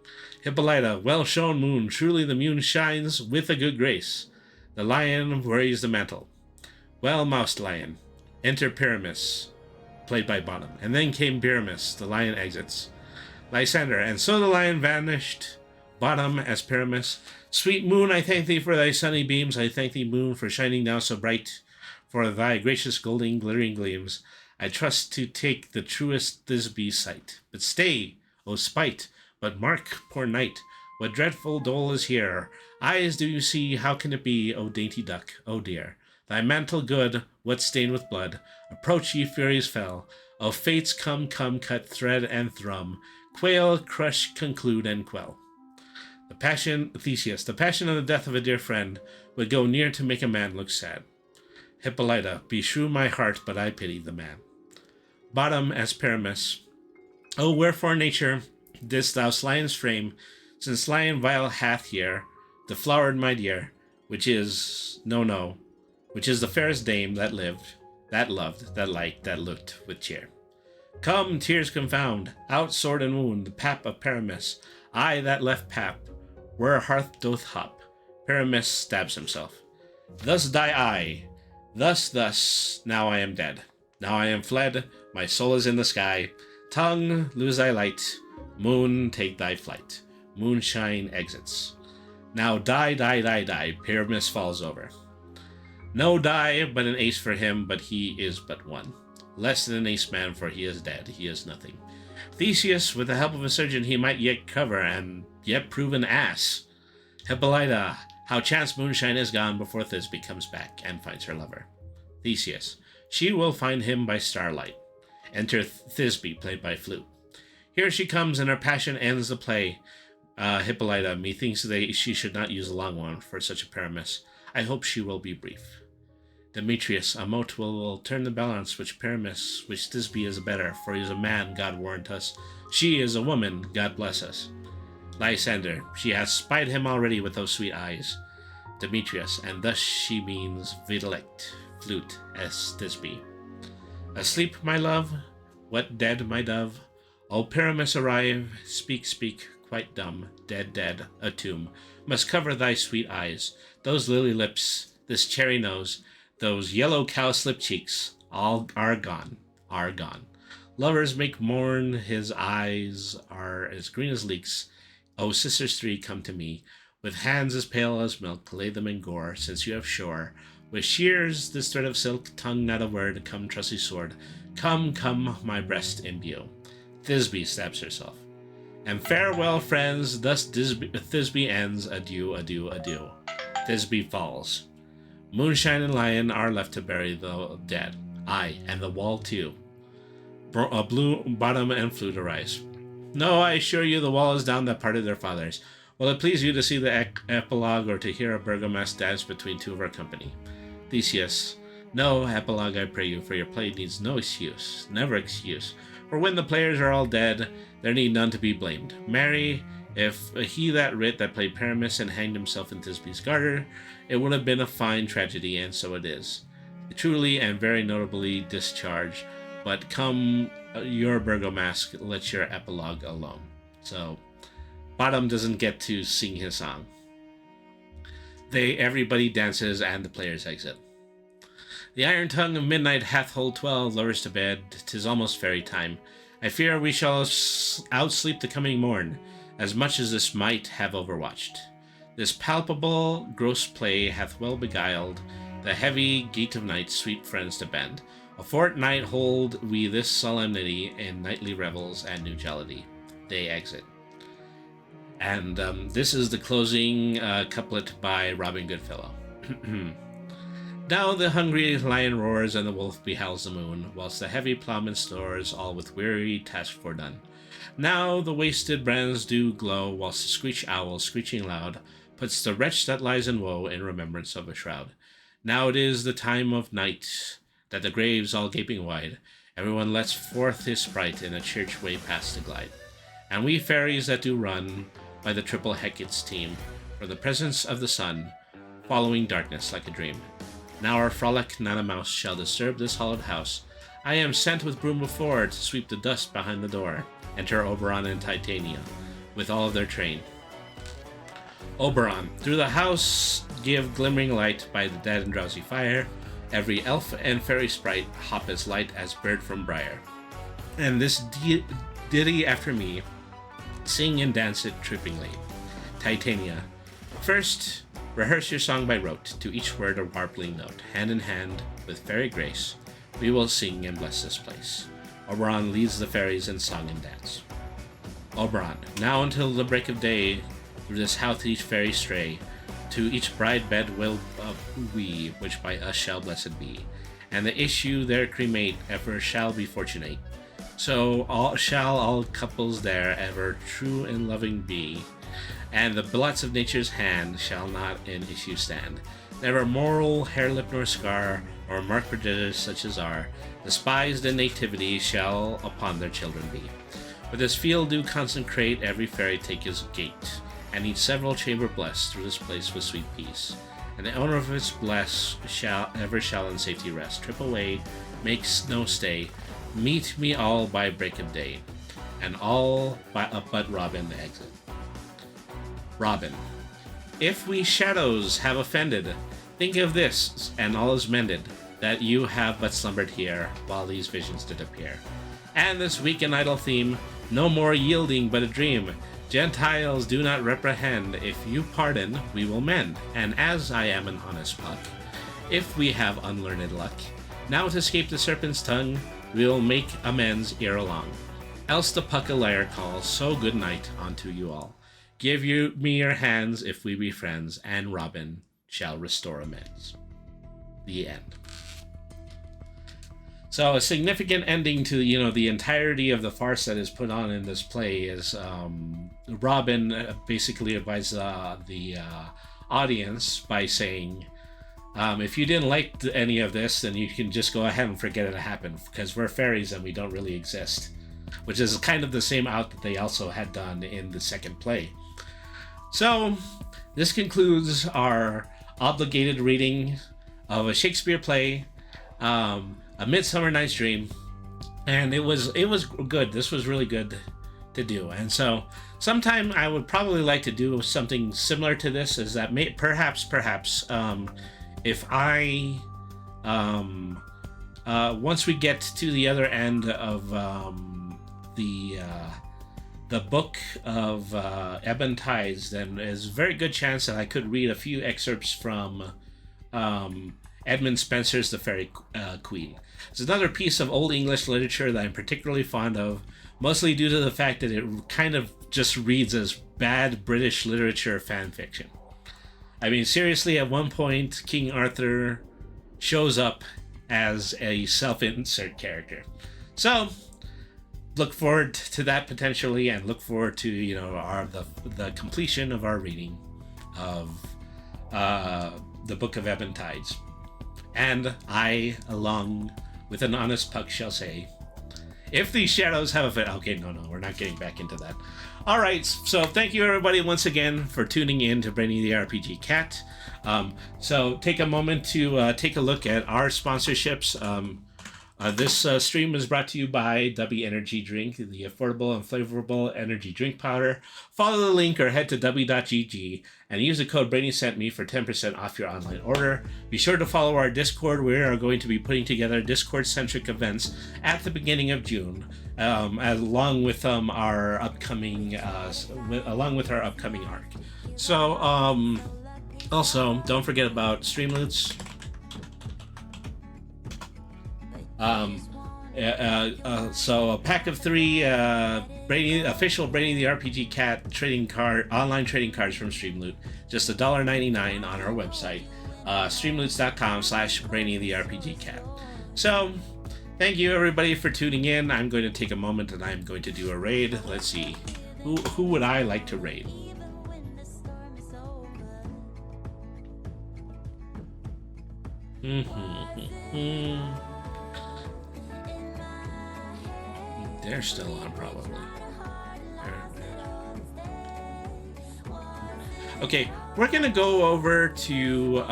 Hippolyta, well shown moon, truly the moon shines with a good grace. The lion raised the mantle. Well moused lion. Enter Pyramus, played by Bottom. And then came Pyramus, the lion exits. Lysander, and so the lion vanished. Bottom as Pyramus. Sweet moon, I thank thee for thy sunny beams. I thank thee, moon, for shining now so bright. For thy gracious golden glittering gleams. I trust to take the truest Thisbe's sight. But stay, O spite! But mark, poor knight, what dreadful dole is here. Eyes do you see, how can it be, O dainty duck, O dear? Thy mantle good, what stained with blood? Approach, ye furies fell. O fates, come, cut thread and thrum. Quail, crush, conclude, and quell. The passion, Theseus, the passion of the death of a dear friend would go near to make a man look sad. Hippolyta, beshrew my heart, but I pity the man. Bottom as Pyramus. O wherefore, nature, didst thou lion's frame, since lion vile hath here deflowered my dear, which is which is the fairest dame that lived, that loved, that liked, that looked with cheer. Come, tears confound, out sword and wound, the pap of Pyramus, I that left pap, where hearth doth hop. Pyramus stabs himself. Thus die I, thus, now I am dead. Now I am fled, my soul is in the sky. Tongue, lose thy light, moon, take thy flight. Moonshine exits. Now die, Pyramus falls over. No die, but an ace for him, but he is but one. Less than an ace man, for he is dead, he is nothing. Theseus, with the help of a surgeon he might yet cover, and yet prove an ass. Hippolyta, how chance moonshine is gone before Thisbe comes back and finds her lover. Theseus, she will find him by starlight. Enter Thisbe, played by Flute. Here she comes, and her passion ends the play. Hippolyta, methinks she should not use a long one for such a Paramus. I hope she will be brief. Demetrius, a mote will turn the balance, which Paramus, which Thisbe is better, for he is a man, God warrant us. She is a woman, God bless us. Lysander, she hath spied him already with those sweet eyes. Demetrius, and thus she means vidilect. Flute, S. Thisbe. Asleep, my love? What dead, my dove? O Paramus, arrive, speak, quite dumb, dead, a tomb, must cover thy sweet eyes, those lily lips, this cherry nose, those yellow cowslip cheeks, all are gone. Lovers make mourn, his eyes are as green as leeks. O sisters three, come to me, with hands as pale as milk, lay them in gore, since you have shore. With shears, this thread of silk, tongue not a word, come trusty sword, come, my breast imbue. Thisbe stabs herself. And farewell, friends, thus Thisbe ends, adieu. Thisbe falls. Moonshine and Lion are left to bury the dead. Aye, and the wall too. Blue Bottom and Flute arise. No, I assure you the wall is down that parted their fathers. Will it please you to see the epilogue or to hear a burgomask dance between two of our company? Theseus, no, epilogue, I pray you, for your play needs no excuse, never excuse. For when the players are all dead, there need none to be blamed. Marry, if he that writ that played Paramus and hanged himself in Thisbe's garter, it would have been a fine tragedy, and so it is. Truly and very notably discharged, but come your burgomask, let your epilogue alone. So, Bottom doesn't get to sing his song. Everybody dances and the players exit. The iron tongue of midnight hath hold 12 lovers to bed. 'Tis almost fairy time. I fear we shall outsleep the coming morn, as much as this might have overwatched. This palpable gross play hath well beguiled the heavy gate of night, sweet friends to bend. A fortnight hold we this solemnity in nightly revels and new jollity. They exit. And this is the closing couplet by Robin Goodfellow. Now the hungry lion roars and the wolf beholds the moon, whilst the heavy ploughman snores, all with weary task fordone. Now the wasted brands do glow, whilst the screech owl, screeching loud, puts the wretch that lies in woe in remembrance of a shroud. Now it is the time of night, that the graves all gaping wide, everyone lets forth his sprite in a church way past to glide. And we fairies that do run by the triple Hecate's team, from the presence of the sun, following darkness like a dream. Now our frolic not a mouse shall disturb this hallowed house. I am sent with broom before to sweep the dust behind the door. Enter Oberon and Titania, with all of their train. Oberon, through the house give glimmering light by the dead and drowsy fire. Every elf and fairy sprite hop as light as bird from briar. And this ditty after me, sing and dance it trippingly. Titania, first, rehearse your song by rote, to each word a warpling note. Hand in hand, with fairy grace, we will sing and bless this place. Oberon leads the fairies in song and dance. Oberon, now until the break of day, through this house each fairy stray, to each bride bed will we, which by us shall blessed be, and the issue there cremate ever shall be fortunate. So shall all couples there ever true and loving be, and the blots of nature's hand shall not in issue stand. Never moral hair lip nor scar, or mark prodigious such as are, despised in nativity shall upon their children be. For this field do consecrate, every fairy take his gate, and each several chamber bless through this place with sweet peace. And the owner of its bless shall in safety rest. Trip away, makes no stay, meet me all by break of day, and all but Robin the exit. Robin, if we shadows have offended, think of this, and all is mended, that you have but slumbered here, while these visions did appear. And this weak and idle theme, no more yielding but a dream. Gentiles, do not reprehend, if you pardon, we will mend. And as I am an honest puck, if we have unlearned luck, now to escape the serpent's tongue, we'll make amends ere long. else the puckalair calls, so good night unto you all. Give me your hands if we be friends, and Robin shall restore amends. The end. So a significant ending to, the entirety of the farce that is put on in this play is Robin basically advises the audience by saying, if you didn't like any of this, then you can just go ahead and forget it happened, because we're fairies and we don't really exist. Which is kind of the same out that they also had done in the second play. So this concludes our obligated reading of a Shakespeare play, A Midsummer Night's Dream, and it was good. This was really good to do, and so sometime I would probably like to do something similar to this. Is that perhaps if I once we get to the other end of the book of Ebon Tides, then there's a very good chance that I could read a few excerpts from Edmund Spenser's The Fairy Queen. It's another piece of Old English literature that I'm particularly fond of, mostly due to the fact that it kind of just reads as bad British literature fan fiction. I mean, seriously, at one point, King Arthur shows up as a self-insert character. So, look forward to that potentially, and look forward to, the completion of our reading of the Book of Ebon Tides. And I, along with an honest puck, shall say, if these shadows have a fit... Okay, no, we're not getting back into that. All right, so thank you everybody once again for tuning in to Brainy the RPG Cat. So take a moment to take a look at our sponsorships. This stream is brought to you by Dubby Energy Drink, the affordable and flavorful energy drink powder. Follow the link or head to dubby.gg and use the code BrainySentMe for 10% off your online order. Be sure to follow our Discord. We are going to be putting together Discord-centric events at the beginning of June, along with our upcoming arc. So, also, don't forget about streamloots. So a pack of 3 official Brainy the RPG Cat online trading cards from Streamloot, just $1.99 on our website, streamloots.com/Brainy the RPG Cat. So thank you everybody for tuning in. I'm going to take a moment and I'm going to do a raid. Let's see, who would I like to raid? They're still on, probably. Okay, we're gonna go over to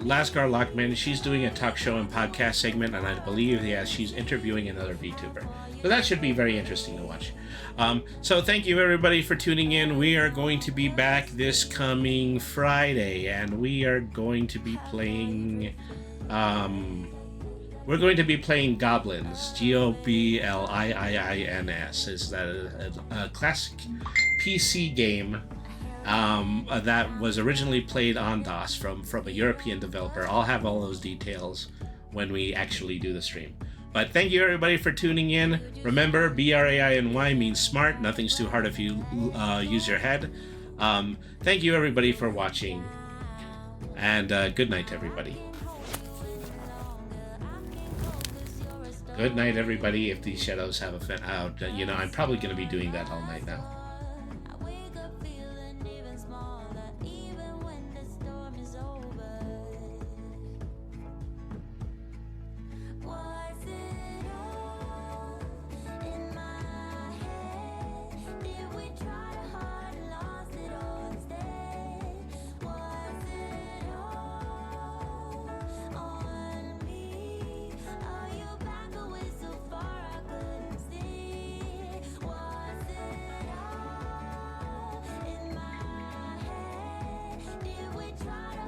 Lasgar Lockman. She's doing a talk show and podcast segment, and I believe, she's interviewing another VTuber. So that should be very interesting to watch. So thank you everybody for tuning in. We are going to be back this coming Friday, and we are going to be playing... we're going to be playing Goblins, Gobliins. Is that a classic PC game that was originally played on DOS from a European developer. I'll have all those details when we actually do the stream. But thank you everybody for tuning in. Remember, BRAINY means smart. Nothing's too hard if you use your head. Thank you everybody for watching, and good night everybody. Good night, everybody. If these shadows have a fit out, I'm probably going to be doing that all night now. Try